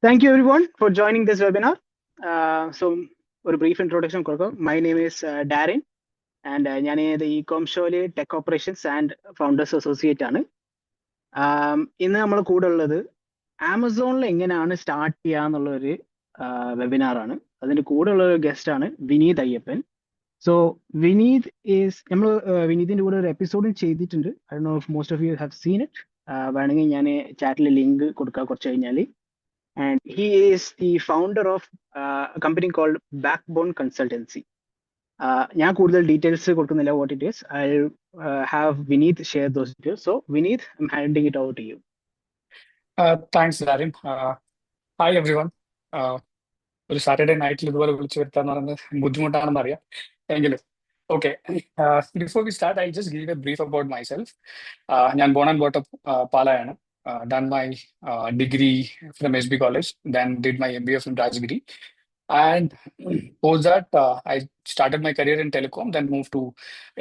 Thank you everyone for joining this webinar. A brief introduction. My name is Darren and ഞാൻ the e-com ഷോയിലെ tech operations and founders associate ആണ്. ഇന്ന് നമ്മൾ കൂടെ ഉള്ളത് ആമസോണിൽ എങ്ങനെയാണ് സ്റ്റാർട്ട് ചെയ്യാന്നുള്ള ഒരു വെബിനാർ ആണ്. അതിന്റെ കൂടെ ഉള്ള ഒരു ഗസ്റ്റ് ആണ് വിനീത് അയ്യപ്പൻ. സോ വിനീത് നമ്മൾ വിനീതിന്റെ കൂടെ ഒരു എപ്പിസോഡും ചെയ്തിട്ടുണ്ട്. I don't know if most of you have seen it. വേണമെങ്കിൽ ഞാൻ ചാറ്റിൽ ലിങ്ക് കൊടുക്കാം കുറച്ച് കഴിഞ്ഞാൽ. And he is the founder of a company called Backbone Consultancy. ഞാൻ കൂടുതൽ ഡീറ്റെയിൽസ് കൊടുക്കുന്നില്ല what it is. I'll have Vineet share those details. So Vineet, I'm handing it over to you. Thanks, Darren. Hi, everyone. ഒരു Saturday നൈറ്റിൽ ഇതുപോലെ വിളിച്ചു വരുത്താന്ന് പറയുന്നത് ബുദ്ധിമുട്ടാണെന്ന് അറിയാം എങ്കിലും okay before we start I just give a brief about myself. ഞാൻ ബോൺ ആൻഡ് ബോട്ട് അപ്പ് പാലയാണ്. Done my degree from SB College, then did my MBA from Rajgiri. And post that, I started my career in telecom, then moved to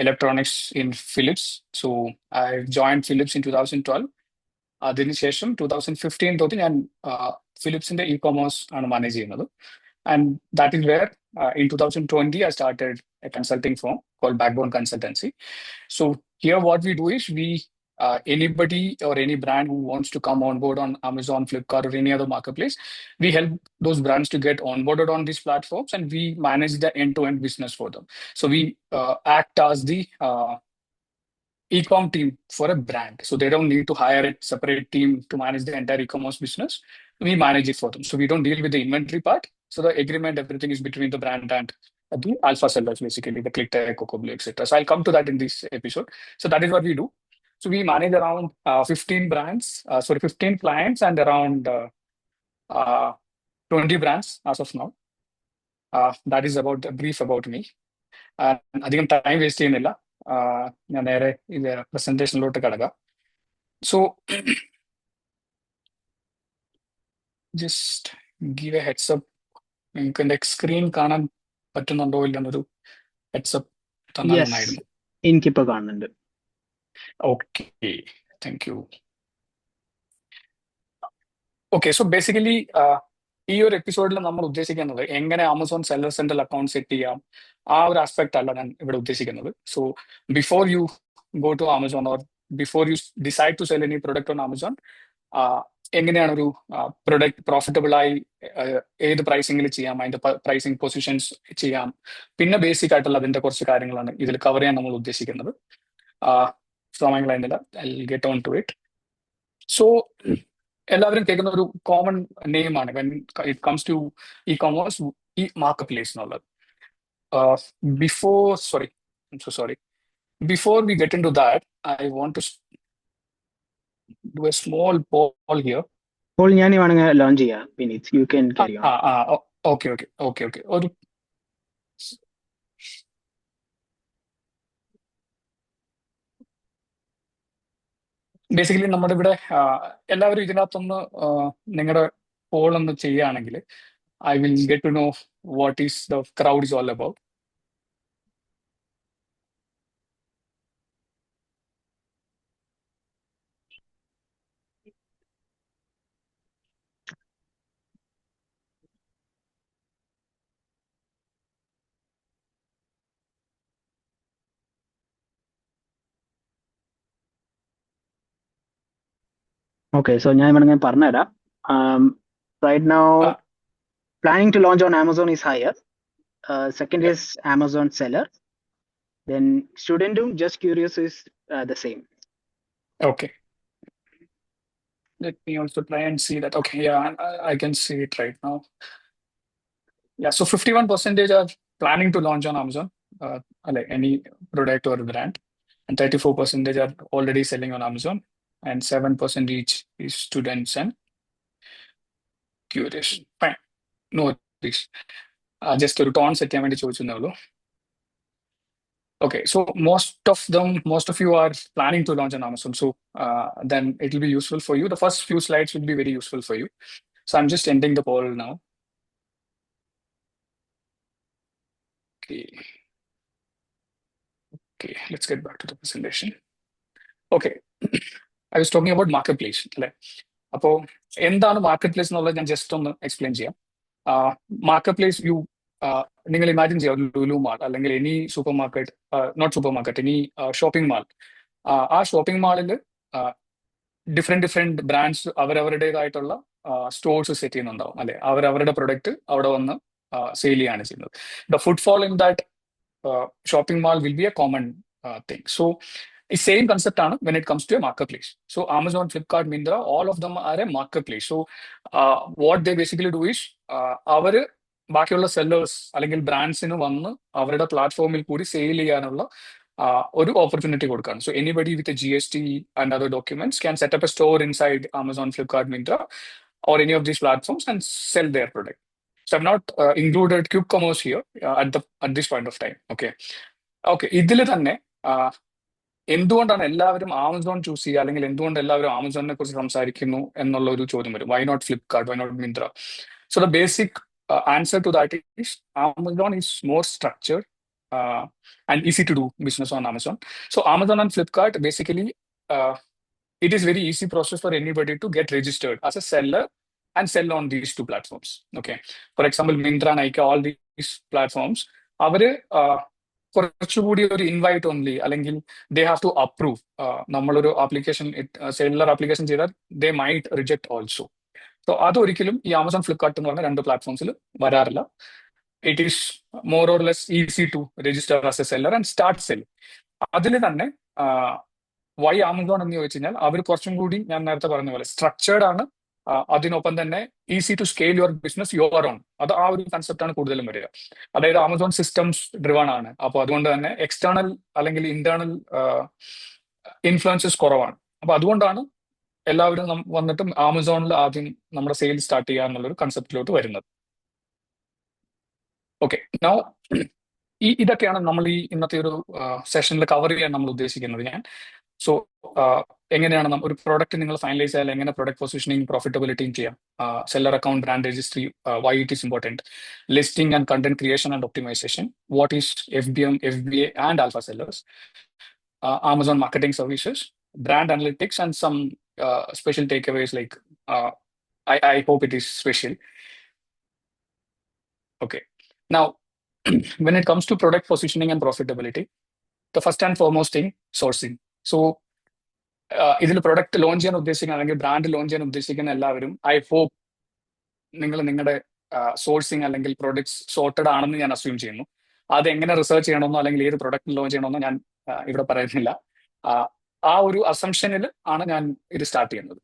electronics in Philips. So I joined Philips in 2012. അതിനുശേഷം 2015 തൊട്ട് ഞാൻ ഫിലിപ്സിന്റെ e-commerce ആണ് manage ചെയ്യുന്നത്. And that is where in 2020 I started a consulting firm called Backbone Consultancy. So here what we do is anybody or any brand who wants to come on board on Amazon, Flipkart, or any other marketplace, we help those brands to get onboarded on these platforms, and we manage the end-to-end business for them. So we act as the e-com team for a brand. So they don't need to hire a separate team to manage the entire e-commerce business. We manage it for them. So we don't deal with the inventory part. So the agreement, everything is between the brand and the alpha sellers, basically, the ClickTech, CocoBlue, etc. So I'll come to that in this episode. So that is what we do. So we manage around 15 clients and around 20 brands as of now. That is about a brief about me. അധികം time waste ചെയ്യുന്നില്ല. ഞാൻ നേരെ ഇത് പ്രസന്റേഷനിലോട്ട് കടക്കാം. So just give A heads-up. നിങ്ങൾക്ക് എൻ്റെ screen കാണാൻ പറ്റുന്നുണ്ടോ ഇല്ലെന്നൊരു ഹെഡ്സപ്പ് തന്നായിരുന്നു. എനിക്കിപ്പോ കാണുന്നുണ്ട്. Okay, thank you. Okay, so basically ഈ ഒരു എപ്പിസോഡിൽ നമ്മൾ ഉദ്ദേശിക്കുന്നത് എങ്ങനെ Amazon seller central account set ചെയ്യാം, ആ ഒരു ആസ്പെക്ട് അല്ല ഞാൻ ഇവിടെ ഉദ്ദേശിക്കുന്നത്. So before you go to Amazon or before you decide to sell any product on Amazon, എങ്ങനെയാണ് ഒരു പ്രൊഡക്റ്റ് പ്രോഫിറ്റബിൾ ആയി ഏത് പ്രൈസിംഗിൽ ചെയ്യാം, അതിന്റെ പ്രൈസിംഗ് പൊസിഷൻസ് ചെയ്യാം, പിന്നെ ബേസിക് ആയിട്ടുള്ള അതിന്റെ കുറച്ച് കാര്യങ്ങളാണ് ഇതിൽ കവർ ചെയ്യാൻ നമ്മൾ ഉദ്ദേശിക്കുന്നത്. സമയം കളയുന്നില്ല, I will get on to it. So എല്ലാവരും കേൾക്കുന്ന ഒരു കോമൺ നെയിം ആണ് when it comes to e-commerce, ഈ മാർക്കറ്റ് പ്ലേസ് എന്നുള്ളത്. Before we get into that, I want to do a small poll here. Poll ഞാൻ വേണമെങ്കിൽ launch ചെയ്യാം. Vineet, you can carry on. Okay. ഒരു basically നമ്മുടെ ഇവിടെ എല്ലാവരും ഇതിനകത്തൊന്ന് നിങ്ങളുടെ പോൾ ഒന്ന് ചെയ്യുകയാണെങ്കിൽ I will get to know what is the crowd is all about. Okay, so ഞാൻ വേണമെങ്കിൽ പറഞ്ഞുതരാം. Right now, planning to launch on Amazon is higher. Second is Amazon seller. Then studentum, just curious, is the same. Okay. Let me also try and see that. Okay, yeah, I can see it right now. Yeah, so 51% are planning to launch on Amazon, like any product or brand, and 34% are already selling on Amazon, and 7% each is students and curious. Fine, no worries. Just to tone set ചെയ്യാൻ വേണ്ടി ചോദിച്ചെന്നേ ഉള്ളൂ. Okay, so most of you are planning to launch on Amazon. So then it will be useful for you. The first few slides will be very useful for you. So I'm just ending the poll now. Okay, let's get back to the presentation. Okay, I was talking about marketplace. അപ്പോൾ എന്താണ് market place എന്നുള്ളത് ഞാൻ just ഒന്ന് explain ചെയ്യാം. Market place നിങ്ങൾ imagine ചെയ്യാം, ഒരു Lulu mall അല്ലെങ്കിൽ any supermarket, not supermarket, any shopping mall. ആ ഷോപ്പിംഗ് മാളിൽ ഡിഫറെന്റ് ബ്രാൻഡ്സ് അവരവരുടേതായിട്ടുള്ള സ്റ്റോഴ്സ് സെറ്റ് ചെയ്യുന്നുണ്ടാവും അല്ലെ. അവരവരുടെ പ്രൊഡക്റ്റ് അവിടെ വന്ന് സെയിൽ ചെയ്യാണ് ചെയ്യുന്നത്. The footfall in that shopping mall will be a common thing. So ഈ സെയിം കൺസെപ്റ്റ് ആണ് when it comes to a marketplace. So Amazon, Flipkart, Myntra, all of them are a marketplace. So what they basically do is അവര് ബാക്കിയുള്ള sellers അല്ലെങ്കിൽ ബ്രാൻഡ്സിന് വന്ന് അവരുടെ പ്ലാറ്റ്ഫോമിൽ കൂടി sale ചെയ്യാനുള്ള ഒരു ഓപ്പർച്യൂണിറ്റി കൊടുക്കുകയാണ്. So anybody with GST and other documents can set up A store inside Amazon, Flipkart, Myntra or any of these platforms and sell their product. So I've not included quick commerce here at this point of time. Okay. ഇതിൽ തന്നെ എന്തുകൊണ്ടാണ് എല്ലാവരും Amazon choose ചെയ്യുക, അല്ലെങ്കിൽ എന്തുകൊണ്ട് എല്ലാവരും ആമസോണിനെ കുറിച്ച് സംസാരിക്കുന്നു എന്നുള്ള ഒരു ചോദ്യം വരും. Why not Flipkart, why not Myntra? So the basic answer to that is Amazon is more structured and easy to do business on Amazon. So Amazon and Flipkart, basically, it is very easy process for anybody to get registered as a seller and sell on these two platforms. Okay. For example, Myntra, Nykaa, all these platforms, അവര് കുറച്ചുകൂടി ഒരു invite only, അല്ലെങ്കിൽ they have to approve. നമ്മളൊരു application seller application ചെയ്താൽ they might reject also. So അതൊരിക്കലും ഈ Amazon, Flipkart എന്ന് പറഞ്ഞ രണ്ട് പ്ലാറ്റ്ഫോംസിൽ വരാറില്ല. It is more or less easy to register as a seller and start selling. അതിൽ തന്നെ വൈ ആമസോൺ എന്ന് ചോദിച്ചു കഴിഞ്ഞാൽ അവർ കുറച്ചും കൂടി, ഞാൻ നേരത്തെ പറഞ്ഞ പോലെ, സ്ട്രക്ചേർഡ് ആണ്. അതിനൊപ്പം തന്നെ easy to scale your business your own. അത് ആ ഒരു കൺസെപ്റ്റ് ആണ് കൂടുതലും വരിക. അതായത് ആമസോൺ സിസ്റ്റംസ് ഡ്രിവൺ ആണ്. അപ്പോൾ അതുകൊണ്ട് തന്നെ എക്സ്റ്റേണൽ അല്ലെങ്കിൽ ഇന്റേണൽ ഇൻഫ്ലുവൻസസ് കുറവാണ്. അപ്പൊ അതുകൊണ്ടാണ് എല്ലാവരും വന്നിട്ടും ആമസോണിൽ ആദ്യം നമ്മുടെ സെയിൽ സ്റ്റാർട്ട് ചെയ്യുക എന്നുള്ളൊരു കൺസെപ്റ്റിലോട്ട് വരുന്നത്. ഓക്കെ, നൗ ഇതൊക്കെയാണ് നമ്മൾ ഈ ഇന്നത്തെ ഒരു സെഷനിൽ കവർ ചെയ്യാൻ നമ്മൾ ഉദ്ദേശിക്കുന്നത് ഞാൻ. സോ എങ്ങനെയാണ് ഒരു പ്രോഡക്റ്റ് നിങ്ങൾ ഫൈനലൈസ് ചെയ്യാൻ, എങ്ങനെ പ്രൊഡക്റ്റ് പൊസിഷനിങ്, പ്രോഫിറ്റബിലിറ്റിയും ചെയ്യാം, seller account, brand registry, why it is important, listing and content creation and optimisation, what is FBM, FBA and alpha sellers, Amazon marketing services, brand analytics, and some special takeaways like I hope it is special. Okay. Now, when it comes to product positioning and profitability, the first and foremost thing, sourcing. So, ഇതിൽ product launch ചെയ്യാൻ ഉദ്ദേശിക്കുന്ന അല്ലെങ്കിൽ brand launch ചെയ്യാൻ ഉദ്ദേശിക്കുന്ന എല്ലാവരും, I hope നിങ്ങൾ നിങ്ങളുടെ sourcing അല്ലെങ്കിൽ പ്രൊഡക്ട്സ് സോർട്ടഡ് ആണെന്ന് ഞാൻ അസ്യൂം ചെയ്യുന്നു. അത് എങ്ങനെ റിസർച്ച് ചെയ്യണമെന്നോ അല്ലെങ്കിൽ ഏത് പ്രൊഡക്റ്റ് ലോഞ്ച് ചെയ്യണമെന്നോ ഞാൻ ഇവിടെ പറയുന്നില്ല. ആ ഒരു അസംഷനിൽ ആണ് ഞാൻ ഇത് സ്റ്റാർട്ട് ചെയ്യുന്നത്.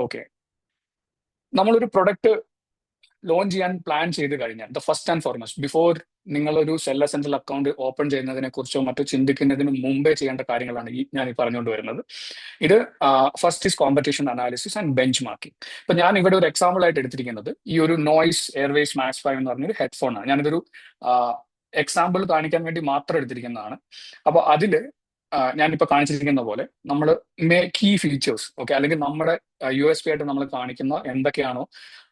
ഓക്കെ, നമ്മളൊരു പ്രൊഡക്റ്റ് ലോഞ്ച് ചെയ്യാൻ പ്ലാൻ ചെയ്ത് കഴിഞ്ഞാൽ, the first and foremost, before നിങ്ങളൊരു സെല്ലർ സെൻട്രൽ അക്കൗണ്ട് ഓപ്പൺ ചെയ്യുന്നതിനെ കുറിച്ചോ മറ്റോ ചിന്തിക്കുന്നതിന് മുമ്പേ ചെയ്യേണ്ട കാര്യങ്ങളാണ് ഞാൻ ഈ പറഞ്ഞുകൊണ്ട് വരുന്നത്. ഇത് first is competition analysis and bench marking. ഇപ്പൊ ഞാൻ ഇവിടെ ഒരു എക്സാമ്പിൾ ആയിട്ട് എടുത്തിരിക്കുന്നത് ഈ ഒരു നോയ്സ് എയർവേസ് മാക്സ് 5 എന്ന് പറഞ്ഞൊരു ഹെഡ്ഫോൺ ആണ്. ഞാനിതൊരു എക്സാമ്പിൾ കാണിക്കാൻ വേണ്ടി മാത്രം എടുത്തിരിക്കുന്നതാണ്. അപ്പൊ അതില് ഞാനിപ്പോ കാണിച്ചിരിക്കുന്ന പോലെ നമ്മൾ കീ ഫീച്ചേഴ്സ്, ഓക്കെ, അല്ലെങ്കിൽ നമ്മുടെ USP ആയിട്ട് നമ്മൾ കാണിക്കുന്ന എന്തൊക്കെയാണോ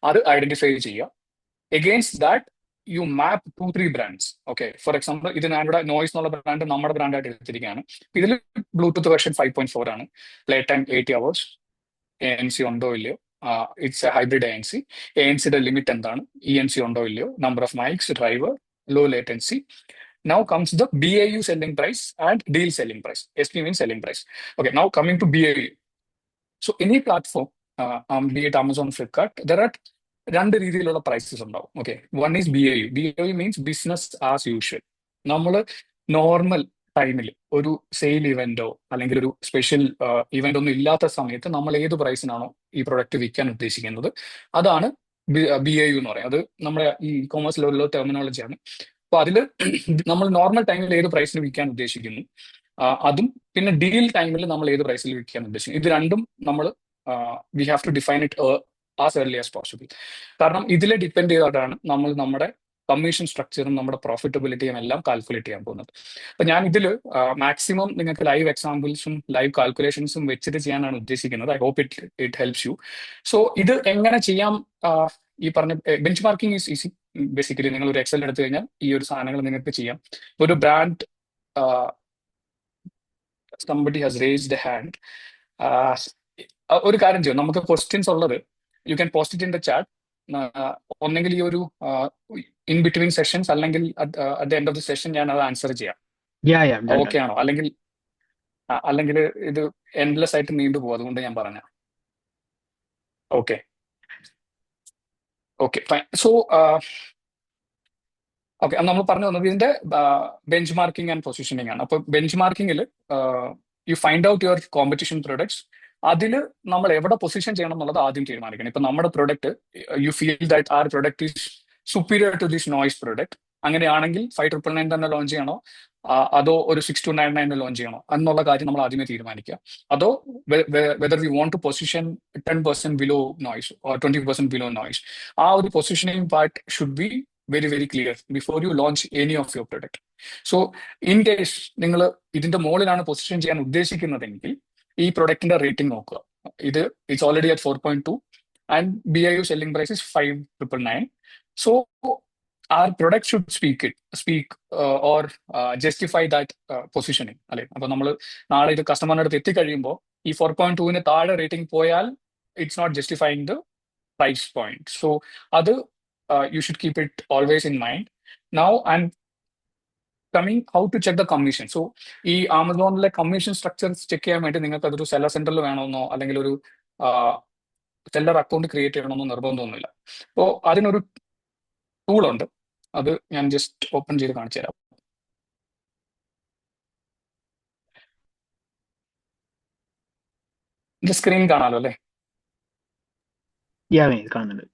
അത് ഐഡന്റിഫൈ ചെയ്യുക. Against that you map 2-3 brands. Okay, for example ഇത് ഞാനിവിടെ നോയ്സ് എന്നുള്ള ബ്രാൻഡ് നമ്മുടെ ബ്രാൻഡായിട്ട് എടുത്തിരിക്കുകയാണ്. ഇതിൽ ബ്ലൂടൂത്ത് വെർഷൻ 5.4 ആണ്, പ്ലേ ടൈം 80 hours, ANC ഉണ്ടോ ഇല്ലയോ, ഇറ്റ്സ് എ ഹൈബ്രിഡ് ANC. ANCയുടെ ലിമിറ്റ് എന്താണ്, ENC ഉണ്ടോ ഇല്ലയോ, number of mics, driver, low latency. Now comes the BAU selling price and deal selling price. SP means selling price. Okay, now coming to BAU. So any platform, be it Amazon, Flipkart, there are രണ്ട് രീതിയിലുള്ള prices ഉണ്ടാവും. Okay, one is BAU. BAU means business as usual. നമ്മൾ normal ടൈമിൽ ഒരു sale ഇവന്റോ അല്ലെങ്കിൽ ഒരു special event ഒന്നും ഇല്ലാത്ത സമയത്ത് നമ്മൾ ഏത് പ്രൈസിനാണോ ഈ പ്രൊഡക്റ്റ് വിൽക്കാൻ ഉദ്ദേശിക്കുന്നത് അതാണ് BAU എന്ന് പറയുന്നത്. അത് നമ്മുടെ ഈ കൊമേഴ്സിലുള്ള ടെർമിനോളജിയാണ്. അപ്പൊ അതില് നമ്മൾ നോർമൽ ടൈമിൽ ഏത് പ്രൈസിന് വിൽക്കാൻ ഉദ്ദേശിക്കുന്നു അതും, പിന്നെ ഡീൽ ടൈമിൽ നമ്മൾ ഏത് പ്രൈസിൽ വിൽക്കാൻ ഉദ്ദേശിക്കുന്നു, ഇത് രണ്ടും നമ്മൾ we have to define it as early as possible. കാരണം ഇതിലെ ഡിപ്പെൻഡ് ചെയ്തിട്ടാണ് നമ്മൾ നമ്മുടെ കമ്മീഷൻ സ്ട്രക്ചറും നമ്മുടെ പ്രോഫിറ്റബിലിറ്റിയും എല്ലാം കാൽക്കുലേറ്റ് ചെയ്യാൻ പോകുന്നത്. അപ്പൊ ഞാൻ ഇതിൽ മാക്സിമം നിങ്ങൾക്ക് ലൈവ് എക്സാമ്പിൾസും ലൈവ് കാൽക്കുലേഷൻസും വെച്ചിട്ട് ചെയ്യാനാണ് ഉദ്ദേശിക്കുന്നത്. I hope it helps you. So ഇത് എങ്ങനെ ചെയ്യാം? ഈ പറഞ്ഞ benchmarking is easy. Basically നിങ്ങൾ ഒരു എക്സൽ എടുത്തു കഴിഞ്ഞാൽ ഈ ഒരു സാധനങ്ങൾ നിങ്ങൾക്ക് ചെയ്യാം. ഒരു brand, somebody has raised a hand. ഒരു കാര്യം ചെയ്യും, നമുക്ക് ക്വസ്റ്റ്യൻസ് ഉള്ളത് you can post it in the chat. ഒന്നെങ്കിൽ ഈ ഒരു ഇൻ ബിറ്റ്വീൻ സെഷൻസ് അല്ലെങ്കിൽ at the end of the session ഞാൻ അത് ആൻസർ ചെയ്യാം. Yeah, done, okay done. ആണോ? അല്ലെങ്കിൽ ഇത് എൻഡ്ലെസ് ആയിട്ട് നീണ്ടുപോകും, അതുകൊണ്ട് ഞാൻ പറഞ്ഞ. Okay okay fine. So okay, നമ്മൾ പറഞ്ഞു വന്നത് ഇതിന്റെ ബെഞ്ച് മാർക്കിംഗ് ആൻഡ് പൊസിഷനിങ് ആണ്. അപ്പൊ ബെഞ്ച് മാർക്കിങ്ങിൽ you find out your competition products. അതിൽ നമ്മൾ എവിടെ പൊസിഷൻ ചെയ്യണം എന്നുള്ളത് ആദ്യം തീരുമാനിക്കണം. ഇപ്പൊ നമ്മുടെ product you feel that our product is superior to this Noise product, അങ്ങനെയാണെങ്കിൽ 5,999 തന്നെ ലോഞ്ച് ചെയ്യണോ അതോ ഒരു 6,299 ലോഞ്ച് ചെയ്യണോ എന്നുള്ള കാര്യം നമ്മൾ ആദ്യമേ തീരുമാനിക്കുക. അതോ whether we want to position 10% below noise or 20% below noise, ആ ഒരു positioning part should be very very clear before you launch any of your product. So in case നിങ്ങൾ ഇതിന്റെ മുകളിലാണ് പൊസിഷൻ ചെയ്യാൻ ഉദ്ദേശിക്കുന്നതെങ്കിൽ ഈ പ്രൊഡക്റ്റിന്റെ റേറ്റിംഗ് നോക്കുക. ഇത് it's already at 4.2 and BIU selling price is 5,999. So our product should speak or justify that positioning അല്ലെ. അപ്പൊ നമ്മൾ നാളെ ഇത് കസ്റ്റമറിന്റെ അടുത്ത് എത്തിക്കഴിയുമ്പോൾ ഈ 4.2 താഴെ റേറ്റിംഗ് പോയാൽ it's not justifying the price point. So അത് you should keep it always in mind. Now I'm coming how to check the commission. So ഈ ആമസോണിലെ കമ്മീഷൻ സ്ട്രക്ചർ ചെക്ക് ചെയ്യാൻ വേണ്ടി നിങ്ങൾക്ക് അതൊരു സെല്ലർ സെന്ററിൽ വേണമെന്നോ അല്ലെങ്കിൽ ഒരു സെല്ലർ അക്കൗണ്ട് ക്രിയേറ്റ് ചെയ്യണമെന്നോ നിർബന്ധമൊന്നുമില്ല. അപ്പോൾ അതിനൊരു ടൂൾ ഉണ്ട്, അത് ഞാൻ ജസ്റ്റ് ഓപ്പൺ ചെയ്ത് കാണിച്ചു തരാം. ഇത് സ്ക്രീൻ കാണാലോ അല്ലേ? കാണുന്നുണ്ട്.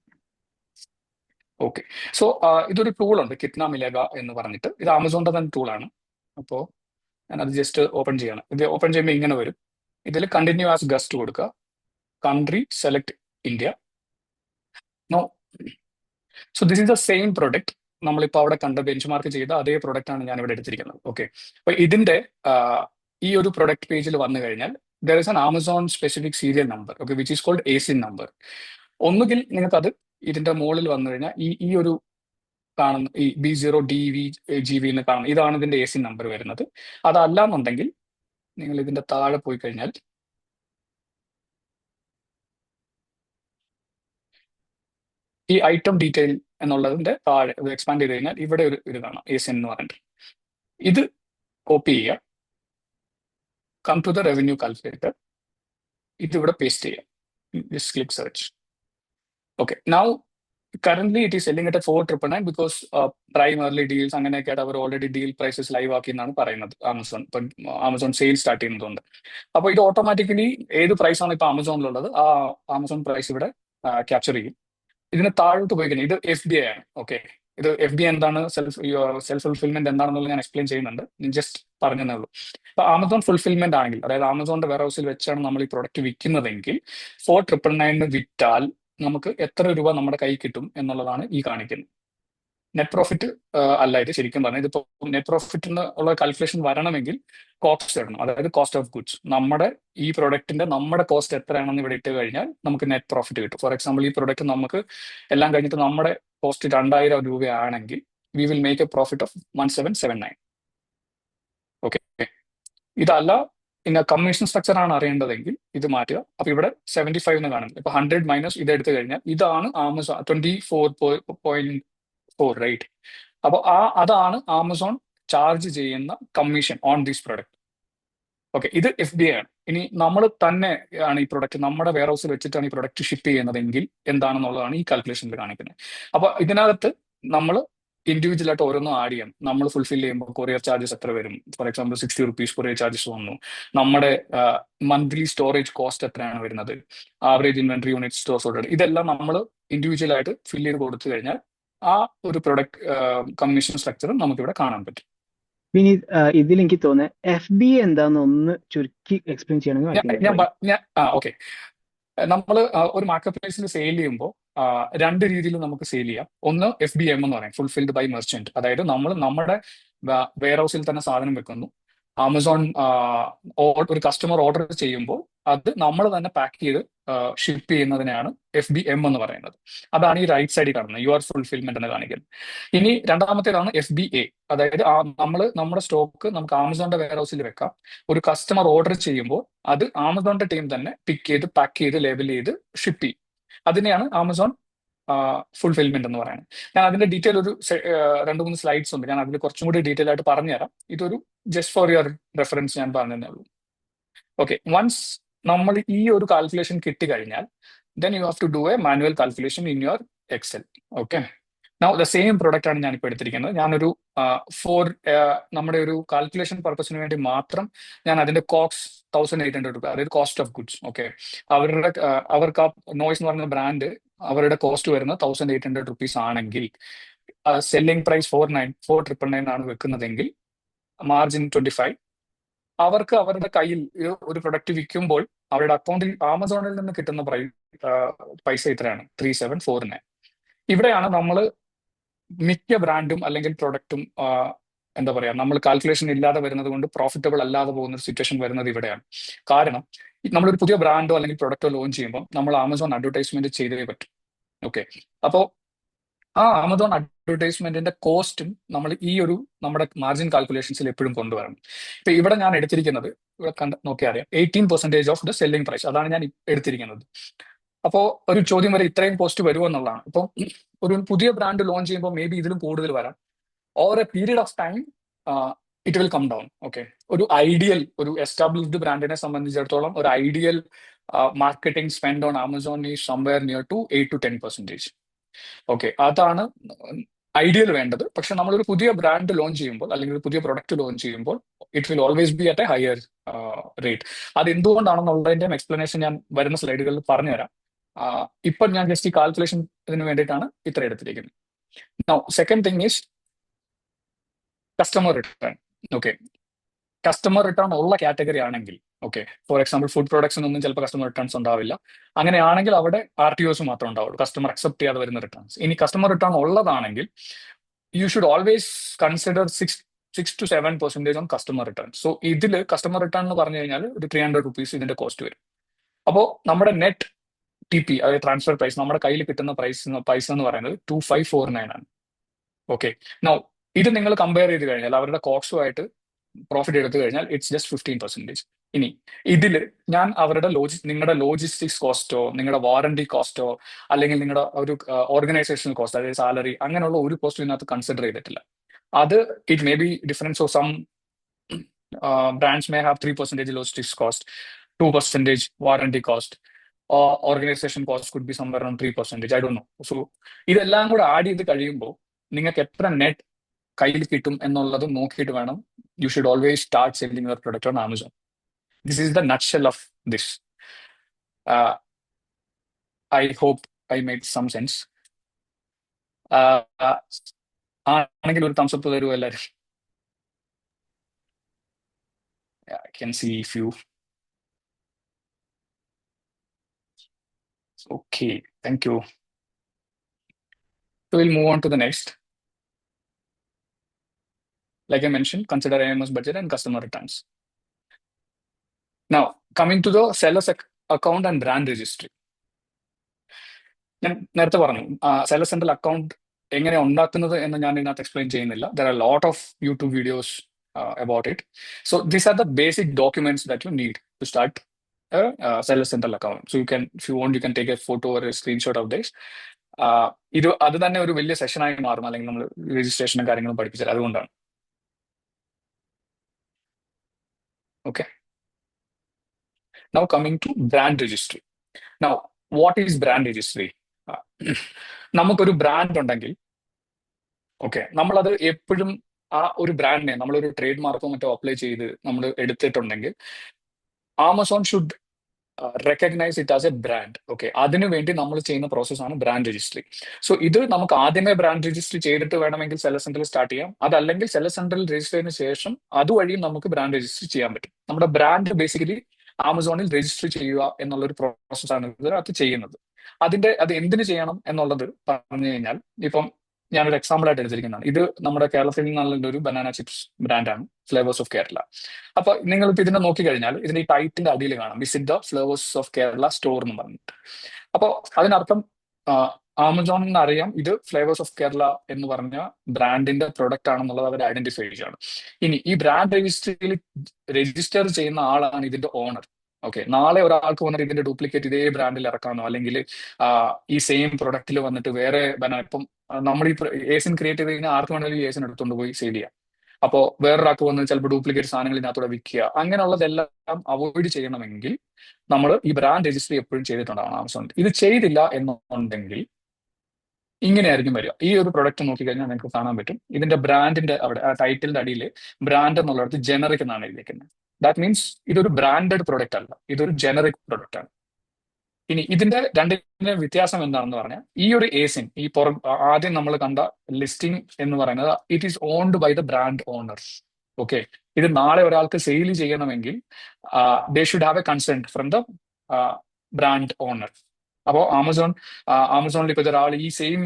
ഓക്കെ. സോ ഇതൊരു ടൂൾ ഉണ്ട്, കിറ്റ്ന മിലേഗ എന്ന് പറഞ്ഞിട്ട്. ഇത് ആമസോണിന്റെ തന്നെ ടൂളാണ്. അപ്പോൾ ഞാനത് ജസ്റ്റ് ഓപ്പൺ ചെയ്യണം. ഇത് ഓപ്പൺ ചെയ്യുമ്പോൾ ഇങ്ങനെ വരും. ഇതിൽ കണ്ടിന്യൂ ആസ് ഗസ്റ്റ് കൊടുക്കുക, country select India. No, so this is the same product നമ്മളിപ്പോൾ അവിടെ കണ്ട ബെഞ്ച് മാർക്ക് ചെയ്ത അതേ പ്രൊഡക്റ്റ് ആണ് ഞാൻ ഇവിടെ എടുത്തിരിക്കുന്നത്. ഓക്കെ, അപ്പൊ ഇതിന്റെ ഈ ഒരു പ്രൊഡക്റ്റ് പേജിൽ വന്നു കഴിഞ്ഞാൽ there is an Amazon specific serial number, okay, which is called ASIN number. ഒന്നുകിൽ നിങ്ങൾക്ക് അത് ഇതിന്റെ മുകളിൽ വന്നു കഴിഞ്ഞാൽ ഈ ഒരു കാണുന്ന ഈ B0DVGV എന്ന് കാണുന്ന ഇതാണ് ഇതിന്റെ ASIN നമ്പർ വരുന്നത്. അതല്ലാന്നുണ്ടെങ്കിൽ നിങ്ങൾ ഇതിന്റെ താഴെ പോയി കഴിഞ്ഞാൽ ഈ ഐറ്റം ഡീറ്റെയിൽ എന്നുള്ളതിന്റെ താഴെ ഇത് എക്സ്പാൻഡ് ചെയ്ത് കഴിഞ്ഞാൽ ഇവിടെ ഒരു ഇത് കാണാം, ASIN എന്ന് പറഞ്ഞിട്ട്. ഇത് കോപ്പി ചെയ്യുക, come to the revenue calculator, ഇതിവിടെ പേസ്റ്റ് ചെയ്യുക, just click search. Okay, now current it is selling at 4,999 because prime early deals അങ്ങനെയൊക്കെ ആയിട്ട് അവർ ഓൾറെഡി ഡീൽ പ്രൈസസ് ലൈവ് ആക്കി എന്നാണ് പറയുന്നത് ആമസോൺ. ഇപ്പം ആമസോൺ സെയിൽ സ്റ്റാർട്ട് ചെയ്യുന്നതുകൊണ്ട് അപ്പോൾ ഇത് ഓട്ടോമാറ്റിക്കലി ഏത് പ്രൈസാണ് ഇപ്പൊ ആമസോണിലുള്ളത് ആ ആമസോൺ പ്രൈസ് ഇവിടെ ക്യാപ്ചർ ചെയ്യും. ഇതിന് താഴോട്ട് പോയി കഴിഞ്ഞാൽ ഇത് FBA ആണ്. ഓക്കെ, ഇത് FBA എന്താണ്, സെൽഫ് ഫുൾഫിൽമെന്റ് എന്താണെന്നുള്ളത് ഞാൻ എക്സ്പ്ലെയിൻ ചെയ്യുന്നുണ്ട്, ജസ്റ്റ് പറഞ്ഞതേ ഉള്ളൂ. അപ്പൊ ആമസോൺ ഫുൾഫിൽമെന്റ് ആണെങ്കിൽ, അതായത് ആമസോണിന്റെ വെയർ ഹൗസിൽ വെച്ചാണ് നമ്മൾ ഈ പ്രൊഡക്റ്റ് വിൽക്കുന്നതെങ്കിൽ 4,999 വിറ്റാൽ നമുക്ക് എത്ര രൂപ നമ്മുടെ കൈ കിട്ടും എന്നുള്ളതാണ് ഈ കാണിക്കുന്നത്. നെറ്റ് പ്രോഫിറ്റ് അല്ല ഇത്, ശരിക്കും പറഞ്ഞാൽ ഇതിപ്പോ നെറ്റ് പ്രോഫിറ്റ് ഉള്ള കാൽക്കുലേഷൻ വരണമെങ്കിൽ കോസ്റ്റ് ഇടണം, അതായത് കോസ്റ്റ് ഓഫ് ഗുഡ്സ്. നമ്മുടെ ഈ പ്രൊഡക്റ്റിന്റെ നമ്മുടെ കോസ്റ്റ് എത്രയാണെന്ന് ഇവിടെ ഇട്ട് കഴിഞ്ഞാൽ നമുക്ക് നെറ്റ് പ്രോഫിറ്റ് കിട്ടും. ഫോർ എക്സാമ്പിൾ ഈ പ്രൊഡക്റ്റ് നമുക്ക് എല്ലാം കഴിഞ്ഞിട്ട് നമ്മുടെ കോസ്റ്റ് 2,000 രൂപയാണെങ്കിൽ we will make a profit of 1,779. Okay, ഇതല്ല പിന്നെ കമ്മീഷൻ സ്ട്രക്ചർ ആണ് അറിയേണ്ടതെങ്കിൽ ഇത് മാറ്റുക. അപ്പൊ ഇവിടെ 75 എന്ന് കാണുന്നത്, ഇപ്പൊ 100 മൈനസ് ഇത് എടുത്തു കഴിഞ്ഞാൽ ഇതാണ് ആമസോൺ 24.4 റൈറ്റ്. അപ്പോൾ അതാണ് ആമസോൺ ചാർജ് ചെയ്യുന്ന commission on this product. Okay, ഇത് FBA ആണ്. ഇനി നമ്മൾ തന്നെ ആണ് ഈ പ്രൊഡക്റ്റ് നമ്മുടെ വെയർ ഹൗസിൽ വെച്ചിട്ടാണ് ഈ പ്രൊഡക്റ്റ് ഷിപ്പ് ചെയ്യുന്നതെങ്കിൽ എന്താണെന്നുള്ളതാണ് ഈ കാൽക്കുലേഷനിൽ കാണിക്കുന്നത്. അപ്പൊ ഇതിനകത്ത് നമ്മൾ ഇൻഡിവിജ്വൽ ആയിട്ട് ഓരോന്നും ആഡ് ചെയ്യാം. നമ്മൾ ഫുൾഫിൽ ചെയ്യുമ്പോൾ കൊറിയർ ചാർജസ് എത്ര വരും, for example 60 rupees courier charges വന്നു. നമ്മുടെ മന്ത്ലി സ്റ്റോറേജ് കോസ്റ്റ് എത്രയാണ് വരുന്നത്, average inventory unit stores order, ഇതെല്ലാം നമ്മൾ ഇൻഡിവിജ്വൽ ആയിട്ട് ഫിൽ ചെയ്ത് കൊടുത്തു കഴിഞ്ഞാൽ ആ ഒരു പ്രൊഡക്റ്റ് കമ്മീഷൻ സ്ട്രക്ചർ നമുക്ക് ഇവിടെ കാണാൻ പറ്റും. ഇനി ഇതിൽ എനിക്ക് തോന്നുന്നത് FBA എന്താന്ന് ഒന്ന് ചുരുക്കി എക്സ്പ്ലെയിൻ ചെയ്യണമെങ്കിൽ ഓക്കെ, നമ്മൾ ഒരു മാർക്കറ്റ് പ്ലേസിൽ സെയിൽ ചെയ്യുമ്പോൾ രണ്ട് രീതിയിൽ നമുക്ക് സെയിൽ ചെയ്യാം. ഒന്ന് FBM എന്ന് പറയും, ഫുൾഫിൽഡ് ബൈ മെർച്ചന്റ്, അതായത് നമ്മൾ നമ്മുടെ വെയർ ഹൗസിൽ തന്നെ സാധനം വെക്കുന്നു, ആമസോൺ ഒരു കസ്റ്റമർ ഓർഡർ ചെയ്യുമ്പോൾ അത് നമ്മൾ തന്നെ പാക്ക് ചെയ്ത് ഷിപ്പ് ചെയ്യുന്നതിനെയാണ് FBM എന്ന് പറയുന്നത്. അതാണ് ഈ റൈറ്റ് സൈഡിൽ കാണുന്നത്, യുവർ ഫുൾഫിൽമെന്റ് എന്ന് കാണിക്കുന്നത്. ഇനി രണ്ടാമത്തേതാണ് FBA, അതായത് നമ്മുടെ സ്റ്റോക്ക് നമുക്ക് ആമസോണിന്റെ വെയർ ഹൗസിൽ വെക്കാം. ഒരു കസ്റ്റമർ ഓർഡർ ചെയ്യുമ്പോൾ അത് ആമസോണിന്റെ ടീം തന്നെ പിക്ക് ചെയ്ത് പാക്ക് ചെയ്ത് ലേബൽ ചെയ്ത് ഷിപ്പ് ചെയ്യും. അതിനെയാണ് ആമസോൺ ഫുൾഫിൽമെന്റ് എന്ന് പറയുന്നത്. ഞാൻ അതിന്റെ ഡീറ്റെയിൽ ഒരു 2-3 സ്ലൈഡ്സ് ഉണ്ട്, ഞാൻ അതിൽ കുറച്ചും കൂടി ഡീറ്റെയിൽ ആയിട്ട് പറഞ്ഞുതരാം. ഇതൊരു ജസ്റ്റ് ഫോർ യുവർ റെഫറൻസ് ഞാൻ പറഞ്ഞതേ ഉള്ളൂ. ഓക്കെ, വൺസ് നമ്മൾ ഈ ഒരു കാൽക്കുലേഷൻ കിട്ടിക്കഴിഞ്ഞാൽ then you have to do a manual calculation in your Excel. Okay. Now the same product ആണ് ഞാനിപ്പോൾ എടുത്തിരിക്കുന്നത്. ഞാനൊരു നമ്മുടെ ഒരു കാൽക്കുലേഷൻ പർപ്പസിന് വേണ്ടി മാത്രം ഞാൻ അതിന്റെ കോസ്റ്റ് 1800 രൂപ, അതായത് കോസ്റ്റ് ഓഫ് ഗുഡ്സ്. ഓക്കെ, അവർക്ക് ആ നോയ്സ് എന്ന് പറയുന്ന ബ്രാൻഡ് അവരുടെ കോസ്റ്റ് വരുന്നത് 1800 റുപ്പീസ് ആണെങ്കിൽ സെല്ലിംഗ് പ്രൈസ് 4999 ആണ് വെക്കുന്നതെങ്കിൽ മാർജിൻ 25. അവർക്ക് അവരുടെ കയ്യിൽ ഒരു പ്രൊഡക്റ്റ് വിൽക്കുമ്പോൾ അവരുടെ അക്കൗണ്ടിൽ ആമസോണിൽ നിന്ന് കിട്ടുന്ന പൈസ ഇത്രയാണ്, 3749. ഇവിടെയാണ് നമ്മൾ മിക്ക ബ്രാൻഡും അല്ലെങ്കിൽ പ്രൊഡക്റ്റും എന്താ പറയാ, നമ്മൾ കാൽക്കുലേഷൻ ഇല്ലാതെ വരുന്നത് കൊണ്ട് പ്രോഫിറ്റബിൾ അല്ലാതെ പോകുന്ന ഒരു സിറ്റുവേഷൻ വരുന്നത് ഇവിടെയാണ്. കാരണം നമ്മളൊരു പുതിയ ബ്രാൻഡോ അല്ലെങ്കിൽ പ്രൊഡക്റ്റോ ലോഞ്ച് ചെയ്യുമ്പോൾ നമ്മൾ ആമസോൺ അഡ്വർടൈസ്മെന്റ് ചെയ്തേ പറ്റും. ഓക്കെ, അപ്പോൾ ആ ആമസോൺ അഡ്വർടൈസ്മെന്റിന്റെ കോസ്റ്റും നമ്മൾ ഈ ഒരു നമ്മുടെ മാർജിൻ കാൽക്കുലേഷൻസിൽ എപ്പോഴും കൊണ്ടുവരണം. ഇപ്പൊ ഇവിടെ ഞാൻ എടുത്തിരിക്കുന്നത്, ഇവിടെ നോക്കിയാൽ അറിയാം, 18% ഓഫ് ദ സെല്ലിംഗ് പ്രൈസ്, അതാണ് ഞാൻ എടുത്തിരിക്കുന്നത്. അപ്പോൾ ഒരു ചോദ്യം വരെ ഇത്രയും കോസ്റ്റ് വരുമോ എന്നുള്ളതാണ്. ഇപ്പം ഒരു പുതിയ ബ്രാൻഡ് ലോഞ്ച് ചെയ്യുമ്പോൾ മേ ബി ഇതിലും കൂടുതൽ വരാം. Over a period of time it will come down. Okay, ഒരു എസ്റ്റാബ്ലിഷ്ഡ് ബ്രാൻഡിനെ സംബന്ധിച്ചിടത്തോളം ഒരു ideal marketing spend on Amazon is somewhere near to 8 to 10%. Okay, അതാണ് ഐഡിയൽ വേണ്ടത്. പക്ഷെ നമ്മളൊരു പുതിയ ബ്രാൻഡ് ലോഞ്ച് ചെയ്യുമ്പോൾ അല്ലെങ്കിൽ ഒരു പുതിയ പ്രൊഡക്റ്റ് ലോഞ്ച് ചെയ്യുമ്പോൾ it will always be at A higher rate. അത് എന്തുകൊണ്ടാണെന്നുള്ളതിന്റെ എക്സ്പ്ലനേഷൻ ഞാൻ വരുന്ന സ്ലൈഡുകളിൽ പറഞ്ഞുതരാം. ഇപ്പൊ ഞാൻ ജസ്റ്റ് ഈ കാൽക്കുലേഷൻ ഇതിന് വേണ്ടിയിട്ടാണ് ഇത്ര എടുത്തിരിക്കുന്നത്. Now second thing is customer return. Okay, customer return ഉള്ള കാറ്റഗറി ആണെങ്കിൽ, ഓക്കെ, ഫോർ എക്സാമ്പിൾ ഫുഡ് പ്രൊഡക്ട്സിനൊന്നും ചിലപ്പോൾ കസ്റ്റമർ റിട്ടേൺസ് ഉണ്ടാവില്ല. അങ്ങനെയാണെങ്കിൽ അവിടെ RTOs മാത്രം ഉണ്ടാവുള്ളൂ, കസ്റ്റമർ അക്സെപ്റ്റ് ചെയ്യാതെ വരുന്ന റിട്ടേൺസ്. ഇനി കസ്റ്റമർ റിട്ടേൺ ഉള്ളതാണെങ്കിൽ U should always consider 6 to 7% on customer return. So ഇതിൽ കസ്റ്റമർ റിട്ടേൺ എന്ന് പറഞ്ഞു കഴിഞ്ഞാൽ ഒരു 300 റുപ്പീസ് ഇതിന്റെ കോസ്റ്റ് വരും. അപ്പോൾ നമ്മുടെ നെറ്റ് TP, അതായത് ട്രാൻസ്ഫർ പ്രൈസ്, നമ്മുടെ കയ്യിൽ കിട്ടുന്ന പൈസ എന്ന് പറയുന്നത് 2549 ആണ്. ഓക്കെ, നൗ ഇത് നിങ്ങൾ കമ്പയർ ചെയ്ത് കഴിഞ്ഞാൽ അവരുടെ കോസ്റ്റുമായിട്ട് പ്രോഫിറ്റ് എടുത്തു കഴിഞ്ഞാൽ ഇറ്റ്സ് ജസ്റ്റ് 15%. ഇനി ഇതിൽ ഞാൻ നിങ്ങളുടെ ലോജിസ്റ്റിക്സ് കോസ്റ്റോ നിങ്ങളുടെ വാറന്റി കോസ്റ്റോ അല്ലെങ്കിൽ നിങ്ങളുടെ ഒരു ഓർഗനൈസേഷണൽ കോസ്റ്റ്, അതായത് സാലറി, അങ്ങനെയുള്ള ഒരു കോസ്റ്റും ഇതിനകത്ത് കൺസിഡർ ചെയ്തിട്ടില്ല. അത് it may be difference of some brands may have 3% logistics cost, 2% warranty cost, organization cost could be somewhere around 3%. I don't know. So ഇതെല്ലാം കൂടെ ആഡ് ചെയ്ത് കഴിയുമ്പോൾ നിങ്ങൾക്ക് എത്ര നെറ്റ് കയ്യിൽ കിട്ടും എന്നുള്ളത് നോക്കിയിട്ട് വേണം you should always start selling your product on Amazon. This is the nutshell of this. I hope I made some sense. ആണെങ്കിൽ ഒരു തംസ് അപ്പ് തരുമോ എല്ലാവരും? I can see few. Okay, thank you. So we'll move on to the next. Like I mentioned, consider AMS budget and customer returns. Now, coming to the seller's account and brand registry. ഞാൻ നേരത്തെ പറഞ്ഞു seller central account എങ്ങനെ ഉണ്ടാക്കുന്നത് എന്ന് ഞാൻ ഇതിനകത്ത് explain ചെയ്യുന്നില്ല. There are lot of YouTube videos about it. So these are the basic documents that you need to start a seller central account. So you can, if you want, you can take a photo or a screenshot of this. അത് തന്നെ ഒരു വലിയ സെഷനായി മാറും, അല്ലെങ്കിൽ നമ്മൾ രജിസ്ട്രേഷനും കാര്യങ്ങളും പഠിപ്പിച്ചത് അതുകൊണ്ടാണ്. Okay. Now coming to brand registry. Now, what is brand registry? നമുക്കൊരു ബ്രാൻഡ് ഉണ്ടെങ്കിൽ, ഓക്കെ, നമ്മളത് എപ്പോഴും ആ ഒരു ബ്രാൻഡിനെ നമ്മളൊരു ട്രേഡ് മാർക്കോ മറ്റോ അപ്ലൈ ചെയ്ത് നമ്മൾ എടുത്തിട്ടുണ്ടെങ്കിൽ Amazon should recognise it as a brand. Okay, അതിനുവേണ്ടി നമ്മൾ ചെയ്യുന്ന പ്രോസസ്സാണ് ബ്രാൻഡ് രജിസ്ട്രി. സോ ഇത് നമുക്ക് ആദ്യമേ ബ്രാൻഡ് രജിസ്ട്രി ചെയ്തിട്ട് വേണമെങ്കിൽ സെല്ലർ സെൻട്രൽ സ്റ്റാർട്ട് ചെയ്യാം. അതല്ലെങ്കിൽ സെല്ലർ സെൻട്രൽ രജിസ്റ്റർ ചെയ്തതിനു ശേഷം അതുവഴിയും നമുക്ക് ബ്രാൻഡ് രജിസ്ട്രി ചെയ്യാൻ പറ്റും. നമ്മുടെ ബ്രാൻഡ് ബേസിക്കലി ആമസോണിൽ രജിസ്റ്റർ ചെയ്യുക എന്നുള്ളൊരു പ്രോസസ്സാണ് അത് ചെയ്യുന്നത്. അത് എന്തിനു ചെയ്യണം എന്നുള്ളത് പറഞ്ഞു കഴിഞ്ഞാൽ, ഇപ്പം ഞാനൊരു എക്സാമ്പിൾ ആയിട്ട് എടുത്തിരിക്കുന്നതാണ്. ഇത് നമ്മുടെ കേരളത്തിൽ നിന്നുള്ള ഒരു ബനാന ചിപ്സ് ബ്രാൻഡാണ്, ഫ്ലേവേഴ്സ് ഓഫ് കേരള. അപ്പൊ നിങ്ങളിപ്പോ ഇതിനെ നോക്കിക്കഴിഞ്ഞാൽ ഇതിന്റെ ഈ ടൈറ്റിന്റെ അടിയിൽ കാണാം visit the flavours of Kerala store എന്ന് പറഞ്ഞിട്ട്. അപ്പോൾ അതിനർത്ഥം ആമസോണിന് അറിയാം ഇത് ഫ്ലേവേഴ്സ് ഓഫ് കേരള എന്ന് പറഞ്ഞ ബ്രാൻഡിന്റെ പ്രൊഡക്റ്റ് ആണെന്നുള്ളത് അവർ ഐഡന്റിഫൈ ചെയ്യാണ്. ഇനി ഈ ബ്രാൻഡ് രജിസ്ട്രിയിൽ രജിസ്റ്റർ ചെയ്യുന്ന ആളാണ് ഇതിന്റെ ഓണർ. ഓക്കെ, നാളെ ഒരാൾക്ക് വന്നിട്ട് ഇതിന്റെ ഡ്യൂപ്ലിക്കേറ്റ് ഇതേ ബ്രാൻഡിൽ ഇറക്കാനോ അല്ലെങ്കിൽ ഈ സെയിം പ്രൊഡക്റ്റിൽ വന്നിട്ട് വേറെ ഇപ്പം നമ്മൾ ഈ ഏസിൻ ക്രിയേറ്റ് ചെയ്ത് കഴിഞ്ഞാൽ ആർക്ക് വേണമെങ്കിലും ഈ ഏസിൻ എടുത്തുകൊണ്ട് പോയി സെയിൽ ചെയ്യാം. അപ്പോൾ വേറൊരാൾക്ക് വന്ന് ചിലപ്പോൾ ഡ്യൂപ്ലിക്കേറ്റ് സാധനങ്ങൾ ഇതിനകത്തൂടെ വിൽക്കുക, അങ്ങനെയുള്ളതെല്ലാം അവോയ്ഡ് ചെയ്യണമെങ്കിൽ നമ്മൾ ഈ ബ്രാൻഡ് രജിസ്റ്റർ എപ്പോഴും ചെയ്തിട്ടുണ്ടാവണം ആമസോണിൽ. ഇത് ചെയ്തില്ല എന്നുണ്ടെങ്കിൽ ഇങ്ങനെയായിരിക്കും വരിക. ഈ ഒരു പ്രൊഡക്റ്റ് നോക്കിക്കഴിഞ്ഞാൽ നിങ്ങൾക്ക് കാണാൻ പറ്റും ഇതിന്റെ ബ്രാൻഡിന്റെ അവിടെ ടൈറ്റിലിന്റെ അടിയിൽ ബ്രാൻഡ് എന്നുള്ളിടത്ത് ജനറിക് എന്നാണ് എഴുതിയിരിക്കുന്നത്. ദാറ്റ് മീൻസ് ഇതൊരു ബ്രാൻഡഡ് പ്രൊഡക്റ്റ് അല്ല, ഇതൊരു ജനറിക് പ്രൊഡക്റ്റ് ആണ്. ഇനി ഇതിന്റെ രണ്ടിന്റെ വ്യത്യാസം എന്താണെന്ന് പറഞ്ഞാൽ ഈ ഒരു ഏസിൻ ഈ ആദ്യം നമ്മൾ കണ്ട ലിസ്റ്റിംഗ് എന്ന് പറയുന്നത് it is owned by the brand owners. Okay, ഇത് നാളെ ഒരാൾക്ക് സെയിൽ ചെയ്യണമെങ്കിൽ they should have a consent from the brand owner. അപ്പോൾ ആമസോണിൽ ഇപ്പോൾ ഒരാൾ ഈ സെയിം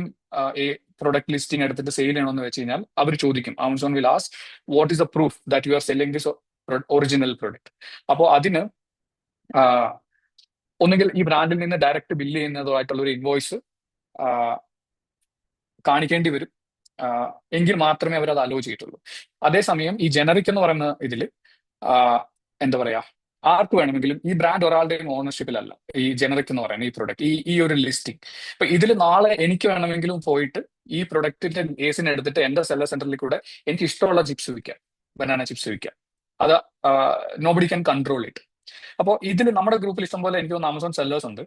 പ്രൊഡക്റ്റ് ലിസ്റ്റിംഗ് എടുത്തിട്ട് സെയിൽ ചെയ്യണമെന്ന് വെച്ച് കഴിഞ്ഞാൽ അവർ ചോദിക്കും, Amazon will ask what is the proof that you are selling this original product. അപ്പോൾ അതിന് ഒന്നുകിൽ ഈ ബ്രാൻഡിൽ നിന്ന് ഡയറക്റ്റ് ബില്ല് ചെയ്യുന്നതുമായിട്ടുള്ള ഒരു ഇൻവോയ്സ് കാണിക്കേണ്ടി വരും, എങ്കിൽ മാത്രമേ അവർ അത് അലോ ചെയ്തിട്ടുള്ളൂ. അതേസമയം ഈ ജനറിക് എന്ന് പറയുന്ന ഇതിൽ എന്താ പറയാ, ആർക്ക് വേണമെങ്കിലും ഈ ബ്രാൻഡ് ഒരാളുടെയും ഓണർഷിപ്പിലല്ല ഈ ജനറിക് എന്ന് പറയുന്ന ഈ പ്രൊഡക്റ്റ് ഈ ഒരു ലിസ്റ്റിംഗ്. ഇപ്പൊ ഇതിൽ നാളെ എനിക്ക് വേണമെങ്കിലും പോയിട്ട് ഈ പ്രൊഡക്റ്റിന്റെ ഏസിനെ എടുത്തിട്ട് എന്റെ സെല്ലർ സെന്ററിൽ കൂടെ എനിക്ക് ഇഷ്ടമുള്ള ചിപ്സ് വിൽക്കാം, ബനാന ചിപ്സ് വിൽക്കാം. അത് നോബഡി ക്യാൻ കൺട്രോൾ ഇറ്റ്. അപ്പോൾ ഇതിൽ നമ്മുടെ ഗ്രൂപ്പിൽ ഇഷ്ടംപോലെ എനിക്ക് തോന്നുന്നു ആമസോൺ സെല്ലേഴ്സ് ഉണ്ട്.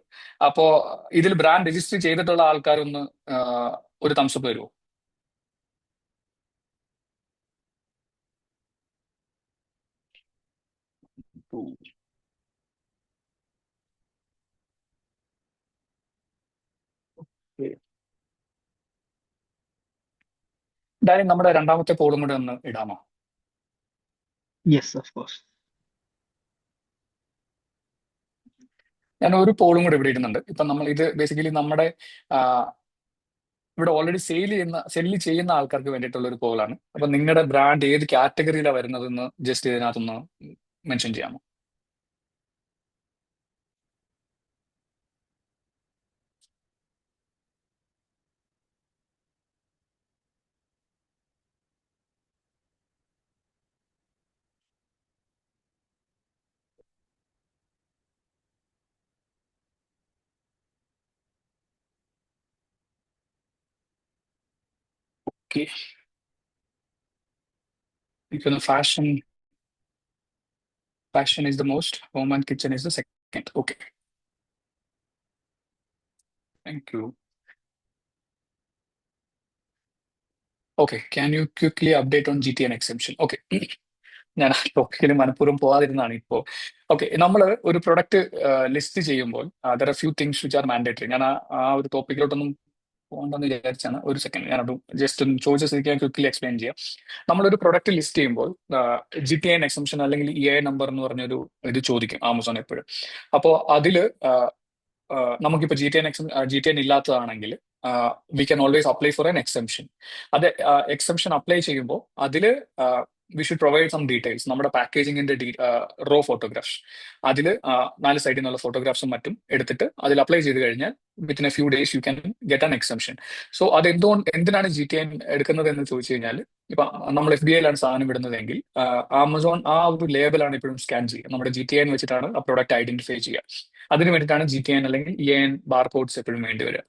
അപ്പോ ഇതിൽ ബ്രാൻഡ് രജിസ്റ്റർ ചെയ്തിട്ടുള്ള ആൾക്കാരൊന്ന് ഒരു തംസപ്പ് തരുമോ? എന്തായാലും നമ്മുടെ രണ്ടാമത്തെ പോളും കൂടെ ഒന്ന് ഇടാമോ? Yes, of course. ഞാൻ ഒരു പോളും കൂടെ ഇവിടെ ഇടുന്നുണ്ട്. ഇപ്പൊ നമ്മൾ ഇത് ബേസിക്കലി നമ്മുടെ ഇവിടെ ഓൾറെഡി സെല്ല് ചെയ്യുന്ന ആൾക്കാർക്ക് വേണ്ടിയിട്ടുള്ള ഒരു പോളാണ്. അപ്പൊ നിങ്ങളുടെ ബ്രാൻഡ് ഏത് കാറ്റഗറിയിലാണ് വരുന്നതെന്ന് ജസ്റ്റ് ഇതിനകത്തൊന്ന് മെൻഷൻ ചെയ്യാമോ? ഓക്കെ, എനിക്കൊന്ന് fashion is the most, home and kitchen is the second. Okay, thank you. Okay, can you quickly update on GTN exemption? Okay. ഞാൻ ആ ടോപ്പിക്കിൽ മനഃപൂർവ്വം പോകാതിരുന്നാണ് ഇപ്പോൾ. ഓക്കെ, നമ്മൾ ഒരു പ്രൊഡക്റ്റ് ലിസ്റ്റ് ചെയ്യുമ്പോൾ there are few things which are mandatory. ഞാൻ ആ ഒരു ടോപ്പിക്കിലോട്ടൊന്നും പോകണ്ടെന്ന് വിചാരിച്ചാണ്. ഒരു സെക്കൻഡ്, ഞാനത് ജസ്റ്റ് ഒന്ന് ചോദിച്ച സ്ഥിതിക്ക് ഞാൻ ക്വിക്ലി എക്സ്പ്ലെയിൻ ചെയ്യാം. നമ്മളൊരു പ്രൊഡക്റ്റ് ലിസ്റ്റ് ചെയ്യുമ്പോൾ GTN എക്സംഷൻ അല്ലെങ്കിൽ EI നമ്പർ എന്ന് പറഞ്ഞൊരു ഇത് ചോദിക്കും ആമസോൺ എപ്പോഴും. അപ്പോൾ അതിൽ നമുക്കിപ്പോൾ GTN ഇല്ലാത്തതാണെങ്കിൽ we can always apply for an exemption. അത് എക്സംഷൻ അപ്ലൈ ചെയ്യുമ്പോൾ അതിൽ we should provide some details. നമ്മുടെ പാക്കേജിങ്ങിന്റെ റോ ഫോട്ടോഗ്രാഫ്സ് അതിൽ 4 സൈഡിൽ നിന്നുള്ള ഫോട്ടോഗ്രാഫ്സും മറ്റും എടുത്തിട്ട് അതിൽ അപ്ലൈ ചെയ്ത് കഴിഞ്ഞാൽ within A few days you can get an exemption. So അത് എന്തിനാണ് GTN എടുക്കുന്നത് എന്ന് ചോദിച്ചു കഴിഞ്ഞാൽ, ഇപ്പൊ നമ്മൾ FBIയിലാണ് സാധനം വിടുന്നതെങ്കിൽ ആമസോൺ ആ ഒരു ലേബലാണ് എപ്പോഴും സ്കാൻ ചെയ്യുക. നമ്മുടെ GTN വെച്ചിട്ടാണ് ആ പ്രോഡക്റ്റ് ഐഡന്റിഫൈ ചെയ്യുക. അതിന് വേണ്ടിയിട്ടാണ് GTN അല്ലെങ്കിൽ EIN ബാർകോഡ്സ് എപ്പോഴും വേണ്ടി വരിക.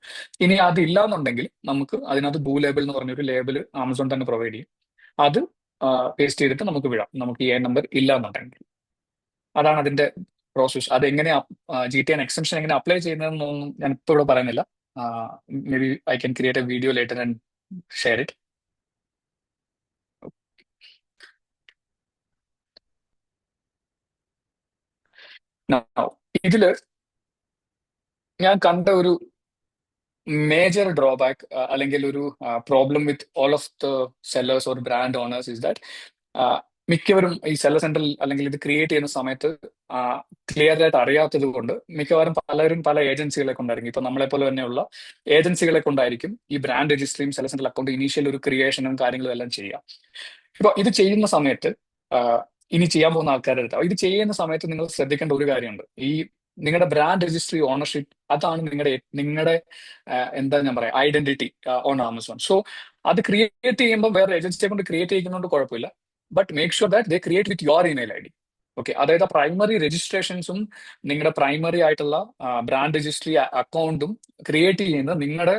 ഇനി അതില്ല എന്നുണ്ടെങ്കിൽ നമുക്ക് അതിനകത്ത് ബ്ലൂ ലേബൽ എന്ന് പറഞ്ഞൊരു ലേബൽ ആമസോൺ തന്നെ പ്രൊവൈഡ് ചെയ്യും. അത് പേസ്റ്റ് ചെയ്തിട്ട് നമുക്ക് വിടാം, നമുക്ക് EIN നമ്പർ ഇല്ല എന്നുണ്ടെങ്കിൽ. അതാണ് അതിന്റെ പ്രോസസ്. അതെങ്ങനെ GTN എക്സംഷൻ എങ്ങനെ അപ്ലൈ ചെയ്യുന്നതെന്നൊന്നും ഞാൻ ഇപ്പോൾ ഇവിടെ പറയുന്നില്ല. May be I can create a video later and share it. ഇതില് ഞാൻ കണ്ട ഒരു മേജർ ഡ്രോബാക്ക് അല്ലെങ്കിൽ ഒരു problem with all of the sellers or brand owners is that മിക്കവരും ഈ സെല്ലർ സെന്ററിൽ അല്ലെങ്കിൽ ഇത് ക്രിയേറ്റ് ചെയ്യുന്ന സമയത്ത് ക്ലിയർ ആയിട്ട് അറിയാത്തത് കൊണ്ട് മിക്കവാറും പലരും പല ഏജൻസികളെ കൊണ്ടായിരിക്കും. ഇപ്പൊ നമ്മളെ പോലെ തന്നെയുള്ള ഏജൻസികളെ കൊണ്ടായിരിക്കും ഈ ബ്രാൻഡ് രജിസ്ട്രിയും സെല്ലർ സെന്റർ അക്കൗണ്ട് ഇനീഷ്യൽ ഒരു ക്രിയേഷനും കാര്യങ്ങളും എല്ലാം ചെയ്യാം. ഇപ്പൊ ഇത് ചെയ്യുന്ന സമയത്ത് ആ, ഇനി ചെയ്യാൻ പോകുന്ന ആൾക്കാരുടെ അടുത്ത് ഇത് ചെയ്യുന്ന സമയത്ത് നിങ്ങൾ ശ്രദ്ധിക്കേണ്ട ഒരു കാര്യമുണ്ട്. ഈ നിങ്ങളുടെ ബ്രാൻഡ് രജിസ്ട്രി ഓണർഷിപ്പ് അതാണ് നിങ്ങളുടെ എന്താ ഞാൻ പറയാ ഐഡന്റിറ്റി ഓൺ ആമസോൺ. സോ അത് ക്രിയേറ്റ് ചെയ്യുമ്പോൾ വേറെ ഏജൻസിയെ കൊണ്ട് ക്രിയേറ്റ് ചെയ്യുന്നതുകൊണ്ട് കുഴപ്പമില്ല. But make sure that they create with your email I D. Okay, അതായത് പ്രൈമറി രജിസ്ട്രേഷൻസും നിങ്ങളുടെ പ്രൈമറി ആയിട്ടുള്ള ബ്രാൻഡ് രജിസ്ട്രി അക്കൗണ്ടും ക്രിയേറ്റ് ചെയ്യുന്നത് നിങ്ങളുടെ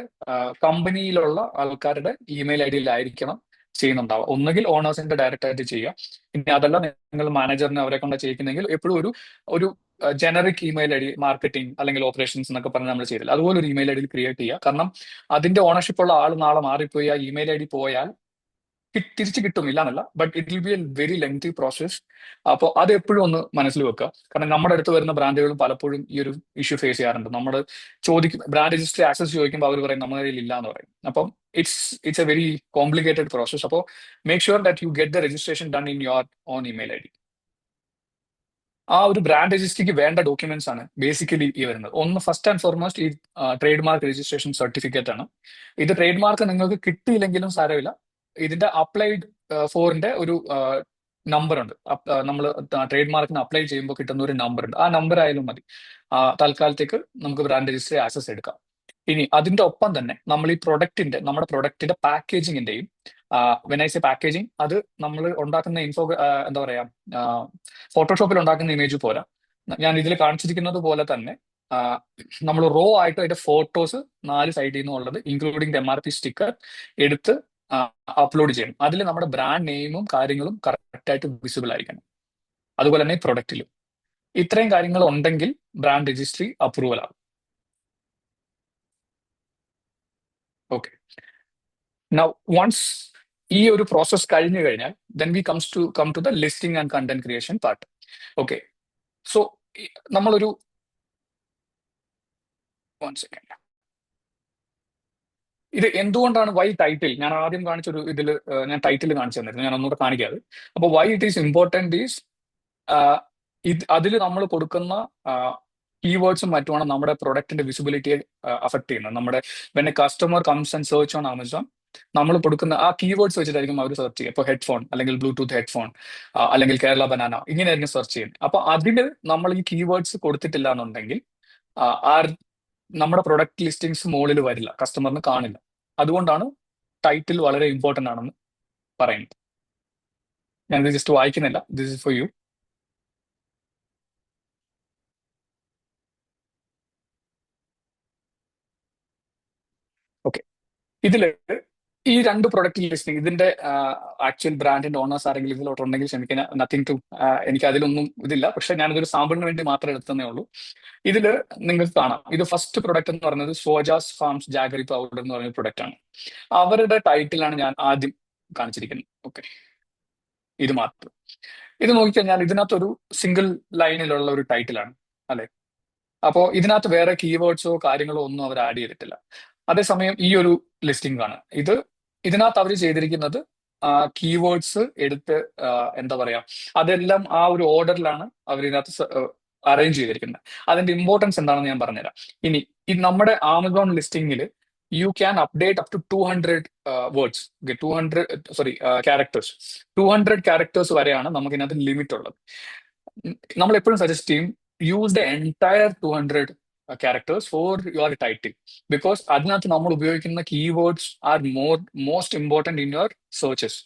കമ്പനിയിലുള്ള ആൾക്കാരുടെ ഇമെയിൽ ഐ ഡിയിലായിരിക്കണം ചെയ്യുന്നുണ്ടാവുക. ഒന്നുകിൽ ഓണേഴ്സിന്റെ ഡയറക്റ്റ് ആയിട്ട് ചെയ്യുക. ഇനി അതല്ല നിങ്ങൾ മാനേജറിനെ അവരെ കൊണ്ട് ചെയ്യിക്കുന്നെങ്കിൽ എപ്പോഴും ഒരു generic email I D, marketing അല്ലെങ്കിൽ ഓപ്പറേഷൻസ് എന്നൊക്കെ പറഞ്ഞ് നമ്മൾ ചെയ്തില്ല, അതുപോലെ ഒരു ഇമെയിൽ ഐ ഡി ക്രിയേറ്റ് ചെയ്യുക. കാരണം അതിന്റെ ഓണർഷിപ്പ് ഉള്ള ആൾ നാളെ മാറിപ്പോയി ആ ഇമെയിൽ ഐ ഡി പോയാൽ തിരിച്ചു കിട്ടും ഇല്ലാന്നല്ല, but it will be a very lengthy process. അപ്പോൾ അത് എപ്പോഴും ഒന്ന് മനസ്സിൽ വെക്കുക. കാരണം നമ്മുടെ അടുത്ത് വരുന്ന ബ്രാൻഡുകളും പലപ്പോഴും ഈ ഒരു ഇഷ്യൂ ഫേസ് ചെയ്യാറുണ്ട്. നമ്മൾ ബ്രാൻഡ് രജിസ്ട്രി ആക്സസ് ചോദിക്കുമ്പോൾ അവർ പറയും നമ്മുടെ കയ്യിൽ ഇല്ല എന്ന് പറയും. അപ്പം it's a very complicated process. അപ്പോൾ make sure that you get the registration done in your own email I D. ആ ഒരു ബ്രാൻഡ് രജിസ്ട്രിക്ക് വേണ്ട ഡോക്യുമെന്റ്സ് ആണ് ബേസിക്കലി ഈ വരുന്നത്. ഒന്ന് ഫസ്റ്റ് ആൻഡ് ഫോർമോസ്റ്റ് ഈ ട്രേഡ് മാർക്ക് രജിസ്ട്രേഷൻ സർട്ടിഫിക്കറ്റ് ആണ്. ഇത് ട്രേഡ് മാർക്ക് നിങ്ങൾക്ക് കിട്ടിയില്ലെങ്കിലും സാരമില്ല, ഇതിന്റെ അപ്ലൈഡ് ഫോറിന്റെ ഒരു നമ്പർ ഉണ്ട്. നമ്മൾ ട്രേഡ് മാർക്കിന് അപ്ലൈ ചെയ്യുമ്പോൾ കിട്ടുന്ന ഒരു നമ്പർ ഉണ്ട്. ആ നമ്പർ ആയാലും മതി. തൽക്കാലത്തേക്ക് നമുക്ക് ബ്രാൻഡ് രജിസ്ട്രി ആക്സസ് എടുക്കാം. ഇനി അതിന്റെ ഒപ്പം തന്നെ നമ്മൾ ഈ നമ്മുടെ പ്രൊഡക്റ്റിന്റെ പാക്കേജിങ്ങിന്റെയും വെനൈസ് പാക്കേജിങ് അത് നമ്മൾ ഉണ്ടാക്കുന്ന എന്താ പറയാ ഫോട്ടോഷോപ്പിൽ ഉണ്ടാക്കുന്ന ഇമേജ് പോരാ. ഞാൻ ഇതിൽ കാണിച്ചിരിക്കുന്നത് പോലെ തന്നെ നമ്മൾ റോ ആയിട്ട് അതിന്റെ ഫോട്ടോസ് 4 സൈഡിൽ നിന്നും ഉള്ളത് ഇൻക്ലൂഡിംഗ് MRP സ്റ്റിക്കർ എടുത്ത് അപ്ലോഡ് ചെയ്യണം. അതിൽ നമ്മുടെ ബ്രാൻഡ് നെയിമും കാര്യങ്ങളും കറക്റ്റ് ആയിട്ട് വിസിബിൾ ആയിരിക്കണം. അതുപോലെ തന്നെ പ്രൊഡക്റ്റിലും ഇത്രയും കാര്യങ്ങൾ ഉണ്ടെങ്കിൽ ബ്രാൻഡ് രജിസ്ട്രി അപ്രൂവൽ ആകും. ഓക്കെ, നൗ വൺസ് ഈ ഒരു പ്രോസസ് കഴിഞ്ഞു കഴിഞ്ഞാൽ then we come to the listing and content creation part. Okay, so നമ്മളൊരു 1 സെക്കൻഡ്. ഇത് എന്തുകൊണ്ടാണ് വൈ ടൈറ്റിൽ ഞാൻ ആദ്യം കാണിച്ചൊരു ഇതിൽ ഞാൻ ടൈറ്റിൽ കാണിച്ചു തന്നിരുന്നു, ഞാൻ ഒന്നുകൂടെ കാണിക്കാതെ. അപ്പോൾ Y it is important is അതിൽ നമ്മൾ കൊടുക്കുന്ന കീവേഡ്സും മറ്റുമാണ് നമ്മുടെ പ്രൊഡക്റ്റിന്റെ വിസിബിലിറ്റിയെ അഫക്ട് ചെയ്യുന്നത്. നമ്മുടെ when A customer comes and search on Amazon നമ്മൾ കൊടുക്കുന്ന ആ കീവേഡ്സ് വെച്ചിട്ടായിരിക്കും അവർ സെർച്ച് ചെയ്യുക. ഇപ്പോൾ ഹെഡ്ഫോൺ അല്ലെങ്കിൽ ബ്ലൂടൂത്ത് ഹെഡ്ഫോൺ അല്ലെങ്കിൽ കേരള ബനാന ഇങ്ങനെയായിരിക്കും സെർച്ച് ചെയ്യുന്നത്. അപ്പൊ അതിൽ നമ്മൾ ഈ കീവേഡ്സ് കൊടുത്തിട്ടില്ല എന്നുണ്ടെങ്കിൽ നമ്മുടെ പ്രൊഡക്റ്റ് ലിസ്റ്റിംഗ്സ് മുകളിൽ വരില്ല, കസ്റ്റമറിന് കാണില്ല. അതുകൊണ്ടാണ് ടൈറ്റിൽ വളരെ ഇമ്പോർട്ടന്റ് ആണെന്ന് പറയുന്നത്. ഞാനിത് ജസ്റ്റ് വായിക്കുന്നില്ല, this is for you. Okay, ഇതില് ഈ 2 പ്രൊഡക്റ്റ് ലിസ്റ്റിംഗ് ഇതിന്റെ ആക്ച്വൽ ബ്രാൻഡിന്റെ ഓണേഴ്സ് ആരെങ്കിലും ഇതിലോട്ടുണ്ടെങ്കിൽ ക്ഷമിക്കാൻ, നത്തിങ് ടു എനിക്ക് അതിലൊന്നും ഇതില്ല. പക്ഷെ ഞാനിതൊരു സാമ്പിളിന് വേണ്ടി മാത്രം എടുത്തതേ ഉള്ളൂ. ഇതില് നിങ്ങൾക്ക് കാണാം, ഇത് ഫസ്റ്റ് പ്രൊഡക്റ്റ് എന്ന് പറയുന്നത് സോജാസ് ഫാംസ് ജാഗറി പൗഡർ എന്ന് പറയുന്ന പ്രൊഡക്റ്റ് ആണ്. അവരുടെ ടൈറ്റിലാണ് ഞാൻ ആദ്യം കാണിച്ചിരിക്കുന്നത്. ഓക്കെ, ഇത് മാത്രം. ഇത് നോക്കിക്കഴിഞ്ഞാൽ ഇതിനകത്തൊരു സിംഗിൾ ലൈനിലുള്ള ഒരു ടൈറ്റിലാണ് അല്ലെ. അപ്പോൾ ഇതിനകത്ത് വേറെ കീവേഡ്സോ കാര്യങ്ങളോ ഒന്നും അവർ ആഡ് ചെയ്തിട്ടില്ല. അതേസമയം ഈ ഒരു ലിസ്റ്റിംഗ് ആണ് ഇതിനകത്ത് അവർ ചെയ്തിരിക്കുന്നത് കീവേഡ്സ് എടുത്ത് എന്താ പറയാ അതെല്ലാം ആ ഒരു ഓർഡറിലാണ് അവർ ഇതിനകത്ത് അറേഞ്ച് ചെയ്തിരിക്കുന്നത്. അതിന്റെ ഇമ്പോർട്ടൻസ് എന്താണെന്ന് ഞാൻ പറഞ്ഞുതരാം. ഇനി നമ്മുടെ ആമസോൺ ലിസ്റ്റിംഗിൽ you can update up to 200 words, 200 characters. 200 characters വരെയാണ് നമുക്ക് ഇതിനകത്ത് ലിമിറ്റ് ഉള്ളത്. നമ്മൾ എപ്പോഴും സജസ്റ്റ് ചെയ്യും use the entire 200 characters for your title, because അതിനകത്ത് നമ്മൾ ഉപയോഗിക്കുന്ന keywords are most important in your searches.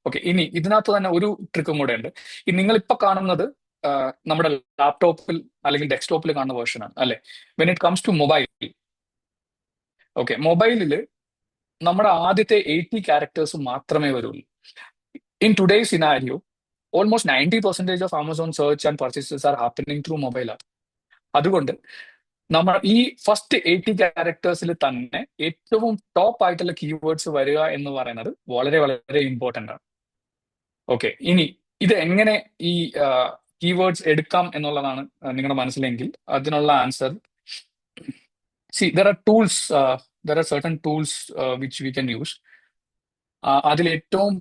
Okay, ഇനി ഇതിനകത്ത് തന്നെ ഒരു ട്രിക്കും കൂടെ ഉണ്ട്. നിങ്ങളിപ്പോൾ കാണുന്നത് നമ്മുടെ ലാപ്ടോപ്പിൽ അല്ലെങ്കിൽ ഡെസ്ക്ടോപ്പിൽ കാണുന്ന വേർഷനാണ് അല്ലെ. When it comes to mobile, okay, മൊബൈലിൽ നമ്മുടെ ആദ്യത്തെ 80 ക്യാരക്ടേഴ്സ് മാത്രമേ വരുള്ളൂ. In today's scenario almost 90% of Amazon search and purchases are happening through mobile app. അതുകൊണ്ട് നമ്മൾ ഈ ഫസ്റ്റ് 80 ക്യാരക്ടേഴ്സിൽ തന്നെ ഏറ്റവും ടോപ്പ് ആയിട്ടുള്ള കീവേഡ്സ് വരിക എന്ന് പറയുന്നത് വളരെ വളരെ ഇമ്പോർട്ടൻ്റ് ആണ്. ഓക്കെ, ഇനി ഇത് എങ്ങനെ ഈ കീവേഡ്സ് എടുക്കാം എന്നുള്ളതാണ് നിങ്ങളുടെ മനസ്സിലെങ്കിൽ അതിനുള്ള answer, there are certain tools which we can use. അതിൽ ഏറ്റവും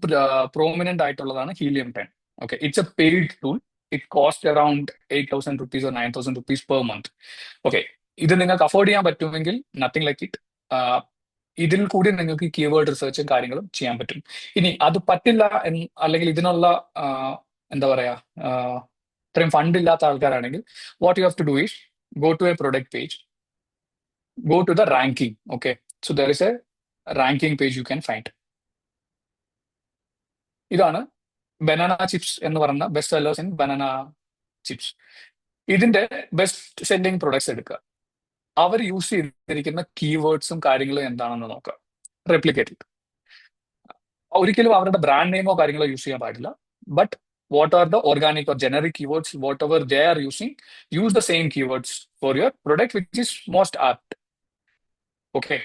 പ്രോമിനന്റ് ആയിട്ടുള്ളതാണ് helium 10. Okay, it's a paid tool. It costs around 8,000 rupees or 9,000 rupees per month. Okay, ഇത് നിങ്ങൾക്ക് അഫോർഡ് ചെയ്യാൻ പറ്റുമെങ്കിൽ നത്തിങ് ലൈക്ക് ഇറ്റ്. ഇതിൽ കൂടി നിങ്ങൾക്ക് കീവേഡ് റിസർച്ചും കാര്യങ്ങളും ചെയ്യാൻ പറ്റും. ഇനി അത് പറ്റില്ല അല്ലെങ്കിൽ ഇതിനുള്ള എന്താ പറയാ ഇത്രയും ഫണ്ട് ഇല്ലാത്ത ആൾക്കാരാണെങ്കിൽ what you have to do is go to a product page, go to the ranking. Okay, so there is a ranking page you can find. ഇതാണ് ബനാന ചിപ്സ് എന്ന് പറയുന്ന best sellers in banana chips. ഇതിന്റെ best selling products എടുക്കുക, അവർ use ചെയ്തിരിക്കുന്ന കീവേഡ്സും കാര്യങ്ങളും എന്താണെന്ന് നോക്കുക, replicate. ഒരിക്കലും അവരുടെ ബ്രാൻഡ് നെയിമോ കാര്യങ്ങളോ യൂസ് ചെയ്യാൻ പാടില്ല. But what are the organic or generic keywords whatever they are using, use the same keywords for your product which is most apt. Okay,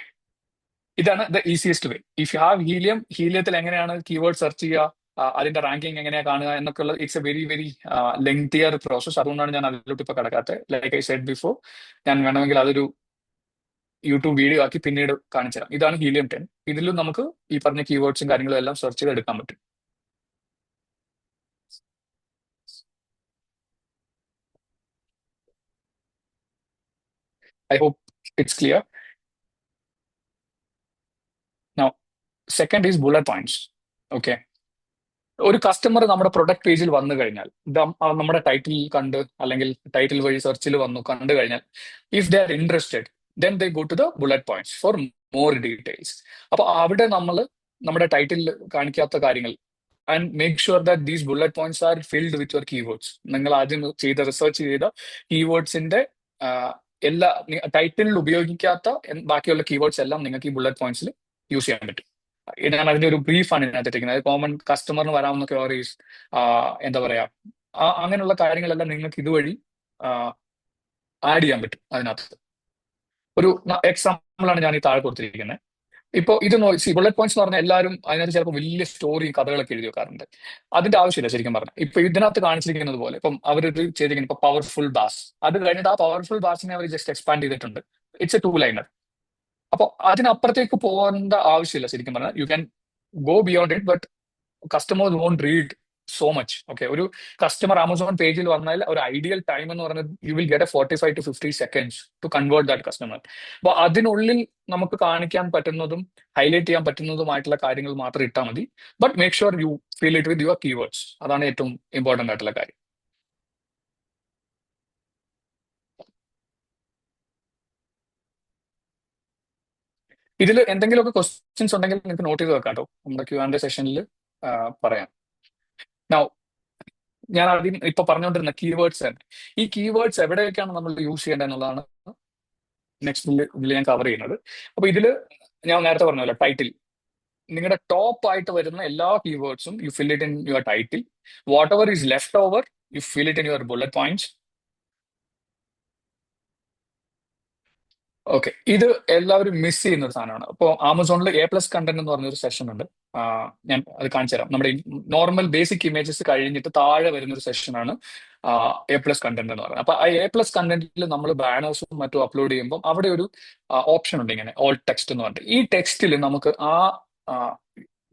ഇതാണ് the easiest way. If you have Helium, ഹീലിയത്തിൽ എങ്ങനെയാണ് keyword search ചെയ്യുക, അതിന്റെ ranking എങ്ങനെയാ കാണുക എന്നൊക്കെ ഉള്ളത്, it's a very very lengthier process. അതുകൊണ്ടാണ് ഞാൻ അതിലോട്ട് ഇപ്പൊ കിടക്കാത്തത്. ലൈക്ക് ഐ സെഡ് ബിഫോർ, ഞാൻ വേണമെങ്കിൽ അതൊരു യൂട്യൂബ് വീഡിയോ ആക്കി പിന്നീട് കാണിച്ചു തരാം. ഇതാണ് ഹീലിയം 10. ഇതിലും നമുക്ക് ഈ പറഞ്ഞ കീവേഡ്സും കാര്യങ്ങളും എല്ലാം സെർച്ച് ചെയ്ത് എടുക്കാൻ പറ്റും. I hope it's clear. Now second is bullet points. Okay, ഒരു കസ്റ്റമർ നമ്മുടെ പ്രൊഡക്റ്റ് പേജിൽ വന്നു കഴിഞ്ഞാൽ, നമ്മുടെ ടൈറ്റിൽ കണ്ട് അല്ലെങ്കിൽ ടൈറ്റിൽ വഴി സെർച്ചിൽ വന്നു കണ്ടു കഴിഞ്ഞാൽ, if they are interested then they go to the bullet points for more details. അപ്പൊ അവിടെ നമ്മൾ നമ്മുടെ ടൈറ്റിൽ കാണിക്കാത്ത കാര്യങ്ങൾ and make sure that these bullet points are filled with your keywords. നിങ്ങൾ ആദ്യം റിസർച്ച് ചെയ്ത കീവേഡ്സിന്റെ എല്ലാ ടൈറ്റിലിൽ ഉപയോഗിക്കാത്ത ബാക്കിയുള്ള കീവേഡ്സ് എല്ലാം നിങ്ങൾക്ക് ഈ ബുള്ളറ്റ് പോയിന്റ്സിൽ യൂസ് ചെയ്യാൻ പറ്റും. ഞാൻ അതിന്റെ ഒരു ബ്രീഫാണ് ഇതിനകത്തിരിക്കുന്നത്. കോമൺ കസ്റ്റമറിന് വരാവുന്ന ക്വയറീസ്, എന്താ പറയാ, അങ്ങനെയുള്ള കാര്യങ്ങളെല്ലാം നിങ്ങൾക്ക് ഇതുവഴി ആഡ് ചെയ്യാൻ പറ്റും അതിനകത്ത്. ഒരു എക്സാമ്പിൾ ആണ് ഞാൻ ഈ താഴെ കൊടുത്തിരിക്കുന്നത്. ഇപ്പൊ ഇത് ബുള്ളറ്റ് പോയിന്റ്സ് എന്ന് പറഞ്ഞാൽ എല്ലാവരും അതിനകത്ത് ചിലപ്പോൾ വലിയ സ്റ്റോറി കഥകളൊക്കെ എഴുതി വെക്കാറുണ്ട്. അതിന്റെ ആവശ്യമില്ല ശരിക്കും പറഞ്ഞാൽ. ഇപ്പൊ ഇതിനകത്ത് കാണിച്ചിരിക്കുന്നത് പോലെ ഇപ്പം അവർ ചെയ്തിരിക്കുന്നത് ഇപ്പൊ പവർഫുൾ ബാസ്, അത് കഴിഞ്ഞിട്ട് ആ പവർഫുൾ ബാസിനെ അവർ ജസ്റ്റ് എക്സ്പാൻഡ് ചെയ്തിട്ടുണ്ട്. It's a 2-liner. അപ്പൊ അതിനപ്പുറത്തേക്ക് പോകേണ്ട ആവശ്യമില്ല ശരിക്കും പറഞ്ഞാൽ. You can go beyond it, but customers won't read so much. Okay, ഒരു കസ്റ്റമർ ആമസോൺ പേജിൽ വന്നാൽ ഒരു ഐഡിയൽ ടൈം എന്ന് പറയുന്നത് you will get a 45 to 50 seconds to convert that customer. അപ്പൊ അതിനുള്ളിൽ നമുക്ക് കാണിക്കാൻ പറ്റുന്നതും ഹൈലൈറ്റ് ചെയ്യാൻ പറ്റുന്നതുമായിട്ടുള്ള കാര്യങ്ങൾ മാത്രം ഇട്ടാൽ മതി. But make sure you fill it with your keywords. അതാണ് ഏറ്റവും ഇമ്പോർട്ടന്റ് ആയിട്ടുള്ള കാര്യം. ഇതിൽ എന്തെങ്കിലുമൊക്കെ ക്വസ്റ്റ്യൻസ് ഉണ്ടെങ്കിൽ നിങ്ങൾക്ക് നോട്ട് ചെയ്ത് വെക്കാം കേട്ടോ, നമ്മുടെ Q&A സെഷനിൽ പറയാം. നൗ ഞാൻ ആദ്യം ഇപ്പൊ പറഞ്ഞുകൊണ്ടിരുന്ന കീവേഡ്സ് തന്നെ, ഈ കീവേഡ്സ് എവിടെയൊക്കെയാണ് നമ്മൾ യൂസ് ചെയ്യേണ്ടത് എന്നുള്ളതാണ് നെക്സ്റ്റ് ഇതിൽ ഞാൻ കവർ ചെയ്യുന്നത്. അപ്പൊ ഇതില് ഞാൻ നേരത്തെ പറഞ്ഞല്ലോ, ടൈറ്റിൽ, നിങ്ങളുടെ ടോപ്പ് ആയിട്ട് വരുന്ന എല്ലാ കീവേഡ്സും you fill it in your title. Whatever is left over you fill it in your bullet points. Okay, ഇത് എല്ലാവരും മിസ് ചെയ്യുന്ന ഒരു സാധനമാണ്. അപ്പോൾ ആമസോണിൽ A+ കണ്ടന്റ് എന്ന് പറഞ്ഞൊരു സെഷൻ ഉണ്ട്. ഞാൻ അത് കാണിച്ചു തരാം. നമ്മുടെ നോർമൽ ബേസിക് ഇമേജസ് കഴിഞ്ഞിട്ട് താഴെ വരുന്ന ഒരു സെഷനാണ് A+ കണ്ടന്റ് എന്ന് പറയുന്നത്. അപ്പൊ ആ A+ കണ്ടന്റിൽ നമ്മൾ ബാനേഴ്സും മറ്റും അപ്ലോഡ് ചെയ്യുമ്പോൾ അവിടെ ഒരു ഓപ്ഷൻ ഉണ്ട്, ഇങ്ങനെ ഓൾ ടെക്സ്റ്റ് എന്ന് പറഞ്ഞിട്ട്. ഈ ടെക്സ്റ്റിൽ നമുക്ക് ആ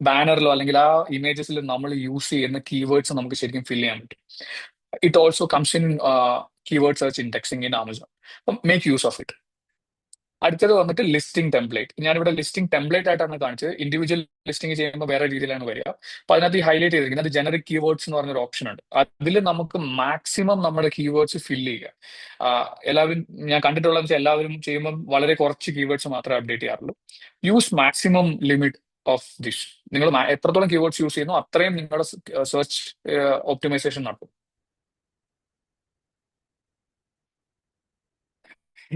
ബാനറിലോ അല്ലെങ്കിൽ ആ ഇമേജസിൽ നമ്മൾ യൂസ് ചെയ്യുന്ന കീവേഡ്സ് നമുക്ക് ശരിക്കും ഫിൽ ചെയ്യാൻ പറ്റും. It also comes in keyword search indexing in Amazon. അപ്പം മേക്ക് യൂസ് ഓഫ് ഇറ്റ്. അടുത്തത് വന്നിട്ട് ലിസ്റ്റിംഗ് ടെംപ്ലേറ്റ്. ഞാനിവിടെ ലിസ്റ്റിംഗ് ടെംപ്ലേറ്റ് ആയിട്ടാണ് കാണിച്ചത്. ഇൻഡിവിജ്വൽ ലിസ്റ്റിംഗ് ചെയ്യുമ്പോൾ വേറെ രീതിയിലാണ് വരിക. അപ്പൊ അതിനകത്ത് ഈ ഹൈലൈറ്റ് ചെയ്തിരിക്കുന്നത് ജനറിക് കീവേഡ്സ് എന്ന് പറഞ്ഞൊരു ഓപ്ഷൻ ഉണ്ട്. അതിൽ നമുക്ക് മാക്സിമം നമ്മുടെ കീവേഡ്സ് ഫില്ല് ചെയ്യുക. എല്ലാവരും ഞാൻ കണ്ടിട്ടുള്ളത് എല്ലാവരും ചെയ്യുമ്പോൾ വളരെ കുറച്ച് കീവേഡ്സ് മാത്രമേ അപ്ഡേറ്റ് ചെയ്യാറുള്ളൂ. Use maximum limit of this. നിങ്ങൾ എത്രത്തോളം കീവേഡ്സ് യൂസ് ചെയ്യുന്നു അത്രയും നിങ്ങളുടെ സെർച്ച് ഓപ്റ്റിമൈസേഷൻ നടക്കും.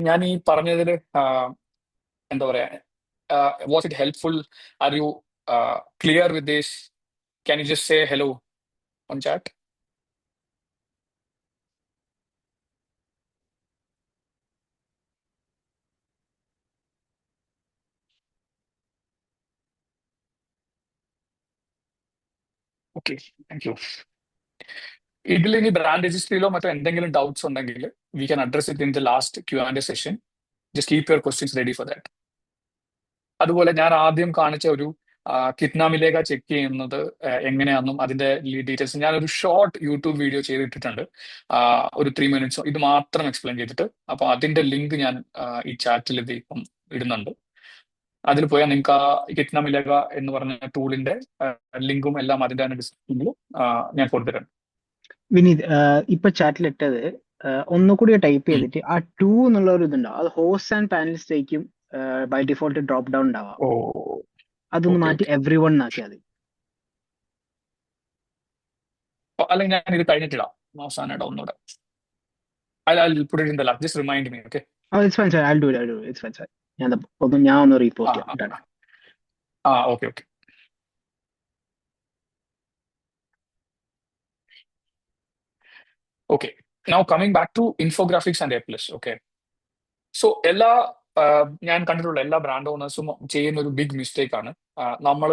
ഞാൻ ഈ പറഞ്ഞതിൽ എന്താ പറയാ, was it helpful? Are you clear with this? Can you just say hello on chat? Okay, thank U. ഇതിൽ ഇനി ബ്രാൻഡ് രജിസ്ട്രിയിലോ മറ്റോ എന്തെങ്കിലും ഡൗട്ട്സ് ഉണ്ടെങ്കിൽ we can address it in the last Q&A session. Just keep your questions ready for that. അതുപോലെ ഞാൻ ആദ്യം കാണിച്ച ഒരു കിറ്റ്നാമിലേക്ക ചെക്ക് ചെയ്യുന്നത് എങ്ങനെയാണെന്നും അതിന്റെ ഡീറ്റെയിൽസ് ഞാനൊരു ഷോർട്ട് യൂട്യൂബ് വീഡിയോ ചെയ്തിട്ടിട്ടുണ്ട്. ഒരു 3 minutes ഇത് മാത്രം എക്സ്പ്ലെയിൻ ചെയ്തിട്ട്. അപ്പൊ അതിന്റെ ലിങ്ക് ഞാൻ ഈ ചാറ്റിൽ ഇത് ഇപ്പം ഇടുന്നുണ്ട്. അതിൽ പോയാൽ നിങ്ങൾക്ക് ആ കിറ്റ്നാമിലേക എന്ന് പറഞ്ഞ ടൂളിന്റെ ലിങ്കും എല്ലാം അതിന്റെ ഡിസ്ക്രിപ്ഷനിൽ ഞാൻ കൊടുത്തിട്ടുണ്ട്. വിനീത്, ഇപ്പൊ ചാറ്റിൽ ഇട്ടത് ഒന്നുകൂടി ടൈപ്പ് ചെയ്തിട്ട് ആ 2 എന്നുള്ള ഒരു ഇതുണ്ടാവും, അത് ഹോസ്റ്റ് ആൻഡ് പാനലിസ്റ്റേക്കും ബൈ ഡിഫോൾട്ട് ഡ്രോപ്പ് ഡൗൺ ഉണ്ടാവാം. ഓ അതൊന്ന് ഓക്കെ മാറ്റി ഓക്കെ. എവ്രി വൺ ആക്കിയാൽ മതി. അല്ലെങ്കിൽ ഞാൻ ഇത് കഴിഞ്ഞിട്ടിടാം അവസാനം ഒന്നുകൂടെ. I'll put it in the last. Just remind me, okay? It's fine, sir. I'll do it. It's fine, sir. ഞാൻ ഒന്ന് റീപോസ്റ്റ് ചെയ്യാം. Done. Okay okay. Okay. Now coming back to infographics and A+, okay. So ഞാൻ കണ്ടിട്ടുള്ള എല്ലാ brand ഓണേഴ്സും ചെയ്യുന്ന ഒരു big mistake ആണ്. നമ്മൾ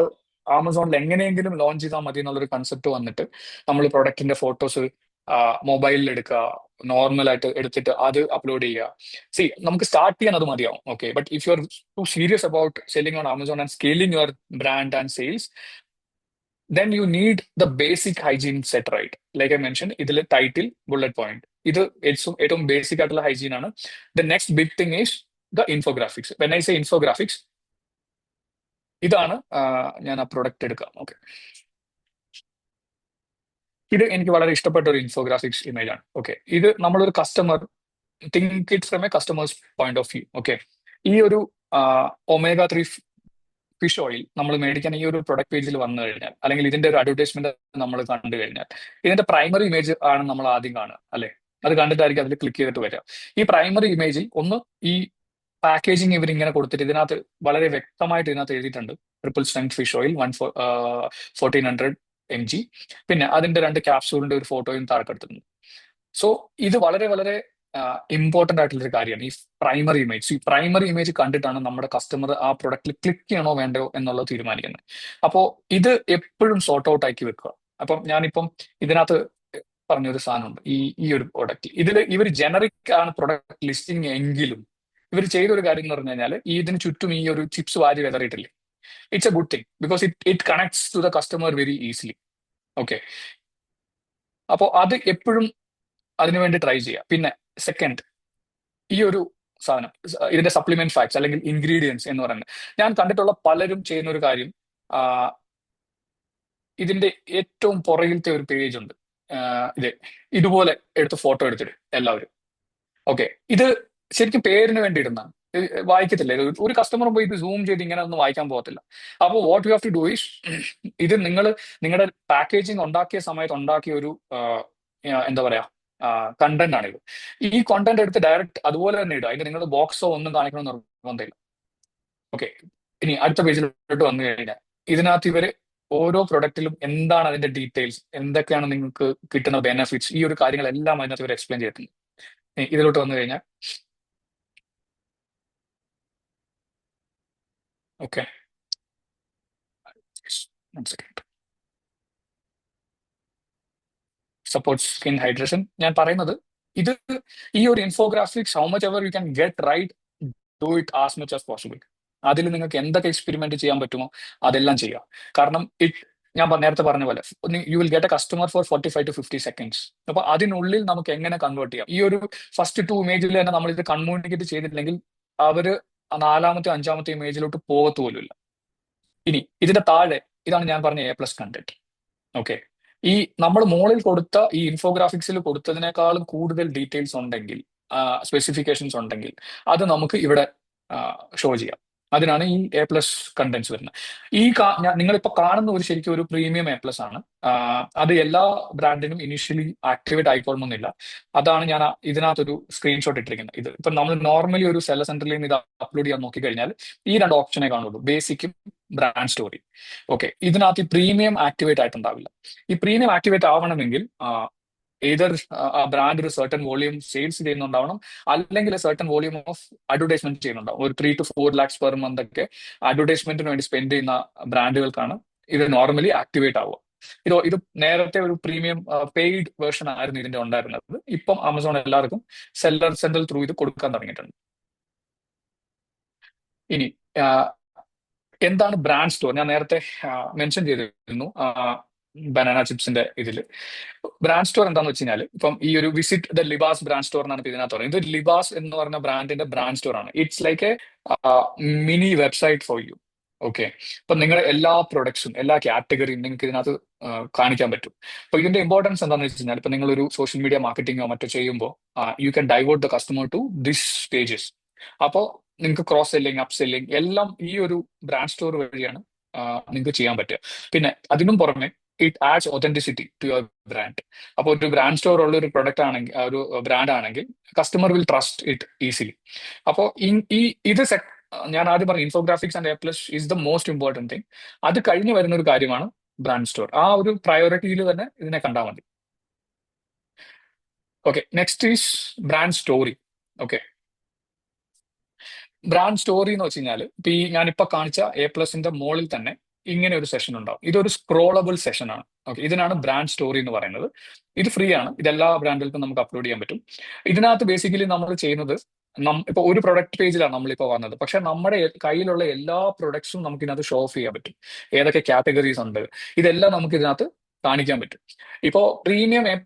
ആമസോണിൽ എങ്ങനെയെങ്കിലും ലോഞ്ച് ചെയ്താൽ മതി എന്നുള്ളൊരു കൺസെപ്റ്റ് വന്നിട്ട് നമ്മൾ പ്രൊഡക്റ്റിന്റെ ഫോട്ടോസ് മൊബൈലിൽ എടുക്കുക, നോർമലായിട്ട് എടുത്തിട്ട് അത് അപ്ലോഡ് ചെയ്യുക. നമുക്ക് സ്റ്റാർട്ട് ചെയ്യാൻ അത് മതിയാവും, okay. But if you are to serious about selling on Amazon and scaling your brand and sales, then you need the basic hygiene set right. Like I mentioned, ഇതിൽ ടൈറ്റിൽ, ബുള്ളറ്റ് പോയിന്റ്, ഇത് ഏറ്റവും basic ആയിട്ടുള്ള hygiene ആണ്. The next big thing is the infographics. When I say infographics, ഇതാണ് ഞാൻ ആ product എടുക്കാം. Okay, ഇത് എനിക്ക് വളരെ ഇഷ്ടപ്പെട്ട ഒരു ഇൻഫോഗ്രാഫിക്സ് ഇമേജ് ആണ്. ഓക്കെ, ഇത് നമ്മളൊരു customer, think it from A customers point of view. Okay, ഈ ഒരു omega-3 ഫിഷ് ഓയിൽ നമ്മൾ മേടിക്കാൻ ഈ ഒരു പ്രൊഡക്റ്റ് പേജിൽ വന്നു കഴിഞ്ഞാൽ, അല്ലെങ്കിൽ ഇതിന്റെ ഒരു അഡ്വർടൈസ്മെന്റ് നമ്മൾ കണ്ടു കഴിഞ്ഞാൽ, ഇതിന്റെ പ്രൈമറി ഇമേജ് ആണ് നമ്മൾ ആദ്യം കാണുക, അല്ലെ? അത് കണ്ടിട്ടായിരിക്കും അതിൽ ക്ലിക്ക് ചെയ്തിട്ട് വരിക. ഈ പ്രൈമറി ഇമേജിൽ ഒന്ന് ഈ പാക്കേജിങ് ഇവർ ഇങ്ങനെ കൊടുത്തിട്ട് ഇതിനകത്ത് വളരെ വ്യക്തമായിട്ട് ഇതിനകത്ത് എഴുതിയിട്ടുണ്ട്, triple strength fish oil 1400 mg. പിന്നെ അതിന്റെ 2 ക്യാപ്സൂളിന്റെ ഒരു ഫോട്ടോയും താഴെ എടുത്തിട്ടുണ്ട്. സോ ഇത് വളരെ വളരെ ഇമ്പോർട്ടന്റ് ആയിട്ടുള്ള ഒരു കാര്യമാണ്, ഈ പ്രൈമറി ഇമേജ്. ഈ പ്രൈമറി ഇമേജ് കണ്ടിട്ടാണ് നമ്മുടെ കസ്റ്റമർ ആ പ്രൊഡക്റ്റിൽ ക്ലിക്ക് ചെയ്യണോ വേണ്ടയോ എന്നുള്ളത് തീരുമാനിക്കുന്നത്. അപ്പോൾ ഇത് എപ്പോഴും സോർട്ട് ഔട്ട് ആക്കി വെക്കുക. അപ്പം ഞാനിപ്പം ഇതിനകത്ത് പറഞ്ഞൊരു സാധനമുണ്ട്, ഈ ഒരു പ്രൊഡക്റ്റ്, ഇവർ ജനറിക് ആണ് പ്രൊഡക്റ്റ് ലിസ്റ്റിംഗ് എങ്കിലും ഇവർ ചെയ്തൊരു കാര്യം എന്ന് പറഞ്ഞു കഴിഞ്ഞാൽ, ഇതിന് ചുറ്റും ഈ ഒരു ചിപ്സ് വാരി വെതറിയിട്ടില്ലേ. It's a good thing because it connects to the customer very easily. Okay, അപ്പോൾ അത് എപ്പോഴും അതിനുവേണ്ടി ട്രൈ ചെയ്യുക. പിന്നെ സെക്കൻഡ്, ഈ ഒരു സാധനം, ഇതിന്റെ സപ്ലിമെന്റ് ഫാക്ട്സ് അല്ലെങ്കിൽ ഇൻഗ്രീഡിയൻസ് എന്ന് പറയുന്നത്, ഞാൻ കണ്ടിട്ടുള്ള പലരും ചെയ്യുന്ന ഒരു കാര്യം, ഇതിന്റെ ഏറ്റവും പുറകിലത്തെ ഒരു പേജ് ഉണ്ട്, ഇതുപോലെ എടുത്ത് ഫോട്ടോ എടുത്തിട്ട് എല്ലാവരും. ഓക്കെ, ഇത് ശരിക്കും പേരിന് വേണ്ടി ഇടുന്നതാണ്, വായിക്കത്തില്ല. ഒരു കസ്റ്റമർ പോയി ഇത് സൂം ചെയ്ത് ഇങ്ങനെ ഒന്നും വായിക്കാൻ പോകത്തില്ല. അപ്പോൾ what you have to do is, ഇത് നിങ്ങളുടെ പാക്കേജിങ് ഉണ്ടാക്കിയ സമയത്ത് ഉണ്ടാക്കിയ ഒരു എന്താ പറയാ കണ്ടന്റ് ആണിത്. ഈ കോണ്ടന്റ് എടുത്ത് ഡയറക്റ്റ് അതുപോലെ തന്നെ ഇടുക. അതിന് നിങ്ങൾ ബോക്സോ ഒന്നും കാണിക്കണമെന്ന് നിർബന്ധമില്ല. ഓക്കെ, ഇനി അടുത്ത പേജിലോട്ട് വന്നു കഴിഞ്ഞാൽ ഇതിനകത്ത് ഇവര് ഓരോ പ്രൊഡക്റ്റിലും എന്താണ് അതിന്റെ ഡീറ്റെയിൽസ്, എന്തൊക്കെയാണ് നിങ്ങൾക്ക് കിട്ടുന്ന ബെനിഫിറ്റ്സ്, ഈ ഒരു കാര്യങ്ങളെല്ലാം അതിനകത്ത് ഇവർ എക്സ്പ്ലെയിൻ ചെയ്തിട്ടുണ്ട്. ഇതിലോട്ട് വന്നു കഴിഞ്ഞാൽ ഓക്കെ, സപ്പോർട്ട് സ്കിൻ ഹൈഡ്രേഷൻ. ഞാൻ പറയുന്നത് ഇത്, ഈ ഒരു infographics how much ever you can get right, do it as much as possible. അതിൽ നിങ്ങൾക്ക് എന്തൊക്കെ എക്സ്പെരിമെന്റ് ചെയ്യാൻ പറ്റുമോ അതെല്ലാം ചെയ്യുക. കാരണം ഞാൻ നേരത്തെ പറഞ്ഞ പോലെ you will get a customer for 45 to 50 seconds. അപ്പൊ അതിനുള്ളിൽ നമുക്ക് എങ്ങനെ കൺവേർട്ട് ചെയ്യാം. ഈ ഒരു ഫസ്റ്റ് 2 ഇമേജിൽ തന്നെ നമ്മൾ ഇത് കമ്മ്യൂണിക്കേറ്റ് ചെയ്തിട്ടില്ലെങ്കിൽ അവര് 4ാമത്തെ 5ാമത്തെ ഇമേജിലോട്ട് പോകത്തു പോലുമില്ല. ഇനി ഇതിന്റെ താഴെ ഇതാണ് ഞാൻ പറഞ്ഞ A+ കണ്ടന്റ്. ഓക്കെ, ഈ നമ്മൾ മുകളിൽ കൊടുത്ത ഈ ഇൻഫോഗ്രാഫിക്സിൽ കൊടുത്തതിനേക്കാളും കൂടുതൽ ഡീറ്റെയിൽസ് ഉണ്ടെങ്കിൽ, സ്പെസിഫിക്കേഷൻസ് ഉണ്ടെങ്കിൽ, അത് നമുക്ക് ഇവിടെ ഷോ ചെയ്യാം. അതിനാണ് ഈ A+ കണ്ടന്റ്സ് വരുന്നത്. നിങ്ങളിപ്പോ കാണുന്ന ഒരു ശരിക്കും ഒരു പ്രീമിയം A+ ആണ്. അത് എല്ലാ ബ്രാൻഡിനും ഇനിഷ്യലി ആക്ടിവേറ്റ് ആയിക്കൊള്ളണമെന്നില്ല. അതാണ് ഞാൻ ഇതിനകത്തൊരു സ്ക്രീൻഷോട്ട് ഇട്ടിരിക്കുന്നത്. ഇത് ഇപ്പൊ നമ്മൾ നോർമലി ഒരു സെല്ലർ സെന്ററിൽ നിന്ന് ഇത് അപ്ലോഡ് ചെയ്യാൻ നോക്കിക്കഴിഞ്ഞാൽ ഈ 2 ഓപ്ഷനെ കാണുള്ളൂ, ബേസിക്കും ബ്രാൻഡ് സ്റ്റോറി. ഓക്കെ, ഇതിനകത്ത് ഈ പ്രീമിയം ആക്ടിവേറ്റ് ആയിട്ടുണ്ടാവില്ല. ഈ പ്രീമിയം ആക്ടിവേറ്റ് ആവണമെങ്കിൽ ഏതർ ആ ബ്രാൻഡ് ഒരു സർട്ടൺ വോളിയം സെയിൽസ് ചെയ്യുന്നുണ്ടാവണം, അല്ലെങ്കിൽ സർട്ടൺ വോളിയം ഓഫ് അഡ്വർടൈസ്മെന്റ് ചെയ്യുന്നുണ്ടാവും. ഒരു 3 to 4 lakhs പെർ മന്ത് ഒക്കെ അഡ്വർടൈസ്മെന്റിന് വേണ്ടി സ്പെൻഡ് ചെയ്യുന്ന ബ്രാൻഡുകൾക്കാണ് ഇത് നോർമലി ആക്ടിവേറ്റ് ആവുക. ഇത് നേരത്തെ ഒരു പ്രീമിയം പെയ്ഡ് വേർഷൻ ആയിരുന്നു ഇതിന്റെ ഉണ്ടായിരുന്നത്. ഇപ്പം ആമസോൺ എല്ലാവർക്കും സെല്ലർ സെന്റർ ത്രൂ ഇത് കൊടുക്കാൻ തുടങ്ങിയിട്ടുണ്ട്. ഇനി എന്താണ് ബ്രാൻഡ് സ്റ്റോർ? ഞാൻ നേരത്തെ മെൻഷൻ ചെയ്തിരുന്നു ബനാന ചിപ്സിന്റെ ഇതിൽ. ബ്രാൻഡ് സ്റ്റോർ എന്താന്ന് വെച്ച് കഴിഞ്ഞാൽ, ഇപ്പം ഈ ഒരു വിസിറ്റ് ദ ലിബാസ് ബ്രാൻഡ് സ്റ്റോർ എന്നാണ് ഇപ്പൊ ഇതിനകത്ത് പറയുന്നത്. ഇത് ലിബാസ് എന്ന് പറഞ്ഞ ബ്രാൻഡിന്റെ ബ്രാൻഡ് സ്റ്റോർ ആണ്. It's like A mini website for you. Okay. അപ്പൊ നിങ്ങളുടെ എല്ലാ പ്രൊഡക്ട്സും എല്ലാ കാറ്റഗറിയും നിങ്ങൾക്ക് ഇതിനകത്ത് കാണിക്കാൻ പറ്റും. അപ്പൊ ഇതിന്റെ ഇമ്പോർട്ടൻസ് എന്താണെന്ന് വെച്ച് കഴിഞ്ഞാൽ, ഇപ്പൊ നിങ്ങളൊരു സോഷ്യൽ മീഡിയ മാർക്കറ്റിംഗോ മറ്റോ ചെയ്യുമ്പോൾ you can divert the customer to this pages. അപ്പോൾ നിങ്ങൾക്ക് ക്രോസ് സെല്ലിംഗ്, അപ്പ് സെല്ലിംഗ് എല്ലാം ഈ ഒരു ബ്രാൻഡ് സ്റ്റോർ വഴിയാണ് നിങ്ങൾക്ക് ചെയ്യാൻ പറ്റുക. പിന്നെ അതിനും പുറമെ it adds authenticity to your brand. അപ്പോൾ ഒരു ബ്രാൻഡ് സ്റ്റോർ ഉള്ള ഒരു പ്രൊഡക്റ്റ് ആണെങ്കിൽ, ഒരു ബ്രാൻഡ് ആണെങ്കിൽ, customer will trust it easily. അപ്പോൾ ഈ ഇത് ഞാൻ ആദ്യം പറഞ്ഞു, infographics and A+ is the most important thing. അത് കഴിഞ്ഞ് വരുന്ന ഒരു കാര്യമാണ് ബ്രാൻഡ് സ്റ്റോർ. ആ ഒരു പ്രയോറിറ്റിയിൽ തന്നെ ഇതിനെ കണ്ടാൽ മതി. Okay, next is brand story. Okay, brand story എന്ന് വെച്ച് കഴിഞ്ഞാൽ, ഇപ്പൊ ഈ ഞാനിപ്പോ കാണിച്ച A+ന്റെ മുകളിൽ തന്നെ ഇങ്ങനെ ഒരു സെഷൻ ഉണ്ടാവും. ഇതൊരു സ്ക്രോളബിൾ സെഷൻ ആണ്. ഓക്കെ, ഇതിനാണ് ബ്രാൻഡ് സ്റ്റോറി എന്ന് പറയുന്നത്. ഇത് ഫ്രീ ആണ്. ഇതെല്ലാ ബ്രാൻഡുകൾക്കും നമുക്ക് അപ്ലോഡ് ചെയ്യാൻ പറ്റും. ഇതിനകത്ത് ബേസിക്കലി നമ്മൾ ചെയ്യുന്നത്, ഇപ്പൊ ഒരു പ്രൊഡക്റ്റ് പേജിലാണ് നമ്മളിപ്പോ വന്നത്, പക്ഷെ നമ്മുടെ കയ്യിലുള്ള എല്ലാ പ്രൊഡക്ട്സും നമുക്ക് ഇതിനകത്ത് ഷോ ഓഫ് ചെയ്യാൻ പറ്റും. ഏതൊക്കെ കാറ്റഗറീസ് ഉണ്ട്, ഇതെല്ലാം നമുക്ക് ഇതിനകത്ത് കാണിക്കാൻ പറ്റും. ഇപ്പോ പ്രീമിയം A+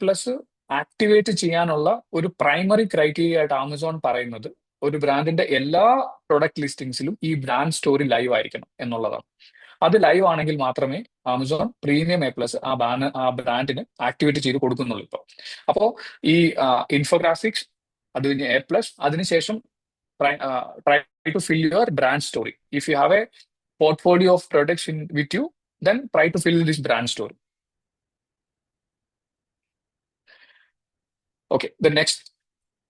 ആക്ടിവേറ്റ് ചെയ്യാനുള്ള ഒരു പ്രൈമറി ക്രൈറ്റീരിയ ആയിട്ട് ആമസോൺ പറയുന്നത്, ഒരു ബ്രാൻഡിന്റെ എല്ലാ പ്രൊഡക്റ്റ് ലിസ്റ്റിംഗ്സിലും ഈ ബ്രാൻഡ് സ്റ്റോറി ലൈവ് ആയിരിക്കണം എന്നുള്ളതാണ്. അത് ലൈവ് ആണെങ്കിൽ മാത്രമേ ആമസോൺ പ്രീമിയം A+ ആ ബ്രാൻഡിന് ആക്ടിവേറ്റ് ചെയ്ത് കൊടുക്കുന്നുള്ളൂ ഇപ്പോൾ. അപ്പോൾ ഈ ഇൻഫോഗ്രാഫിക്സ്, അത് കഴിഞ്ഞ് A+, അതിനുശേഷം try to fill your brand story. If you have a portfolio of products in with you, then try to fill this brand story. Okay, the next,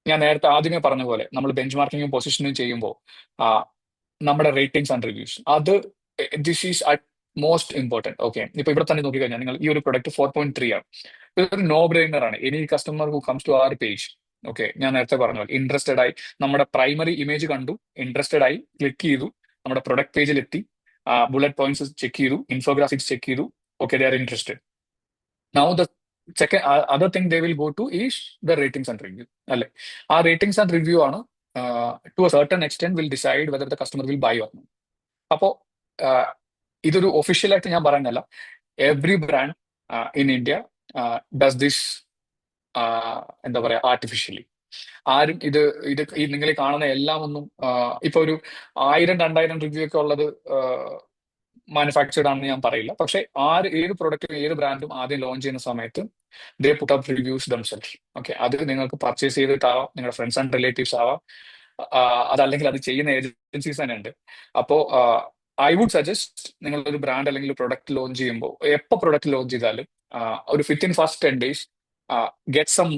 ഞാൻ നേരത്തെ ആദ്യമേ പറഞ്ഞ പോലെ നമ്മൾ ബെഞ്ച് മാർക്കിങ്ങും പൊസിഷനും ചെയ്യുമ്പോൾ നമ്മുടെ റേറ്റിംഗ്സ് ആൻഡ് റിവ്യൂസ്, അത് this is at most important. Okay, ഇപ്പൊ ഇവിടെ തന്നെ നോക്കിക്കഴിഞ്ഞാൽ നിങ്ങൾ ഈ ഒരു പ്രൊഡക്റ്റ് 4.3 ആണ്. ഇതൊരു നോ ബ്രെയിനർ ആണ്. Any customer who comes to our page, okay, ഞാൻ നേരത്തെ പറഞ്ഞ പോലെ ഇൻട്രസ്റ്റഡ് ആയി, നമ്മുടെ പ്രൈമറി ഇമേജ് കണ്ടു, ഇൻട്രസ്റ്റഡ് ആയി, ക്ലിക്ക് ചെയ്തു, നമ്മുടെ പ്രൊഡക്റ്റ് പേജിൽ എത്തി, ബുള്ളറ്റ് പോയിന്റ്സ് ചെക്ക് ചെയ്തു, ഇൻഫോഗ്രാഫിക്സ് ചെക്ക് ചെയ്തു, okay, they are interested. Now the second other thing they will go to is the ratings and review. അല്ലെ, ആ റേറ്റിംഗ്സ് ആൻഡ് റിവ്യൂ ആണ് to a certain extent will decide whether the customer will buy or not. അപ്പോൾ ഇതൊരു ഒഫീഷ്യലായിട്ട് ഞാൻ പറയുന്നല്ല. Every brand in India does this, എന്താ പറയാ, ആർട്ടിഫിഷ്യലി. ആരും ഇത് ഇത് ഈ നിങ്ങൾ കാണുന്ന എല്ലാം ഒന്നും ഇപ്പൊ ഒരു 1000-2000 റിവ്യൂ ഒക്കെ ഉള്ളത് മാനുഫാക്ചേർഡ് ആണെന്ന് ഞാൻ പറയില്ല. പക്ഷെ ഏത് പ്രൊഡക്റ്റും ഏത് ബ്രാൻഡും ആദ്യം ലോഞ്ച് ചെയ്യുന്ന സമയത്ത് they put up reviews themselves. Okay, അത് നിങ്ങൾക്ക് പർച്ചേസ് ചെയ്തിട്ടാവാം, നിങ്ങളുടെ ഫ്രണ്ട്സ് ആൻഡ് റിലേറ്റീവ്സ് ആവാം, അതല്ലെങ്കിൽ അത് ചെയ്യുന്ന ഏജൻസീസ് തന്നെ ഉണ്ട്. അപ്പോൾ ഐ വുഡ് സജസ്റ്റ്, നിങ്ങളൊരു ബ്രാൻഡ് അല്ലെങ്കിൽ പ്രൊഡക്റ്റ് ലോഞ്ച് ചെയ്യുമ്പോൾ, എപ്പോൾ പ്രൊഡക്റ്റ് ലോഞ്ച് ചെയ്താലും ഒരു within first 10 days get some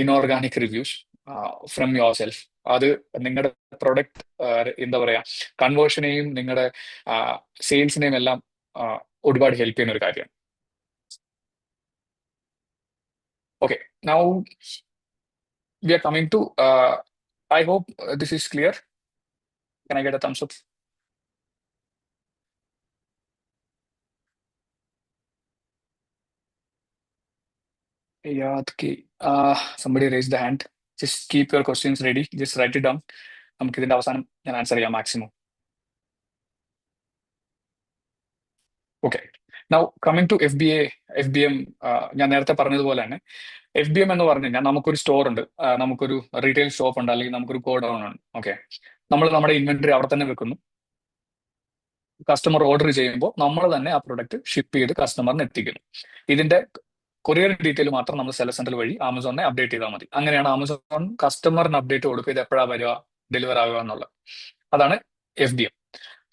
inorganic reviews from your self. അത് നിങ്ങളുടെ പ്രൊഡക്റ്റ്, എന്താ പറയാ, കൺവേർഷനെയും നിങ്ങളുടെ സെയിൽസിനെയും എല്ലാം ഒരുപാട് ഹെൽപ്പ് ചെയ്യുന്ന ഒരു കാര്യമാണ്. Okay, now we are coming to, I hope this is clear. Can I get a thumbs up? Somebody raised the hand. Just keep your questions ready. Just write it down. നമുക്ക് ഇതിന്റെ അവസാനം ഞാൻ answer ചെയ്യാം maximum. Okay, now coming to FBM. ഞാൻ നേരത്തെ പറഞ്ഞതുപോലെ തന്നെ FBM എന്ന് പറഞ്ഞു കഴിഞ്ഞാൽ, നമുക്കൊരു സ്റ്റോർ ഉണ്ട്, നമുക്കൊരു റീറ്റെയിൽ ഷോപ്പ് ഉണ്ട്, അല്ലെങ്കിൽ നമുക്കൊരു ഗോഡൗൺ ആണ്. ഓക്കെ, നമ്മൾ നമ്മുടെ ഇൻവെന്ററി അവിടെ തന്നെ വെക്കുന്നു. കസ്റ്റമർ ഓർഡർ ചെയ്യുമ്പോൾ നമ്മൾ തന്നെ ആ പ്രൊഡക്റ്റ് ഷിപ്പ് ചെയ്ത് കസ്റ്റമറിന് എത്തിക്കുന്നു. ഇതിന്റെ കൊറിയർ ഡീറ്റെയിൽ മാത്രം നമ്മൾ സെലർ സെന്റർ വഴി ആമസോണിനെ അപ്ഡേറ്റ് ചെയ്താൽ മതി. അങ്ങനെയാണ് ആമസോൺ കസ്റ്റമറിന് അപ്ഡേറ്റ് കൊടുക്കുക, ഇത് എപ്പോഴാണ് വരിക, ഡെലിവർ ആവുക എന്നുള്ളത്. അതാണ് FBM.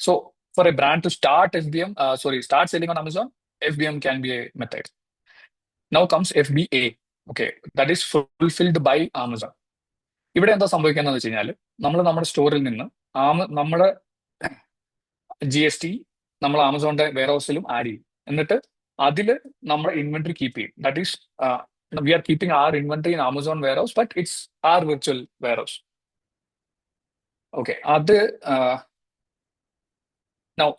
So for a brand to start start selling on Amazon, FBM can be a method. Now comes FBA. Okay, that is fulfilled by Amazon. ഇവിടെ എന്താ സംഭവിക്കുന്നത് വെച്ച് കഴിഞ്ഞാൽ, നമ്മൾ നമ്മുടെ സ്റ്റോറിൽ നിന്ന് നമ്മുടെ GST നമ്മൾ ആമസോണിന്റെ വെയർ ഹൗസിലും ആഡ് ചെയ്യും. എന്നിട്ട് അതിൽ നമ്മുടെ ഇൻവെന്ററി കീപ്പ് ചെയ്യും. That is we are keeping our inventory in Amazon warehouse, but it's our virtual warehouse. Okay, അത്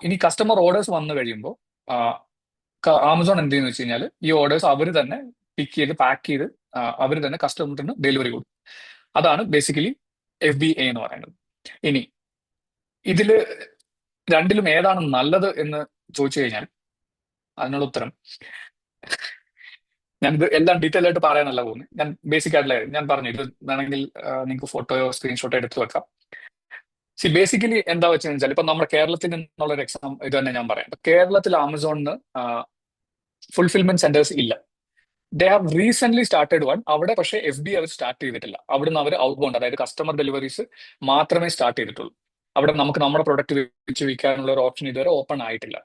ഇനി കസ്റ്റമർ ഓർഡേഴ്സ് വന്നു കഴിയുമ്പോൾ ആമസോൺ എന്ത് ചെയ്യുന്ന വെച്ച് കഴിഞ്ഞാൽ, ഈ ഓർഡേഴ്സ് അവർ തന്നെ പിക്ക് ചെയ്ത് പാക്ക് ചെയ്ത് അവർ തന്നെ കസ്റ്റമറിന് ഡെലിവറി കൊടുക്കും. അതാണ് ബേസിക്കലി FBA എന്ന് പറയുന്നത്. ഇനി ഇതില് രണ്ടിലും ഏതാണ് നല്ലത് എന്ന് ചോദിച്ചു കഴിഞ്ഞാൽ അതിനുള്ള ഉത്തരം ഞാനിത് എല്ലാം ഡീറ്റെയിൽ ആയിട്ട് പറയാനല്ല പോകുന്നത്. ഞാൻ ബേസിക് ആയിട്ടുള്ള ഞാൻ പറഞ്ഞു ഇത് വേണമെങ്കിൽ നിങ്ങൾക്ക് ഫോട്ടോയോ സ്ക്രീൻഷോട്ടോ എടുത്തു വെക്കാം. ബേസിക്കലി എന്താ വെച്ച് കഴിഞ്ഞാൽ ഇപ്പൊ നമ്മുടെ കേരളത്തിൽ നിന്നുള്ള ഒരു എക്സാം ഇത് തന്നെ ഞാൻ പറയാം. ഇപ്പൊ കേരളത്തിൽ ആമസോണിന് ഫുൾഫിൽമെന്റ് സെന്റേഴ്സ് ഇല്ല. They have recent started one. അവിടെ പക്ഷേ FBA അവർ സ്റ്റാർട്ട് ചെയ്തിട്ടില്ല. അവിടുന്ന് അവർ ഔട്ട് ബൗണ്ട്, അതായത് കസ്റ്റമർ ഡെലിവറീസ് മാത്രമേ സ്റ്റാർട്ട് ചെയ്തിട്ടുള്ളൂ. അവിടെ നമുക്ക് നമ്മുടെ പ്രൊഡക്റ്റ് വെച്ച് വിൽക്കാനുള്ള ഒരു ഓപ്ഷൻ ഇതുവരെ ഓപ്പൺ ആയിട്ടില്ല.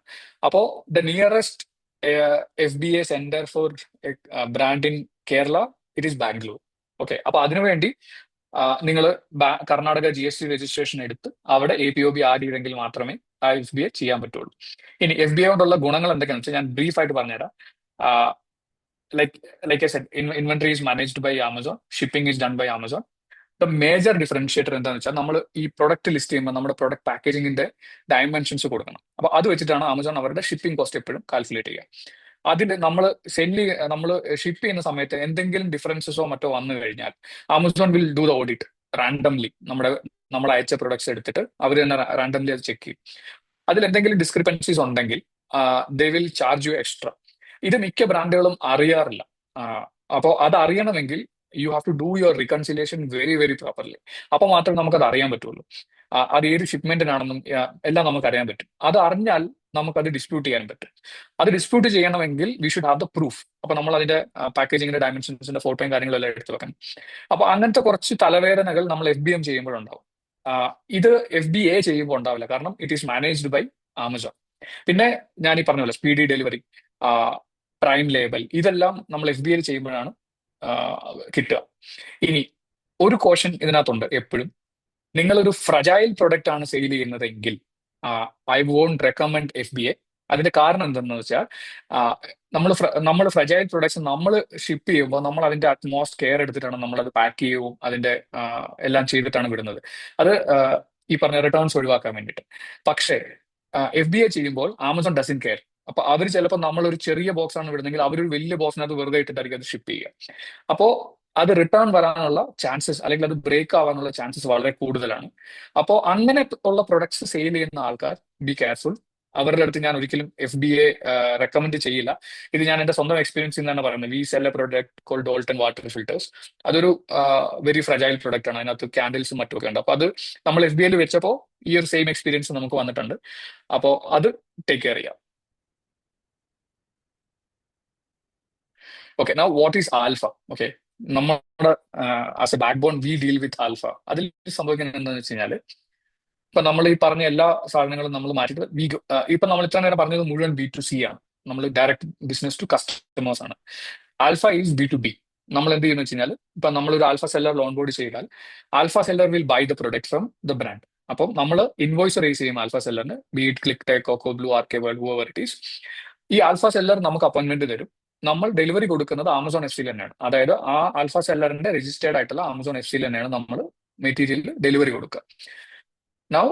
അപ്പോ the nearest FBA centre for brand in Kerala it is Bangalore. Okay, അപ്പൊ അതിനുവേണ്ടി നിങ്ങൾ കർണാടക GST രജിസ്ട്രേഷൻ എടുത്ത് അവിടെ APOB ആഡ് ചെയ്തെങ്കിൽ മാത്രമേ ആ FBA ചെയ്യാൻ പറ്റുള്ളൂ. ഇനി FBA കൊണ്ടുള്ള ഗുണങ്ങൾ എന്തൊക്കെയാണെന്ന് വെച്ചാൽ ഞാൻ ബ്രീഫ് ആയിട്ട് പറഞ്ഞുതരാം. like I said, inventory is managed by Amazon, shipping is done by Amazon. The major differentiator എന്താണെന്ന് വെച്ചാൽ നമ്മൾ ഈ പ്രൊഡക്റ്റ് ലിസ്റ്റ് ചെയ്യുമ്പോൾ നമ്മുടെ പ്രൊഡക്റ്റ് പാക്കേജിങ്ങിന്റെ ഡയമെൻഷൻസ് കൊടുക്കണം. അപ്പൊ അത് വെച്ചിട്ടാണ് ആമസോൺ അവരുടെ ഷിപ്പിംഗ് കോസ്റ്റ് എപ്പോഴും കാൽക്കുലേറ്റ് ചെയ്യുക. അതിന്റെ നമ്മൾ ഷിപ്പ് ചെയ്യുന്ന സമയത്ത് എന്തെങ്കിലും ഡിഫറൻസസോ മറ്റോ വന്നു കഴിഞ്ഞാൽ Amazon will do the audit randomly. നമ്മൾ അയച്ച പ്രൊഡക്ട്സ് എടുത്തിട്ട് അവർ തന്നെ റാൻഡംലി അത് ചെക്ക് ചെയ്യും. അതിൽ എന്തെങ്കിലും ഡിസ്ക്രിപ്പൻസീസ് ഉണ്ടെങ്കിൽ they will charge you extra. ഇത് മിക്ക ബ്രാൻഡുകളും അറിയാറില്ല. അപ്പോൾ അത് അറിയണമെങ്കിൽ you have to do your reconciliation very very properly. അപ്പൊ മാത്രമേ നമുക്കത് അറിയാൻ പറ്റുള്ളൂ. അത് ഏത് ഷിപ്മെന്റിനാണെന്നും എല്ലാം നമുക്ക് അറിയാൻ പറ്റും. അത് അറിഞ്ഞാൽ നമുക്കത് ഡിസ്പ്യൂട്ട് ചെയ്യാൻ പറ്റും. അത് ഡിസ്പ്യൂട്ട് ചെയ്യണമെങ്കിൽ we should have the proof. അപ്പൊ നമ്മൾ അതിന്റെ പാക്കേജിങ്ങിന്റെ ഡയമെൻഷൻസിന്റെ ഫോട്ടോയും കാര്യങ്ങളും എല്ലാം എടുത്തു വെക്കണം. അപ്പൊ അങ്ങനത്തെ കുറച്ച് തലവേദനകൾ നമ്മൾ FBM ചെയ്യുമ്പോഴുണ്ടാവും. ഇത് FBA ചെയ്യുമ്പോൾ ഉണ്ടാവില്ല, കാരണം it is managed by Amazon. പിന്നെ ഞാൻ ഈ പറഞ്ഞ പോലെ സ്പീഡി ഡെലിവറി, പ്രൈം ലേബൽ, ഇതെല്ലാം നമ്മൾ FBA ചെയ്യുമ്പോഴാണ് കിട്ടുക. ഇനി ഒരു കോഷൻ ഇതിനകത്തുണ്ട് എപ്പോഴും. നിങ്ങളൊരു ഫ്രജൈൽ പ്രൊഡക്റ്റ് ആണ് സെയിൽ ചെയ്യുന്നതെങ്കിൽ ഐ വോണ്ട് റെക്കമെൻഡ് FBA. അതിന്റെ കാരണം എന്താണെന്ന് വെച്ചാൽ നമ്മൾ ഫ്രജൈൽ പ്രൊഡക്ട്സ് നമ്മൾ ഷിപ്പ് ചെയ്യുമ്പോൾ നമ്മൾ അതിന്റെ അറ്റ്മോസ്റ്റ് കെയർ എടുത്തിട്ടാണ് നമ്മൾ അത് പാക്ക് ചെയ്യുകയും അതിന്റെ എല്ലാം ചെയ്തിട്ടാണ് വിടുന്നത്. അത് ഈ പറഞ്ഞ റിട്ടേൺസ് ഒഴിവാക്കാൻ വേണ്ടിയിട്ട്. പക്ഷേ FBA ചെയ്യുമ്പോൾ ആമസോൺ ഡസൻ കെയർ. അപ്പൊ അവർ ചിലപ്പോൾ നമ്മളൊരു ചെറിയ ബോക്സ് ആണ് വിടുന്നെങ്കിൽ അവരൊരു വലിയ ബോക്സിനകത്ത് വെറുതെ ഇട്ടിട്ടായിരിക്കും അത് ഷിപ്പ് ചെയ്യുക. അപ്പോ അത് റിട്ടേൺ വരാനുള്ള ചാൻസസ് അല്ലെങ്കിൽ അത് ബ്രേക്ക് ആവാനുള്ള ചാൻസസ് വളരെ കൂടുതലാണ്. അപ്പോൾ അങ്ങനെ ഉള്ള പ്രൊഡക്ട്സ് സെയിൽ ചെയ്യുന്ന ആൾക്കാർ ബി കെയർഫുൾ. അവരുടെ അടുത്ത് ഞാൻ ഒരിക്കലും FBA റെക്കമെൻഡ് ചെയ്യില്ല. ഇത് ഞാൻ എന്റെ സ്വന്തം എക്സ്പീരിയൻസിൽ നിന്നാണ് പറയുന്നത്. We sell a product called Dalton water filters. അതൊരു വെരി ഫ്രജൈൽ പ്രൊഡക്റ്റ് ആണ്. അതിനകത്ത് ക്യാൻഡിൽസും മറ്റുമൊക്കെ ഉണ്ട്. അപ്പൊ അത് നമ്മൾ FBA വെച്ചപ്പോൾ ഈ ഒരു സെയിം എക്സ്പീരിയൻസ് നമുക്ക് വന്നിട്ടുണ്ട്. അപ്പോൾ അത് ടേക്ക് കെയർ ചെയ്യാം. Okay, now what is alpha? Okay, നമ്മുടെ as a backbone we deal with alpha. അതിൽ സംഭവിക്കുന്നത് എന്താണെന്ന് വെച്ച് കഴിഞ്ഞാൽ ഇപ്പൊ നമ്മൾ ഈ പറഞ്ഞ എല്ലാ സാധനങ്ങളും നമ്മൾ മാറ്റിയിട്ട് ഇപ്പൊ നമ്മൾ ഇത്ര നേരം പറഞ്ഞത് മുഴുവൻ B2C ആണ്. നമ്മൾ ഡയറക്റ്റ് ബിസിനസ് ടു കസ്റ്റമേഴ്സ് ആണ്. Alpha is B2B. നമ്മൾ എന്ത് ചെയ്യുന്ന വെച്ച് കഴിഞ്ഞാൽ ഇപ്പൊ നമ്മളൊരു ആൽഫ സെല്ലർ ലോൺ ബോർഡ് ചെയ്താൽ alpha seller will buy the product from the brand. അപ്പം നമ്മൾ ഇൻവോയ്സ് റേസ് ചെയ്യും ആൽഫ സെല്ലറിന്, beat click tech, coco blue, RK world, whoever it is. ഈ ആൽഫ സെല്ലർ നമുക്ക് അപ്പോയിന്റ്മെന്റ് തരും. നമ്മൾ ഡെലിവറി കൊടുക്കുന്നത് ആമസോൺ FC തന്നെയാണ്. അതായത് ആ ആൽഫ സെല്ലറിന്റെ രജിസ്റ്റേർഡ് ആയിട്ടുള്ള ആമസോൺ FC തന്നെയാണ് നമ്മൾ മെറ്റീരിയൽ ഡെലിവറി കൊടുക്കുക. Now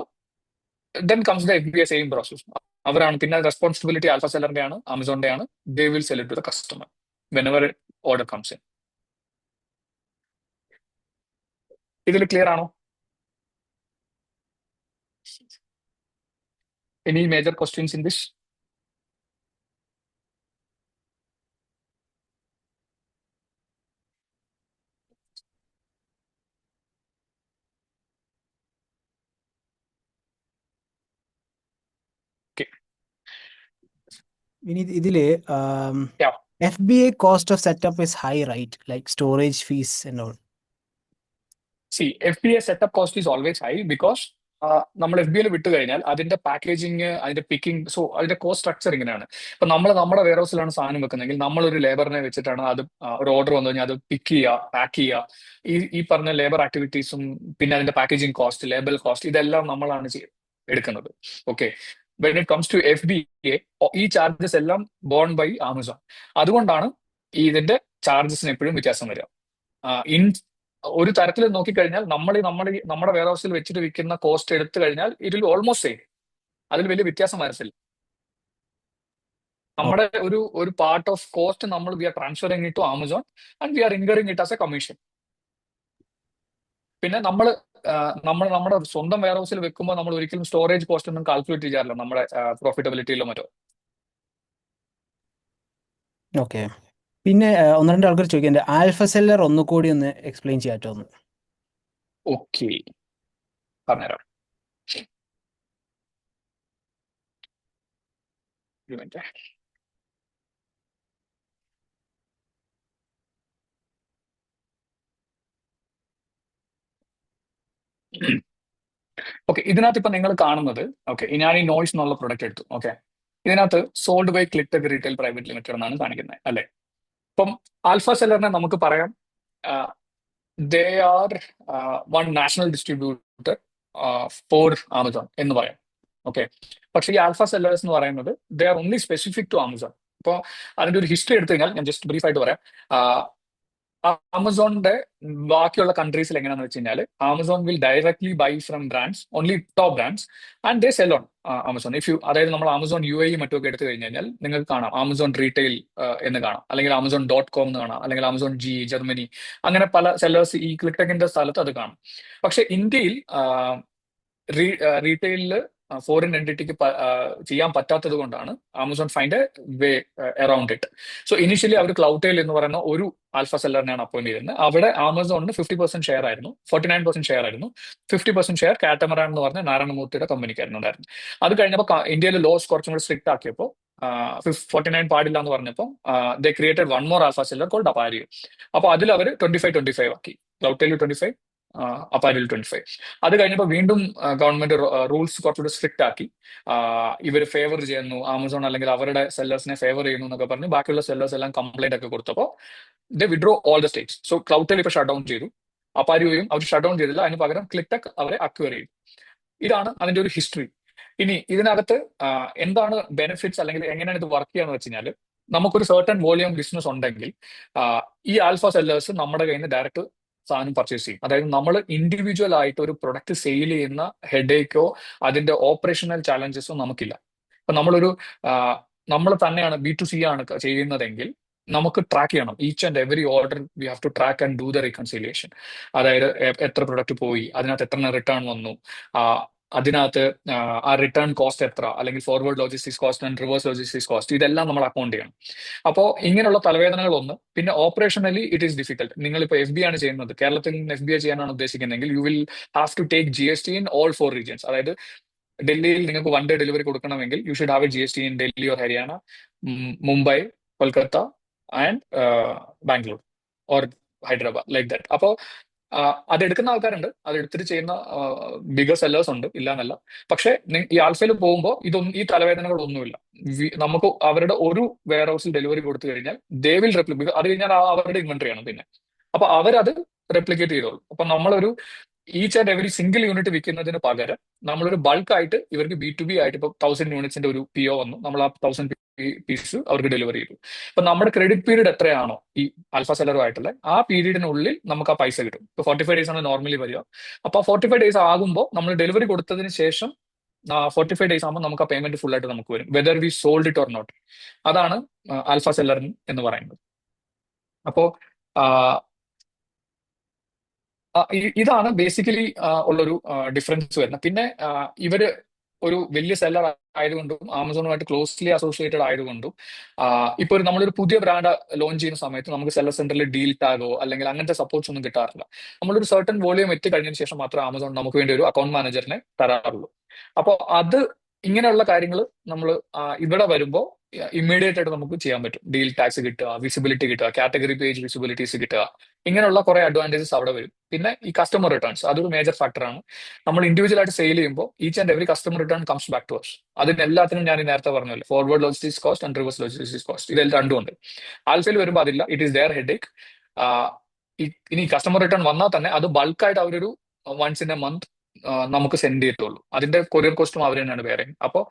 then comes the FBA same process. അവരാണ് പിന്നെ റെസ്പോൺസിബിലിറ്റി ആൽഫ സെല്ലറിന്റെ ആണ്, ആമസോണിന്റെ ആണ്. They will sell it to the customer whenever order comes in. ഇതിൽ ക്ലിയർ ആണോ? Any major questions in this? ഇതില് Yeah. FBA cost of setup is high, right? Like storage fees and all. FBA setup cost is always high because നമ്മൾ FBA വിട്ട് കഴിഞ്ഞാൽ അതിന്റെ packaging, അതിന്റെ picking, so അതിന്റെ cost structure ഇങ്ങനെയാണ്. ഇപ്പൊ നമ്മൾ നമ്മുടെ വെയർ ഹൗസിലാണ് സാധനം വെക്കുന്നതെങ്കിൽ നമ്മളൊരു ലേബറിനെ വെച്ചിട്ടാണ് അത് ഒരു ഓർഡർ വന്നു കഴിഞ്ഞാൽ അത് പിക്ക് ചെയ്യുക, പാക്ക് ചെയ്യുക. ഈ പറഞ്ഞ ലേബർ ആക്ടിവിറ്റീസും പിന്നെ അതിന്റെ പാക്കേജിങ് കോസ്റ്റ്, ലേബൽ കോസ്റ്റ്, ഇതെല്ലാം നമ്മളാണ് എടുക്കുന്നത്. Okay, when it comes to FBA ഈ ചാർജസ് എല്ലാം ബോൺ ബൈ ആമസോൺ. അതുകൊണ്ടാണ് ഇതിന്റെ ചാർജസിന് എപ്പോഴും വ്യത്യാസം വരിക. ഒരു തരത്തിൽ നോക്കിക്കഴിഞ്ഞാൽ നമ്മുടെ വെയർ ഹൗസിൽ വെച്ചിട്ട് വിൽക്കുന്ന കോസ്റ്റ് എടുത്തു കഴിഞ്ഞാൽ ഇറ്റ് വിൽ ഓൾമോസ്റ്റ് സെയിം. അതിൽ വലിയ വ്യത്യാസം വരത്തില്ല. നമ്മുടെ ഒരു പാർട്ട് ഓഫ് കോസ്റ്റ് നമ്മൾ we are transferring it to Amazon and we are incurring it as a commission. പിന്നെ നമ്മൾ നമ്മുടെ സ്വന്തം വെയർ ഹൗസിൽ വെക്കുമ്പോൾ നമ്മൾ ഒരിക്കലും സ്റ്റോറേജ് കോസ്റ്റ് ഒന്നും കാൽക്കുലേറ്റ് ചെയ്യാറില്ല നമ്മുടെ പ്രോഫിറ്റബിലിറ്റിയിലോ മറ്റോ. ഓക്കെ. പിന്നെ ഒന്ന് രണ്ട് ആൾക്കാർ ചോദിക്കുന്നുണ്ട്, ആൽഫ സെല്ലർ ഒന്നുകൂടി ഒന്ന് എക്സ്പ്ലെയിൻ ചെയ്യാറ്റോ ഒന്ന്. ഓക്കെ, പറഞ്ഞുതരാം. ഒരു മിനിറ്റ്. ഓക്കെ, ഇതിനകത്ത് ഇപ്പൊ നിങ്ങൾ കാണുന്നത്, ഓക്കെ, ഞാൻ ഈ നോയ്സ് എന്നുള്ള പ്രൊഡക്റ്റ് എടുത്തു. ഓക്കെ, ഇതിനകത്ത് sold by Click Retail Private Limited എന്നാണ് കാണിക്കുന്നത്, അല്ലെ? ഇപ്പം ആൽഫ സെല്ലറിനെ നമുക്ക് പറയാം they are one national distributor for Amazon എന്ന് പറയാം. ഓക്കെ, പക്ഷേ ഈ ആൽഫ സെല്ലേഴ്സ് എന്ന് പറയുന്നത് they are only specific to Amazon. ഇപ്പോൾ അതിന്റെ ഒരു ഹിസ്റ്ററി എടുത്തു കഴിഞ്ഞാൽ ഞാൻ ജസ്റ്റ് ബ്രീഫ് ആയിട്ട് പറയാം. ആമസോണിന്റെ ബാക്കിയുള്ള കൺട്രീസിൽ എങ്ങനെയാണെന്ന് വെച്ച് കഴിഞ്ഞാൽ Amazon will directly bye from brands, only top brands, and they cell on Amazon. If you, അതായത് നമ്മൾ ആമസോൺ യു എ മറ്റൊക്കെ എടുത്തു കഴിഞ്ഞാൽ നിങ്ങൾക്ക് കാണാം ആമസോൺ റീറ്റെയിൽ എന്ന് കാണാം, അല്ലെങ്കിൽ Amazon.com എന്ന് കാണാം, അല്ലെങ്കിൽ ആമസോൺ ജർമ്മനി, അങ്ങനെ പല സെല്ലേഴ്സ് ഈ ക്ലിക്ടെക്കിന്റെ സ്ഥലത്ത് അത് കാണാം. പക്ഷെ ഇന്ത്യയിൽ റീറ്റെയിലിൽ ഫോറിൻ എൻറ്റിറ്റിക്ക് ചെയ്യാൻ പറ്റാത്തത് കൊണ്ടാണ് Amazon find a way around it. So initially അവർ ക്ലൗഡ്ടെയിൽ എന്ന് പറയുന്ന ഒരു ആൽഫ സെല്ലറിനെയാണ് അപ്പോയിന്റ് ചെയ്തിരുന്നത്. അവിടെ ആമസോണിന് 50% ഷെയർ ആയിരുന്നു, 49% ഷെയർ ആയിരുന്നു. 50% ഷെയർ കാറ്റമറാൻ എന്ന് പറഞ്ഞ നാരായണമൂർത്തിയുടെ കമ്പനിക്കായിരുന്നു ഉണ്ടായിരുന്നു. അത് കഴിഞ്ഞപ്പോൾ ഇന്ത്യയിൽ ലോസ് കുറച്ചും കൂടി സ്ട്രിക്റ്റ് ആക്കിയപ്പോൾ 49 പാടില്ല എന്ന് പറഞ്ഞപ്പോൾ they created one more alpha seller called Appario. അപ്പോൾ അതിൽ അവർ 25-25 ആക്കി. ക്ലൗഡ്ടെയിൽ 25, അപ്പാരിൽ 25. അത് കഴിഞ്ഞപ്പോൾ വീണ്ടും ഗവൺമെന്റ് റൂൾസ് കുറച്ചുകൂടി സ്ട്രിക്റ്റ് ആക്കി. ഇവർ ഫേവർ ചെയ്യുന്നു ആമസോൺ, അല്ലെങ്കിൽ അവരുടെ സെല്ലേഴ്സിനെ ഫേവർ ചെയ്യുന്നു എന്നൊക്കെ പറഞ്ഞ് ബാക്കിയുള്ള സെല്ലേഴ്സ് എല്ലാം കംപ്ലൈന്റ് ഒക്കെ കൊടുത്തപ്പോൾ they withdraw all the states. So Cloudtail ഇപ്പോൾ ഷട്ട് ഡൗൺ ചെയ്തു, അപ്പാരിയോയും അവർ ഷട്ട് ഡൗൺ ചെയ്തില്ല, അതിന് പകരം ക്ലിക്ടെക് അവരെ അക്വയർ ചെയ്തു. ഇതാണ് അതിന്റെ ഒരു ഹിസ്റ്ററി. ഇനി ഇതിനകത്ത് എന്താണ് ബെനിഫിറ്റ്സ്, അല്ലെങ്കിൽ എങ്ങനെയാണ് ഇത് വർക്ക് ചെയ്യാന്ന് വെച്ച് കഴിഞ്ഞാൽ, നമുക്കൊരു സർട്ടൺ വോളിയം ബിസിനസ് ഉണ്ടെങ്കിൽ ഈ ആൽഫ സെല്ലേഴ്സ് നമ്മുടെ കയ്യിൽ നിന്ന് ഡയറക്റ്റ് സാധനം പർച്ചേസ് ചെയ്യും. അതായത് നമ്മൾ ഇൻഡിവിജ്വൽ ആയിട്ട് ഒരു പ്രൊഡക്റ്റ് സെയിൽ ചെയ്യുന്ന ഹെഡേക്കോ അതിന്റെ ഓപ്പറേഷണൽ ചാലഞ്ചസോ നമുക്കില്ല. ഇപ്പൊ നമ്മൾ തന്നെയാണ് B2C ആണ് ചെയ്യുന്നതെങ്കിൽ നമുക്ക് ട്രാക്ക് ചെയ്യണം each and every order. We have to track and do the reconciliation. അതായത് എത്ര പ്രൊഡക്റ്റ് പോയി, അതിനകത്ത് എത്ര റിട്ടേൺ വന്നു, അതിനകത്ത് ആ റിട്ടേൺ കോസ്റ്റ് എത്ര, അല്ലെങ്കിൽ forward logistics cost and reverse logistics cost, ഇതെല്ലാം നമ്മൾ അക്കൗണ്ട് ചെയ്യണം. അപ്പോൾ ഇങ്ങനെയുള്ള തലവേദനകളൊന്ന്. പിന്നെ ഓപ്പറേഷണലി ഇറ്റ് ഈസ് ഡിഫിക്കൽട്ട്. നിങ്ങളിപ്പോൾ FBA ആണ് ചെയ്യുന്നത്, കേരളത്തിൽ നിന്ന് FBA ചെയ്യാനാണ് ഉദ്ദേശിക്കുന്നതെങ്കിൽ you will have to take GST in all 4 regions. അതായത് ഡൽഹിയിൽ നിങ്ങൾക്ക് 1 day ഡെലിവറി കൊടുക്കണമെങ്കിൽ you should have a GST in Delhi or Haryana, Mumbai, Kolkata and Bangalore or Hyderabad, like that. അപ്പോൾ അതെടുക്കുന്ന ആൾക്കാരുണ്ട്, അതെടുത്തിട്ട് ചെയ്യുന്ന ബിഗർ സെല്ലേഴ്സ് ഉണ്ട്, ഇല്ല എന്നല്ല. പക്ഷെ ഈ ആൽഫയിൽ പോകുമ്പോൾ ഈ തലവേദനകളൊന്നുമില്ല. നമുക്ക് അവരുടെ ഒരു വെയർ ഹൗസിൽ ഡെലിവറി കൊടുത്തു കഴിഞ്ഞാൽ ദേ വിൽ റെപ്ലിക്കേറ്റ്. അത് കഴിഞ്ഞാൽ അവരുടെ ഇൻവെന്ററി ആണ് പിന്നെ. അപ്പൊ അവരത് റെപ്ലിക്കേറ്റ് ചെയ്തോളൂ. അപ്പൊ നമ്മളൊരു each and every single unit വിൽക്കുന്നതിന് പകരം നമ്മളൊരു ബൾക്ക് ആയിട്ട് ഇവർക്ക് B2B ആയിട്ട് ഇപ്പൊ 1000 യൂണിറ്റ്സിന്റെ ഒരു PO വന്നു, നമ്മൾ ആ 1000 പീസ് അവർക്ക് ഡെലിവറി ചെയ്തു. ഇപ്പൊ നമ്മുടെ ക്രെഡിറ്റ് പീരീഡ് എത്രയാണോ ഈ ആൽഫ സെല്ലറുമായിട്ടുള്ള, ആ പീരീഡിനുള്ളിൽ നമുക്ക് ആ പൈസ കിട്ടും. ഇപ്പൊ 45 days ആണ് നോർമലി വരിക. അപ്പൊ 45 days ആകുമ്പോൾ നമ്മൾ ഡെലിവറി കൊടുത്തതിന് ശേഷം 45 days ആകുമ്പോൾ നമുക്ക് ആ പേയ്മെന്റ് ഫുൾ ആയിട്ട് നമുക്ക് വരും, whether we sold it or not. അതാണ് ആൽഫ സെല്ലർ എന്ന് പറയുന്നത്. അപ്പോ ഇതാണ് ബേസിക്കലി ഉള്ളൊരു ഡിഫറൻസ് വരുന്നത്. പിന്നെ ഇവര് ഒരു വലിയ സെല്ലർ ആയതുകൊണ്ടും ആമസോണുമായിട്ട് ക്ലോസ്ലി അസോസിയേറ്റഡ് ആയതുകൊണ്ടും ഇപ്പൊ നമ്മളൊരു പുതിയ ബ്രാൻഡ് ലോഞ്ച് ചെയ്യുന്ന സമയത്ത് നമുക്ക് സെല്ലർ സെന്ററിൽ ഡീൽ ടാഗോ അല്ലെങ്കിൽ അങ്ങനത്തെ സപ്പോർട്ട്സ് ഒന്നും കിട്ടാറില്ല. നമ്മളൊരു സർട്ടൺ വോളിയം എത്തിക്കഴിഞ്ഞതിന് ശേഷം മാത്രമേ ആമസോൺ നമുക്ക് വേണ്ടി ഒരു അക്കൗണ്ട് മാനേജറിനെ തരാറുള്ളൂ. അപ്പോൾ ഇങ്ങനെയുള്ള കാര്യങ്ങൾ നമ്മൾ ഇവിടെ വരുമ്പോൾ ഇമ്മീഡിയറ്റ് ആയിട്ട് നമുക്ക് ചെയ്യാൻ പറ്റും. ഡീൽ ടാക്സ് കിട്ടുക, വിസിബിലിറ്റി കിട്ടുക, കാറ്റഗറി പേജ് വിസിബിലിറ്റീസ് കിട്ടുക, ഇങ്ങനെയുള്ള കുറെ അഡ്വാൻറ്റേജസ് അവിടെ വരും. പിന്നെ ഈ കസ്റ്റമർ റിട്ടേൺസ്, അതൊരു മേജർ ഫാക്ടറാണ്. നമ്മൾ ഇൻഡിവിജ്വൽ ആയിട്ട് സെയിൽ ചെയ്യുമ്പോൾ each and every customer return comes back to us. അതിനെല്ലാത്തിനും ഞാൻ നേരത്തെ പറഞ്ഞല്ലോ, forward logistics cost and reverse logistics cost, ഇതെല്ലാം രണ്ടും ഉണ്ട്. ആൽഫയിൽ വരുമ്പോൾ അതില്ല, ഇറ്റ് ഈസ് ദെയർ ഹെഡേക്ക്. ഇനി കസ്റ്റമർ റിട്ടേൺ വന്നാൽ തന്നെ അത് ബൾക്കായിട്ട് അവരൊരു വൺസ് ഇൻ എ മന്ത് നമുക്ക് സെൻഡ് ചെയ്യത്തുള്ളൂ. അതിന്റെ കൊറിയർ കോസ്റ്റും അവർ തന്നെയാണ് വേറെ. അപ്പോൾ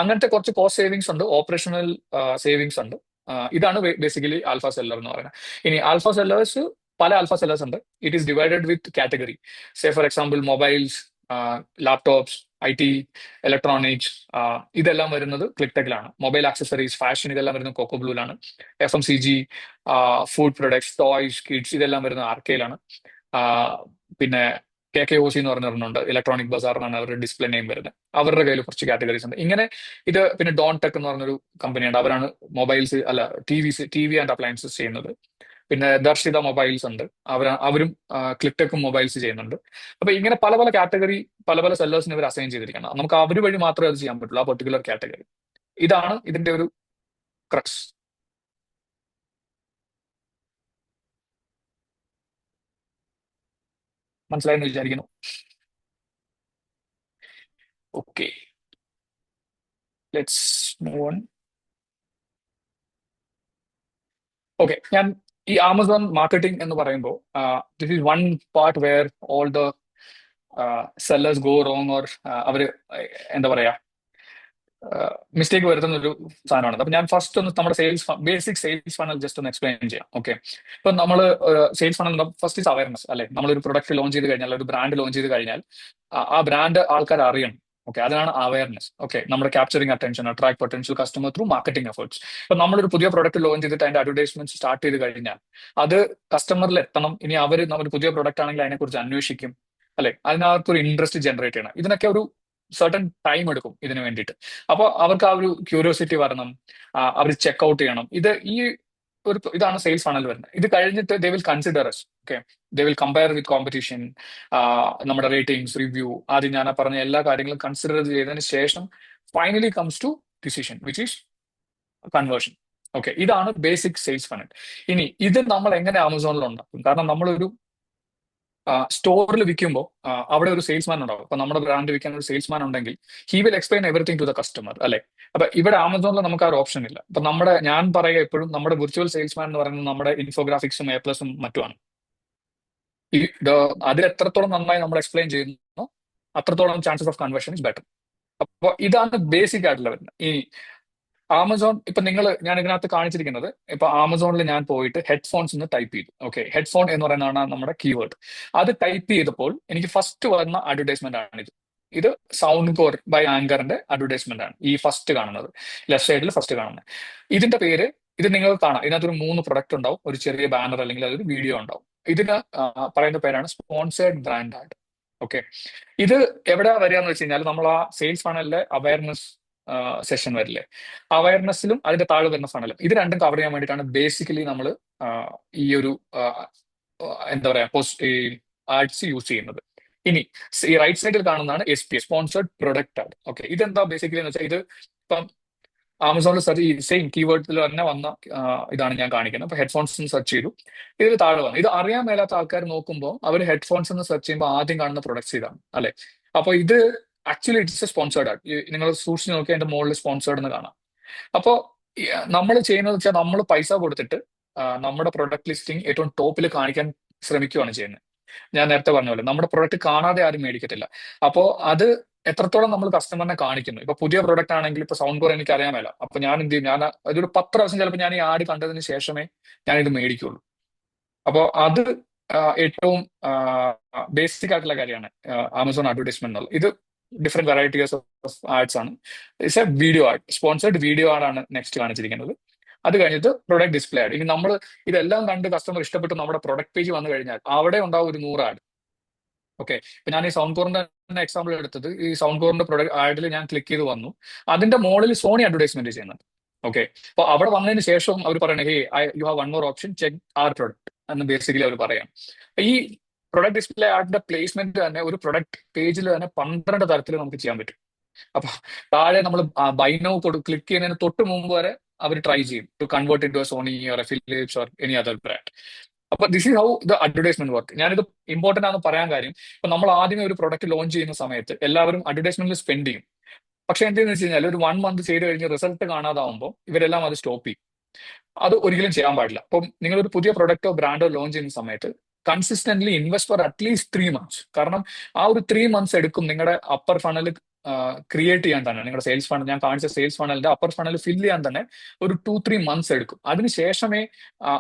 അങ്ങനത്തെ കുറച്ച് കോസ്റ്റ് സേവിങ്സ് ഉണ്ട്, ഓപ്പറേഷണൽ സേവിങ്സ് ഉണ്ട്. ഇതാണ് ബേസിക്കലി ആൽഫ സെല്ലർ എന്ന് പറയുന്നത്. ഇനി ആൽഫ സെല്ലേഴ്സ്, പല ആൽഫ സെല്ലേഴ്സ് ഉണ്ട്. It is divided with category. Say for example mobiles, laptops, IT, electronics, ഇതെല്ലാം വരുന്നത് ക്ലിക്ടെക്കിലാണ്. മൊബൈൽ ആക്സസറീസ്, ഫാഷൻ, ഇതെല്ലാം വരുന്നത് കോക്കോബ്ലൂലാണ്. FMCG, food products, toys, kids, ഇതെല്ലാം വരുന്നത് ആർക്കയിലാണ്. പിന്നെ KKOC എന്ന് പറഞ്ഞിട്ടുണ്ട്, ഇലക്ട്രോണിക് ബസാർ എന്നാണ് അവരുടെ ഡിസ്പ്ലേ നെയിം വരുന്നത്. അവരുടെ കയ്യിൽ കുറച്ച് കാറ്റഗറീസ് ഉണ്ട്. ഇങ്ങനെ ഇത് പിന്നെ ഡോൺ ടെക് എന്ന് പറഞ്ഞൊരു കമ്പനിയുണ്ട്. അവരാണ് മൊബൈൽസ് അല്ല ടി വി ആൻഡ് അപ്ലയൻസസ് ചെയ്യുന്നത്. പിന്നെ ദർശിത മൊബൈൽസ് ഉണ്ട്, അവരും ക്ലിക്ടെക്കും മൊബൈൽസ് ചെയ്യുന്നുണ്ട്. അപ്പൊ ഇങ്ങനെ പല പല കാറ്റഗറി പല പല സെല്ലേഴ്സിന് ഇവർ അസൈൻ ചെയ്തിരിക്കണം. നമുക്ക് അവർ വഴി മാത്രമേ അത് ചെയ്യാൻ പറ്റുള്ളൂ, ആ പെർട്ടിക്കുലർ കാറ്റഗറി. ഇതാണ് ഇതിന്റെ ഒരു ക്രക്സ്. മനസ്സിലായെന്ന് വിചാരിക്കുന്നു. Okay, let's move on. Okay, ഞാൻ ഈ ആമസോൺ മാർക്കറ്റിംഗ് എന്ന് പറയുമ്പോൾ this is one part where all the sellers go wrong, or അവര് എന്താ പറയാ മിസ്റ്റേക്ക് വരുത്തുന്ന ഒരു സാധനമാണ്. അപ്പൊ ഞാൻ ഫസ്റ്റ് ഒന്ന് നമ്മുടെ ബേസിക് സെയിൽസ് ഫണൽ ജസ്റ്റ് ഒന്ന് എക്സ്പ്ലെയിൻ ചെയ്യാം. ഓക്കെ, ഇപ്പൊ നമ്മൾ sales funnel first is awareness അല്ലെ. നമ്മളൊരു പ്രൊഡക്റ്റ് ലോഞ്ച് ചെയ്ത് കഴിഞ്ഞാൽ, ഒരു ബ്രാൻഡ് ലോഞ്ച് ചെയ്ത് കഴിഞ്ഞാൽ ആ ബ്രാൻഡ് ആൾക്കാർ അറിയണം. ഓക്കെ, അതാണ് അവയർനെസ്. ഓക്കെ, നമ്മുടെ capturing attention, attract potential customer through marketing efforts. ഇപ്പൊ നമ്മളൊരു പുതിയ പ്രൊഡക്റ്റ് ലോഞ്ച് ചെയ്തിട്ട് അതിന്റെ അഡ്വർടൈസ്മെന്റ് സ്റ്റാർട്ട് ചെയ്ത് കഴിഞ്ഞാൽ അത് കസ്റ്റമറിൽ എത്തണം. ഇനി അവർ നമ്മൾ പുതിയ പ്രൊഡക്റ്റ് ആണെങ്കിൽ അതിനെക്കുറിച്ച് അന്വേഷിക്കും അല്ലെ, അതിനകത്ത് ഒരു ഇൻട്രസ്റ്റ് ജനറേറ്റ് ചെയ്യണം. ഇതിനൊക്കെ ഒരു സർട്ടൺ ടൈം എടുക്കും ഇതിനു വേണ്ടിയിട്ട്. അപ്പോൾ അവർക്ക് ആ ഒരു ക്യൂരിയോസിറ്റി വരണം, അവർ ചെക്ക്ഔട്ട് ചെയ്യണം. ഇതാണ് സെയിൽസ് ഫണൽ വരുന്നത്. ഇത് കഴിഞ്ഞിട്ട് they will consider us. Okay, they will compare with competition, നമ്മുടെ റേറ്റിംഗ്സ്, റിവ്യൂ, ആദ്യം ഞാൻ പറഞ്ഞ എല്ലാ കാര്യങ്ങളും കൺസിഡർ ചെയ്തതിന് ശേഷം finally comes to decision which is conversion. Okay, ഇതാണ് ബേസിക് സെയിൽസ് ഫണൽ. ഇനി ഇത് നമ്മൾ എങ്ങനെ ആമസോണിൽ ഉണ്ടാക്കും? കാരണം നമ്മളൊരു സ്റ്റോറിൽ വിൽക്കുമ്പോൾ അവിടെ ഒരു സെയിൽസ്മാൻ ഉണ്ടാവും. അപ്പൊ നമ്മുടെ ബ്രാൻഡ് വിൽക്കാൻ ഒരു സെയിൽസ്മാൻ ഉണ്ടെങ്കിൽ he will explain everything to the customer അല്ലെ. അപ്പൊ ഇവിടെ ആമസോണിൽ നമുക്ക് ആ ഒരു ഓപ്ഷൻ ഇല്ല. അപ്പൊ ഞാൻ പറയുക എപ്പോഴും നമ്മുടെ വിർച്വൽ സെയിൽസ്മാൻ എന്ന് പറയുന്നത് നമ്മുടെ ഇൻഫോഗ്രാഫിക്സും A+ഉം മറ്റുമാണ്. അതിൽ എത്രത്തോളം നന്നായി നമ്മൾ എക്സ്പ്ലെയിൻ ചെയ്യുന്നു അത്രത്തോളം chances of conversion is better. അപ്പോൾ ഇതാണ് ബേസിക് ആയിട്ടുള്ള വരുന്നത്. ഈ ആമസോൺ ഇപ്പൊ ഞാൻ ഇതിനകത്ത് കാണിച്ചിരിക്കുന്നത്, ഇപ്പൊ ആമസോണിൽ ഞാൻ പോയിട്ട് ഹെഡ്ഫോൺസ് എന്ന് ടൈപ്പ് ചെയ്തു. ഓക്കെ, ഹെഡ്ഫോൺ എന്ന് പറയുന്നതാണ് നമ്മുടെ കീവേഡ്. അത് ടൈപ്പ് ചെയ്തപ്പോൾ എനിക്ക് ഫസ്റ്റ് വന്ന അഡ്വർടൈസ്മെന്റ് ആണ് ഇത് സൗണ്ട് കോർ ബൈ ആങ്കറിന്റെ അഡ്വർടൈസ്മെന്റ് ആണ് ഈ ഫസ്റ്റ് കാണുന്നത്, ലെഫ്റ്റ് സൈഡിൽ ഫസ്റ്റ് കാണുന്നത്. ഇതിന്റെ പേര് ഇത് നിങ്ങൾക്ക് കാണാം. ഇതിനകത്തൊരു 3 പ്രൊഡക്റ്റ് ഉണ്ടാവും, ഒരു ചെറിയ ബാനർ അല്ലെങ്കിൽ അതൊരു വീഡിയോ ഉണ്ടാവും. ഇതിന് പറയുന്ന പേരാണ് സ്പോൺസേർഡ് ബ്രാൻഡ് ആഡ്. ഓക്കെ, ഇത് എവിടെ വരിക എന്ന് വെച്ച് കഴിഞ്ഞാൽ നമ്മൾ ആ സെയിൽസ് ഫണലിലെ അവയർനെസ് സെഷൻ വരില്ലേ, അവയർനെസ്സിലും അതിന്റെ താഴെ വരുന്ന ഫണലും, ഇത് രണ്ടും കവർ ചെയ്യാൻ വേണ്ടിയിട്ടാണ് ബേസിക്കലി നമ്മൾ ഈ ഒരു എന്താ പറയാ ആഡ്സ് യൂസ് ചെയ്യുന്നത്. ഇനി ഈ റൈറ്റ് സൈഡിൽ കാണുന്നതാണ് SPA, sponsored product add. Okay, ഇതെന്താ ബേസിക്കലി എന്ന് വെച്ചാൽ ഇത് ഇപ്പം ആമസോണിൽ സെർച്ച് ഈ സെയിം കീവേഡ്സിൽ തന്നെ വന്ന ഇതാണ് ഞാൻ കാണിക്കുന്നത്. അപ്പൊ ഹെഡ്ഫോൺസ് സെർച്ച് ചെയ്തു, ഇതിൽ താഴെ വന്നു. ഇത് അറിയാൻ മേലാത്ത ആൾക്കാർ നോക്കുമ്പോൾ അവർ ഹെഡ്ഫോൺസ് എന്ന് സെർച്ച് ചെയ്യുമ്പോൾ ആദ്യം കാണുന്ന പ്രൊഡക്ട്സ് ഇതാണ് അല്ലെ. അപ്പൊ ഇത് actually it's A sponsored add. നിങ്ങൾ സൂക്ഷിച്ച് നോക്കി അതിന്റെ മുകളിൽ സ്പോൺസേർഡ് എന്ന് കാണാം. അപ്പോൾ നമ്മൾ ചെയ്യുന്നത് വെച്ചാൽ നമ്മൾ പൈസ കൊടുത്തിട്ട് നമ്മുടെ പ്രൊഡക്റ്റ് ലിസ്റ്റിംഗ് ഏറ്റവും ടോപ്പിൽ കാണിക്കാൻ ശ്രമിക്കുകയാണ് ചെയ്യുന്നത്. ഞാൻ നേരത്തെ പറഞ്ഞ പോലെ നമ്മുടെ പ്രൊഡക്റ്റ് കാണാതെ ആരും മേടിക്കത്തില്ല. അപ്പോൾ അത് എത്രത്തോളം നമ്മൾ കസ്റ്റമറിനെ കാണിക്കുന്നു. ഇപ്പൊ പുതിയ പ്രൊഡക്റ്റ് ആണെങ്കിൽ ഇപ്പൊ സൗണ്ട് കോർ എനിക്ക് അറിയാൻ മേല, അപ്പൊ ഞാൻ എന്ത് ചെയ്യും, ഞാൻ അതൊരു 10 പ്രാവശ്യം ചിലപ്പോൾ ഞാൻ ഈ ആഡ് കണ്ടതിന് ശേഷമേ ഞാൻ ഇത് മേടിക്കുള്ളൂ. അപ്പോൾ അത് ഏറ്റവും ബേസിക് ആയിട്ടുള്ള കാര്യമാണ് ആമസോൺ അഡ്വർടൈസ്മെന്റ് എന്നുള്ളത്. ഇത് ഡിഫറെന്റ് വെറൈറ്റീസ് ഓഫ് ആഡ്സ് ആണ്. It's a video ad, sponsored video ആഡാണ് നെക്സ്റ്റ് കാണിച്ചിരിക്കുന്നത്. അത് കഴിഞ്ഞിട്ട് പ്രൊഡക്റ്റ് ഡിസ്പ്ലേ ആഡ്. ഇനി നമ്മൾ ഇതെല്ലാം കണ്ട് കസ്റ്റമർ ഇഷ്ടപ്പെട്ട് നമ്മുടെ പ്രൊഡക്റ്റ് പേജ് വന്നു കഴിഞ്ഞാൽ അവിടെ ഉണ്ടാവും ഒരു 100 ആഡ്. ഓക്കെ, ഇപ്പൊ ഞാൻ ഈ സൗണ്ട് കോറിന്റെ തന്നെ എക്സാമ്പിൾ എടുത്തത്, ഈ സൗണ്ട് കോറിന്റെ പ്രൊഡക്റ്റ് ആഡിൽ ഞാൻ ക്ലിക്ക് ചെയ്ത് വന്നു, അതിന്റെ മുകളിൽ സോണി അഡ്വർടൈസ്മെന്റ് ചെയ്യുന്നുണ്ട്. ഓക്കെ, അപ്പൊ അവിടെ വന്നതിന് ശേഷം അവർ പറയണേ hey you have 1 more option, check our product എന്ന് ബേസിക്കലി അവർ പറയാം. ഈ പ്രൊഡക്റ്റ് ഡിസ്പ്ലേ ആഡിന്റെ പ്ലേസ്മെന്റ് തന്നെ ഒരു പ്രൊഡക്റ്റ് പേജിൽ തന്നെ 12 തരത്തിൽ നമുക്ക് ചെയ്യാൻ പറ്റും. അപ്പൊ താഴെ നമ്മൾ ബൈ നൗ ക്ലിക്ക് ചെയ്യുന്നതിന് തൊട്ട് മുമ്പ് വരെ അവർ ട്രൈ ചെയ്യും to convert into Sony or Philips or any other brand. അപ്പൊ this is how the advertisement work. ഞാനിത് ഇമ്പോർട്ടന്റ് ആണെന്ന് പറയാൻ കാര്യം, ഇപ്പൊ നമ്മൾ ആദ്യമേ ഒരു പ്രൊഡക്റ്റ് ലോഞ്ച് ചെയ്യുന്ന സമയത്ത് എല്ലാവരും അഡ്വർടൈസ്മെന്റിൽ സ്പെൻഡ് ചെയ്യും. പക്ഷെ എന്തെന്ന് വെച്ച് കഴിഞ്ഞാൽ ഒരു 1 month ചെയ്ത് കഴിഞ്ഞ് റിസൾട്ട് കാണാതാവുമ്പോൾ ഇവരെല്ലാം അത് സ്റ്റോപ്പ് ചെയ്യും. അത് ഒരിക്കലും ചെയ്യാൻ പാടില്ല. അപ്പം നിങ്ങളൊരു പുതിയ പ്രൊഡക്റ്റോ ബ്രാൻഡോ ലോഞ്ച് ചെയ്യുന്ന സമയത്ത് consistently invest for at least 3 months. കാരണം ആ ഒരു 3 months എടുക്കും നിങ്ങളുടെ അപ്പർ ഫണൽ ക്രിയേറ്റ് ചെയ്യാൻ തന്നെ. നിങ്ങളുടെ സെയിൽസ് ഫണൽ, ഞാൻ കാണിച്ച സെയിൽസ് ഫണലിന്റെ അപ്പർ ഫണൽ ഫിൽ ചെയ്യാൻ തന്നെ ഒരു 2-3 months എടുക്കും. അതിനുശേഷമേ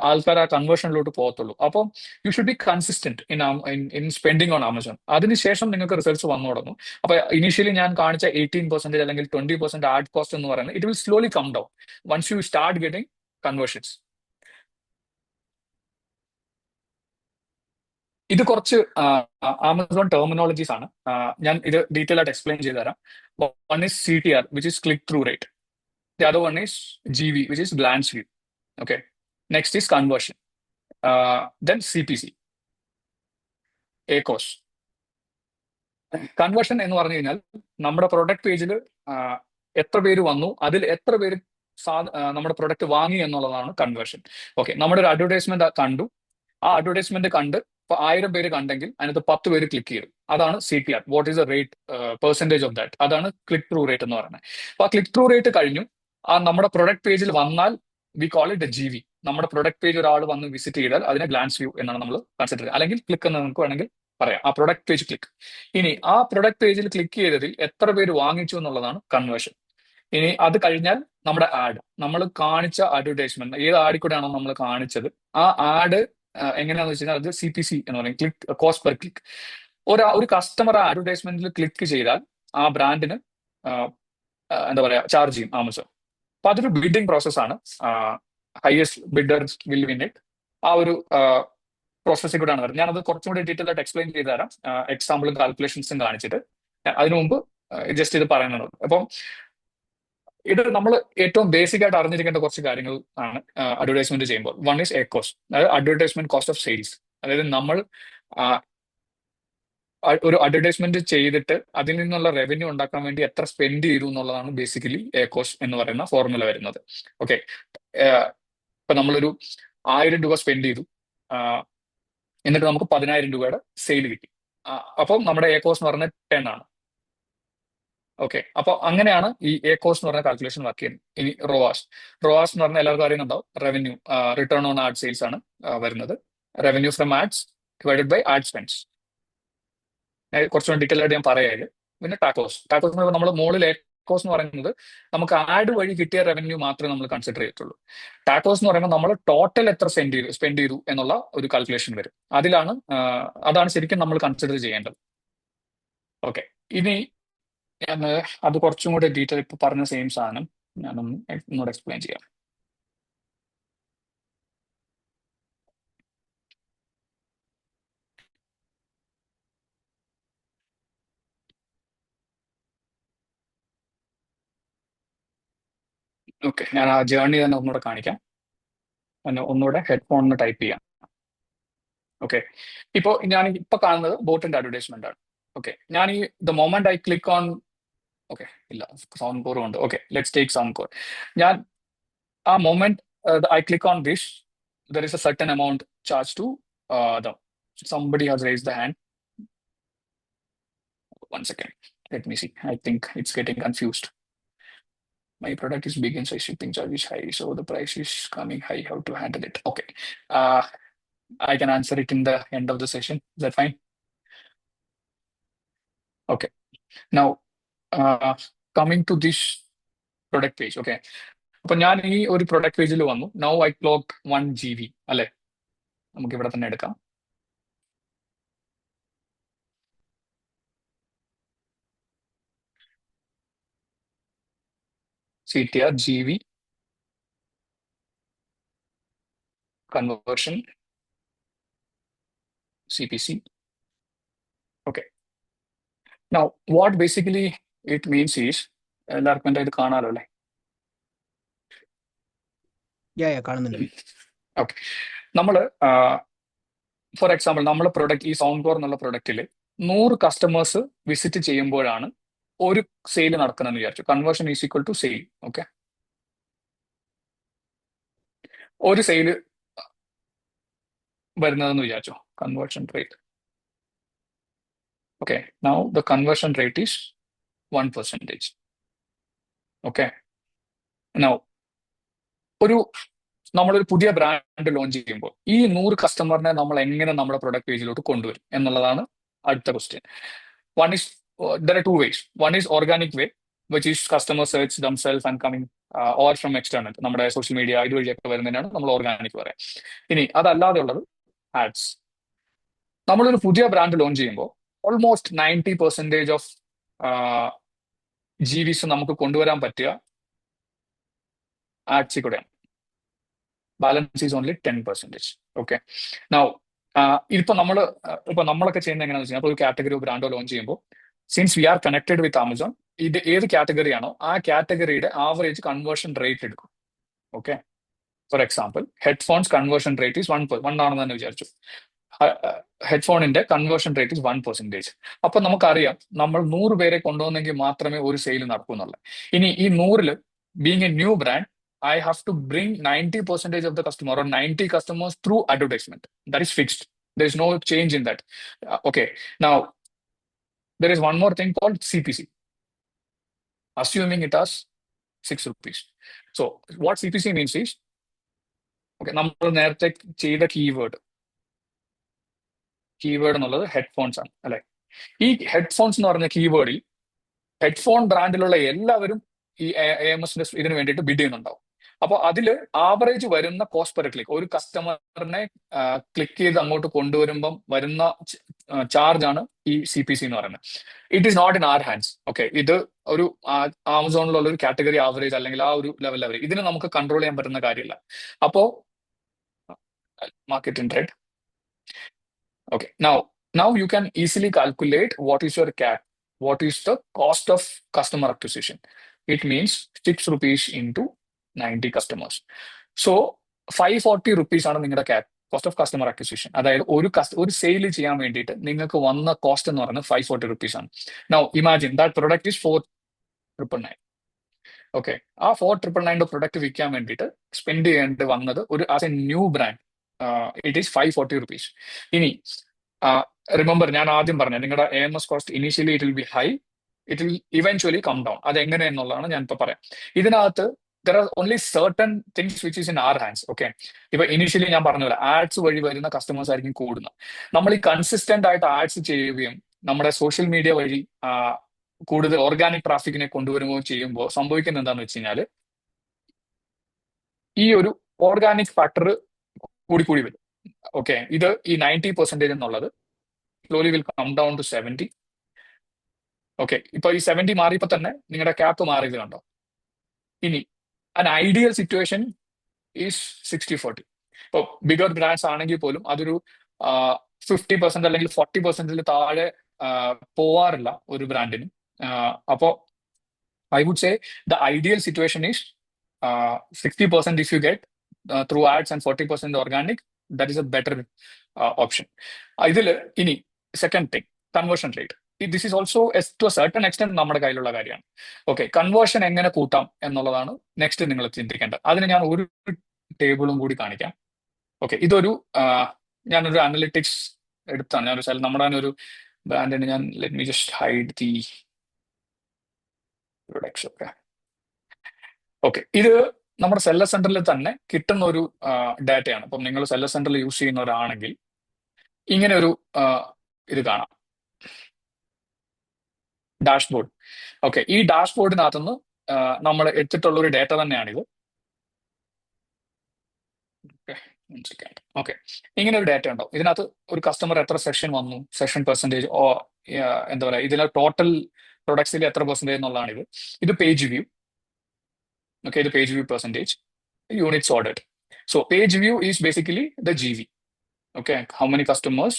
ആൾക്കാർ ആ കൺവേർഷനിലോട്ട് പോകത്തുള്ളൂ. അപ്പം you should be consistent in spending on Amazon. അതിനുശേഷം നിങ്ങൾക്ക് റിസൾട്ട്സ് വന്നു തുടങ്ങും. അപ്പൊ ഇനീഷ്യലി ഞാൻ കാണിച്ച 18% അല്ലെങ്കിൽ 20% ആഡ് കോസ്റ്റ് എന്ന് പറയുന്നത് it will slowly come down once you start getting conversions. ഇത് കുറച്ച് ആമസോൺ ടെർമിനോളജീസ് ആണ്. ഞാൻ ഇത് ഡീറ്റെയിൽ ആയിട്ട് എക്സ്പ്ലെയിൻ ചെയ്ത് തരാം. One is CTR, which is click through rate. The other one is GV, which is glance view. Okay, next is conversion, then CPC, ACOS. Conversion എന്ന് പറഞ്ഞു കഴിഞ്ഞാൽ നമ്മുടെ പ്രൊഡക്റ്റ് പേജിൽ എത്ര പേര് വന്നു, അതിൽ എത്ര പേര് നമ്മുടെ പ്രൊഡക്റ്റ് വാങ്ങി എന്നുള്ളതാണ് കൺവേർഷൻ. ഓക്കെ, നമ്മുടെ ഒരു അഡ്വർടൈസ്മെന്റ് കണ്ടു, ആ അഡ്വർടൈസ്മെന്റ് കണ്ട് ഇപ്പൊ 1000 പേര് കണ്ടെങ്കിൽ അതിനകത്ത് 10 പേര് ക്ലിക്ക് ചെയ്തു. അതാണ് CTR, what is the rate, percentage of that. അതാണ് ക്ലിക്ക് ത്രൂ റേറ്റ് എന്ന് പറയുന്നത്. അപ്പൊ ആ ക്ലിക്ക് ത്രൂ റേറ്റ് കഴിഞ്ഞു, ആ നമ്മുടെ പ്രൊഡക്റ്റ് പേജിൽ വന്നാൽ വി കോൾ ഇറ്റ് GV. നമ്മുടെ പ്രൊഡക്റ്റ് പേജ് ഒരാൾ വന്ന് വിസിറ്റ് ചെയ്താൽ അതിനെ ഗ്ലാൻസ് വ്യൂ എന്നാണ് നമ്മൾ കൺസിഡർ ചെയ്യുക, അല്ലെങ്കിൽ ക്ലിക്ക് എന്ന് നമുക്ക് വേണമെങ്കിൽ പറയാം. ആ പ്രൊഡക്റ്റ് പേജ് ക്ലിക്ക്. ഇനി ആ പ്രൊഡക്റ്റ് പേജിൽ ക്ലിക്ക് ചെയ്തതിൽ എത്ര പേര് വാങ്ങിച്ചു എന്നുള്ളതാണ് കൺവേർഷൻ. ഇനി അത് കഴിഞ്ഞാൽ നമ്മുടെ ആഡ്, നമ്മൾ കാണിച്ച അഡ്വർടൈസ്മെന്റ്, ഏത് ആഡിൽ കൂടെയാണോ നമ്മൾ കാണിച്ചത്, ആ ആഡ് എങ്ങനെയാണെന്ന് വെച്ച് കഴിഞ്ഞാൽ അത് CPC എന്ന് പറയും, ക്ലിക്ക് കോസ്റ്റ് പെർ ക്ലിക്ക്. ഒരു കസ്റ്റമർ ആ അഡ്വർടൈസ്മെന്റിൽ ക്ലിക്ക് ചെയ്താൽ ആ ബ്രാൻഡിന് എന്താ പറയാ ചാർജ് ചെയ്യും ആമസോൺ. അപ്പൊ അതൊരു ബിഡിങ് പ്രോസസ്സാണ്. Highest bidders will win it. ആ ഒരു പ്രോസസ്സിൽ കൂടെയാണ് വരുന്നത്. ഞാനത് കുറച്ചും കൂടി ഡീറ്റെയിൽ ആയിട്ട് എക്സ്പ്ലെയിൻ ചെയ്ത് തരാം, എക്സാമ്പിളും കാൽക്കുലേഷൻസും കാണിച്ചിട്ട്. അതിനു മുമ്പ് ജസ്റ്റ് ഇത് പറയുന്നുള്ളൂ. അപ്പം ഇത് നമ്മൾ ഏറ്റവും ബേസിക് ആയിട്ട് അറിഞ്ഞിരിക്കേണ്ട കുറച്ച് കാര്യങ്ങൾ ആണ് അഡ്വർടൈസ്മെന്റ് ചെയ്യുമ്പോൾ. വൺ ഈസ് ACOS, അതായത് അഡ്വർടൈസ്മെന്റ് കോസ്റ്റ് ഓഫ് സെയിൽസ്. അതായത് നമ്മൾ ഒരു അഡ്വർടൈസ്മെന്റ് ചെയ്തിട്ട് അതിൽ നിന്നുള്ള റവന്യൂ ഉണ്ടാക്കാൻ വേണ്ടി എത്ര സ്പെൻഡ് ചെയ്തു എന്നുള്ളതാണ് ബേസിക്കലി ACOS എന്ന് പറയുന്ന ഫോർമുല വരുന്നത്. ഓക്കെ, ഇപ്പൊ നമ്മളൊരു 1000 രൂപ സ്പെൻഡ് ചെയ്തു, എന്നിട്ട് നമുക്ക് 10,000 രൂപയുടെ സെയിൽ കിട്ടി. അപ്പം നമ്മുടെ ACOS എന്ന് പറയുന്നത് 10 ആണ്. ഓക്കെ, അപ്പൊ അങ്ങനെയാണ് ഈ ACOS എന്ന് പറഞ്ഞ കാൽക്കുലേഷൻ വർക്ക് ചെയ്യുന്നത്. ഇനി റോവാസ് എന്ന് പറഞ്ഞാൽ എല്ലാവർക്കും അറിയുന്നുണ്ടാവും, revenue, return on ad sales ആണ് വരുന്നത്. Revenue from ads divided by ad spends. കുറച്ചുകൂടി ഡീറ്റെയിൽ ആയിട്ട് ഞാൻ പറയാം. പിന്നെ ടാക്കോസ് എന്ന് പറയുമ്പോൾ നമ്മൾ മുകളിൽ ACOS എന്ന് പറയുന്നത് നമുക്ക് ആഡ് വഴി കിട്ടിയ റവന്യൂ മാത്രമേ നമ്മൾ കൺസിഡർ ചെയ്തിട്ടുള്ളൂ. ടാക്കോസ് എന്ന് പറയുമ്പോൾ നമ്മൾ ടോട്ടൽ എത്ര സ്പെൻഡ് ചെയ്തു എന്നുള്ള ഒരു കാൽക്കുലേഷൻ വരും. അതാണ് ശരിക്കും നമ്മൾ കൺസിഡർ ചെയ്യേണ്ടത്. ഓക്കെ, ഇനി ഞാൻ അത് കുറച്ചും കൂടെ ഡീറ്റെയിൽ ഇപ്പൊ പറഞ്ഞ സെയിം സാധനം ഞാനൊന്നുകൂടെ എക്സ്പ്ലെയിൻ ചെയ്യാം. ഓക്കെ, ഞാൻ ആ ജേർണി തന്നെ ഒന്നുകൂടെ കാണിക്കാം. ഒന്നുകൂടെ ഹെഡ്ഫോണിന് ടൈപ്പ് ചെയ്യാം. ഓക്കെ, ഞാൻ ഇപ്പൊ കാണുന്നത് ബോട്ടിന്റെ അഡ്വർടൈസ്മെന്റ് ആണ്. ഓക്കെ, ഞാൻ the moment I click on, okay ഇല്ല സൗണ്ട് കോറും ഉണ്ട്. Okay, let's take sound core. ഞാൻ ആ moment I click on this, there is a certain amount charged to somebody has raised the hand. One second, let me see. I think it's getting confused. My product is big and size, shipping charge is high, so the price is coming high. How to handle it? Okay, I can answer it in the end of the session. Is that fine? Okay, now coming to this product page. Okay, അപ്പൊ ഞാൻ ഈ ഒരു product പേജിൽ വന്നു. Now I clock 1 GB അല്ലെ, നമുക്ക് ഇവിടെ തന്നെ എടുക്കാം. CTR, GV, conversion, CPC. Okay, now what basically it means is, എല്ലാവർക്കും എൻ്റെ ഇത് കാണാലോ അല്ലേ? കാണുന്നുണ്ട്. ഓക്കെ, നമ്മൾ ഫോർ എക്സാമ്പിൾ നമ്മൾ പ്രൊഡക്റ്റ്, ഈ സൗണ്ട് കോർ എന്നുള്ള പ്രൊഡക്റ്റിൽ 100 കസ്റ്റമേഴ്സ് വിസിറ്റ് ചെയ്യുമ്പോഴാണ് ഒരു സെയിൽ നടക്കുന്നതെന്ന് വിചാരിച്ചു. Conversion is equal to sale. Okay, ഒരു സെയിൽ വരുന്നതെന്ന് വിചാരിച്ചു. Conversion rate. Okay, now the conversion rate is 1%. Okay, now നമ്മളൊരു പുതിയ ബ്രാൻഡ് ലോഞ്ച് ചെയ്യുമ്പോൾ ഈ 100 കസ്റ്റമറിനെ നമ്മൾ എങ്ങനെ നമ്മുടെ പ്രൊഡക്റ്റ് പേജിലോട്ട് കൊണ്ടുവരും എന്നുള്ളതാണ് അടുത്ത question. There are two ways. One is organic way, which is customer search themselves and coming, or from external, നമ്മുടെ സോഷ്യൽ മീഡിയ ഇതുവഴിയൊക്കെ വരുന്നതിനാണ് നമ്മൾ ഓർഗാനിക് പറയാം. ഇനി അതല്ലാതെ ഉള്ളത് ആഡ്സ്. നമ്മളൊരു പുതിയ ബ്രാൻഡ് ലോഞ്ച് ചെയ്യുമ്പോൾ ഓൾമോസ്റ്റ് 90% ഓഫ് GVs നമുക്ക് കൊണ്ടുവരാൻ പറ്റുക ആഡ്സിൽ കൂടെയാണ്. Balance is only 10%. Okay, now നമ്മളൊക്കെ ചെയ്യുന്നത് എങ്ങനെയാണെന്ന് വെച്ചാൽ ഒരു കാറ്റഗറി ബ്രാൻഡോ ലോഞ്ച് ചെയ്യുമ്പോൾ since we are connected with Amazon, ഇത് ഏത് കാറ്റഗറിയാണോ ആ കാറ്റഗറിയുടെ ആവറേജ് കൺവേർഷൻ റേറ്റ് എടുക്കും. Okay, for example headphones conversion rate is 1 ആണെന്ന് തന്നെ വിചാരിച്ചു. ഹെഡ്ഫോണിന്റെ കൺവേർഷൻ റേറ്റ് ഇസ് 1%. അപ്പൊ നമുക്കറിയാം നമ്മൾ 100 പേരെ കൊണ്ടുവന്നെങ്കിൽ മാത്രമേ ഒരു സെയിൽ നടക്കൂ എന്നുള്ളത്. ഇനി ഈ 100-ല് being a new brand, I have to bring 90% of the customer or 90 customers through advertisement. That is fixed. There is no change in that. Okay. Now, there is one more thing called CPC. Assuming it as 6 rupees. So, what CPC means is, okay, നമ്മൾ നേരത്തെ ചെയ്ത keyword എന്നുള്ളത് headphones ആണ് അല്ലെ. ഈ headphones എന്ന് പറഞ്ഞ കീവേഡിൽ headphone ബ്രാൻഡിലുള്ള എല്ലാവരും ഈ AMS ഇതിന് വേണ്ടിയിട്ട് ബിഡ് ചെയ്യുന്നുണ്ടാവും. അപ്പോൾ അതിൽ ആവറേജ് വരുന്ന കോസ്റ്റ് പെർ ക്ലിക്ക്, ഒരു കസ്റ്റമറിനെ ക്ലിക്ക് ചെയ്ത് അങ്ങോട്ട് കൊണ്ടുവരുമ്പം വരുന്ന ചാർജ് ആണ് ഈ CPC എന്ന് പറയുന്നത്. It is not in our hands. Okay, ഇത് ഒരു ആമസോണിലുള്ള ഒരു കാറ്റഗറി ആവറേജ് അല്ലെങ്കിൽ ആ ഒരു ലെവൽ ആവറേജ്, ഇതിന് നമുക്ക് കൺട്രോൾ ചെയ്യാൻ പറ്റുന്ന കാര്യമില്ല. അപ്പോ market in trade. Okay, now you can easily calculate what is your CAC, what is the cost of customer acquisition. It means 6 rupees into 90 customers. So 540 rupees ആണ് നിങ്ങളുടെ CAC, cost of customer acquisition. അതായത് ഒരു sale ചെയ്യാൻ വേണ്ടിയിട്ട് നിങ്ങൾക്ക് വന്ന cost എന്ന് പറയുന്നത് 540 rupees ആണ്. Now imagine that product is 4,999. Okay, ആ 4,999 പ്രൊഡക്റ്റ് വിൽക്കാൻ വേണ്ടിയിട്ട് സ്പെൻഡ് ചെയ്യേണ്ടി വന്നത് as a new brand it is 540 rupees. ഇനി റിമെമ്പർ, ഞാൻ ആദ്യം പറഞ്ഞത് നിങ്ങളുടെ AMS cost initially it will be high, it will eventually come down. അത് എങ്ങനെ എന്നുള്ളതാണ് ഞാൻ ഇപ്പൊ പറയാം. ഇതിനകത്ത് there are only certain things which is in our hands. Okay, ഇപ്പൊ ഇനീഷ്യലി ഞാൻ പറഞ്ഞ പോലെ ആഡ്സ് വഴി വരുന്ന കസ്റ്റമേഴ്സ് ആയിരിക്കും കൂടുന്നത്. നമ്മൾ ഈ കൺസിസ്റ്റന്റ് ആയിട്ട് ആഡ്സ് ചെയ്യുകയും നമ്മുടെ സോഷ്യൽ മീഡിയ വഴി കൂടുതൽ ഓർഗാനിക് ട്രാഫിക്കിനെ കൊണ്ടുവരുകയും ചെയ്യുമ്പോൾ സംഭവിക്കുന്നത് എന്താണെന്ന് വെച്ച് കഴിഞ്ഞാൽ ഈ ഒരു ഓർഗാനിക് ഫാക്ടർ കൂടി വരും. ഓക്കെ, ഇത് ഈ 90% എന്നുള്ളത് slowly will come down to 70. Okay, ഇപ്പൊ ഈ 70 മാറിയപ്പോ തന്നെ നിങ്ങളുടെ ക്യാപ്പ് മാറിയത് കണ്ടോ. ഇനി an ഐഡിയൽ സിറ്റുവേഷൻ ഈസ് 60-40. ഇപ്പൊ ബിഗർ ബ്രാൻഡ്സ് ആണെങ്കിൽ പോലും അതൊരു 50% അല്ലെങ്കിൽ 40% താഴെ പോവാറില്ല ഒരു ബ്രാൻഡിന്. അപ്പോ I would say the ideal situation is 60% if you get through ads and 40% organic. That is a better option. ഇതില് ഇനി second thing, conversion rate. This is also to a certain extent നമ്മുടെ കയ്യിലുള്ള കാര്യമാണ്. ഓക്കെ, കൺവേർഷൻ എങ്ങനെ കൂട്ടാം എന്നുള്ളതാണ് next നിങ്ങൾ ചിന്തിക്കേണ്ടത്. അതിന് ഞാൻ ഒരു ടേബിളും കൂടി കാണിക്കാം. ഓക്കെ, ഞാനൊരു അനലിറ്റിക്സ് എടുത്താണ്. നമ്മുടെ ഒരു ബ്രാൻഡിന് ഞാൻ let me just hide the products. Okay, ഇത് നമ്മുടെ സെല്ലർ സെന്ററിൽ തന്നെ കിട്ടുന്ന ഒരു ഡാറ്റയാണ്. അപ്പം നിങ്ങൾ സെല്ലർ സെന്ററിൽ യൂസ് ചെയ്യുന്നവരാണെങ്കിൽ ഇങ്ങനെ ഒരു ഇത് കാണാം, ഡാഷ്ബോർഡ്. ഓക്കെ, ഈ ഡാഷ്ബോർഡിനകത്തുനിന്ന് നമ്മൾ എടുത്തിട്ടുള്ള ഒരു ഡാറ്റ തന്നെയാണിത്. ഓക്കെ, ഇങ്ങനെ ഒരു ഡാറ്റ ഉണ്ടാവും. ഇതിനകത്ത് ഒരു കസ്റ്റമർ എത്ര സെഷൻ വന്നു, സെഷൻ പെർസെൻറ്റേജ്, എന്താ പറയുക, ഇതിലെ ടോട്ടൽ പ്രൊഡക്ട്സിൽ എത്ര പെർസെൻറ്റേജ് എന്നുള്ളതാണ് ഇത്. ഇത് page view. Okay, the page view percentage, units ordered. So page view is basically the GV. Okay, how many customers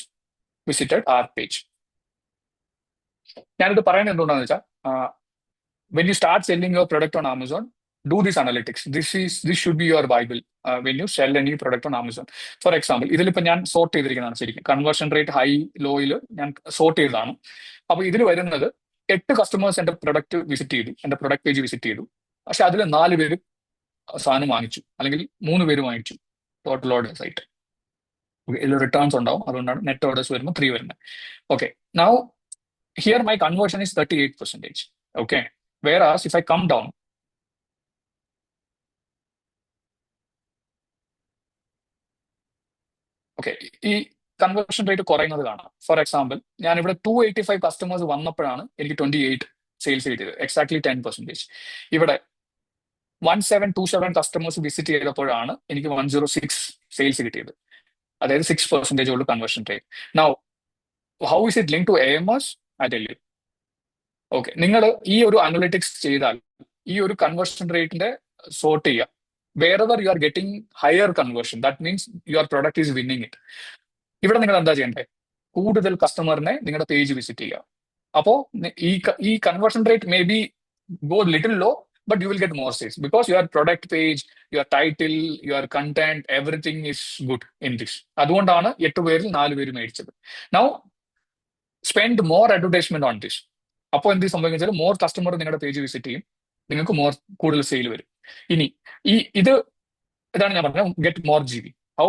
visited our page. ഞാനിത് പറയുന്നത് എന്തുകൊണ്ടാണെന്ന് വെച്ചാൽ when you start selling your product on Amazon, do this analytics. This should be your Bible when you sell any product on Amazon. For example, ഇതിലിപ്പോ ഞാൻ sort ചെയ്തിരിക്കുന്നതാണ്. ശരിക്കും conversion rate high ലോയിൽ ഞാൻ sort ചെയ്തതാണ്. അപ്പൊ ഇതിൽ വരുന്നത് 8 കസ്റ്റമേഴ്സ് എന്റെ product visit ചെയ്തു, എന്റെ പ്രൊഡക്റ്റ് പേജ് വിസിറ്റ് ചെയ്തു. പക്ഷെ അതിൽ 4 പേര് സാധനം വാങ്ങിച്ചു, അല്ലെങ്കിൽ 3 പേര് വാങ്ങിച്ചു. ടോട്ടൽ ഓർഡേഴ്സ് ആയിട്ട് ഇതിൽ റിട്ടേൺസ് ഉണ്ടാവും. അതുകൊണ്ടാണ് നെറ്റ് ഓർഡേഴ്സ് വരുമ്പോൾ 3 വരുന്നത്. Okay, now here my conversion is 38%. Okay, whereas if I come down, okay, ഈ കൺവേർഷൻ റേറ്റ് കുറയുന്നത് കാണാം. ഫോർ എക്സാമ്പിൾ, ഞാനിവിടെ 285 കസ്റ്റമേഴ്സ് വന്നപ്പോഴാണ് എനിക്ക് 28 സെയിൽസ് കിട്ടിയത്, എക്സാക്ട്ലി 10%. ഇവിടെ 1727 കസ്റ്റമേഴ്സ് വിസിറ്റ് ചെയ്തപ്പോഴാണ് എനിക്ക് 106 സെയിൽസ് കിട്ടിയത്, അതായത് 6% ഉള്ളൂ conversion rate. Now how is it link to AMS? I tell you. Okay, നിങ്ങൾ ഈ ഒരു അനലിറ്റിക്സ് ചെയ്താൽ ഈ ഒരു കൺവേർഷൻ റേറ്റിന്റെ സോർട്ട് ചെയ്യുക. wherever you are getting higher conversion, that means your product is winning it. ഇവിടെ നിങ്ങൾ എന്താ ചെയ്യേണ്ടത്? കൂടുതൽ കസ്റ്റമറിനെ നിങ്ങളുടെ പേജ് വിസിറ്റ് ചെയ്യുക. അപ്പോ ഈ conversion rate may be go little low, but you will get more sales because your product page, your title, your content, everything is good in this. അതുകൊണ്ടാണ് 8 പേരിൽ 4 പേര് മേടിച്ചത്. Now spend more advertisement on this. അപ്പോൾ എന്ത് സംഭവിച്ചാൽ more customer നിങ്ങളുടെ page visit ചെയ്യും, നിങ്ങൾക്ക് കൂടുതൽ സെയിൽ വരും. ഇനി ഇതാണ് ഞാൻ പറഞ്ഞത്, get more GB. How?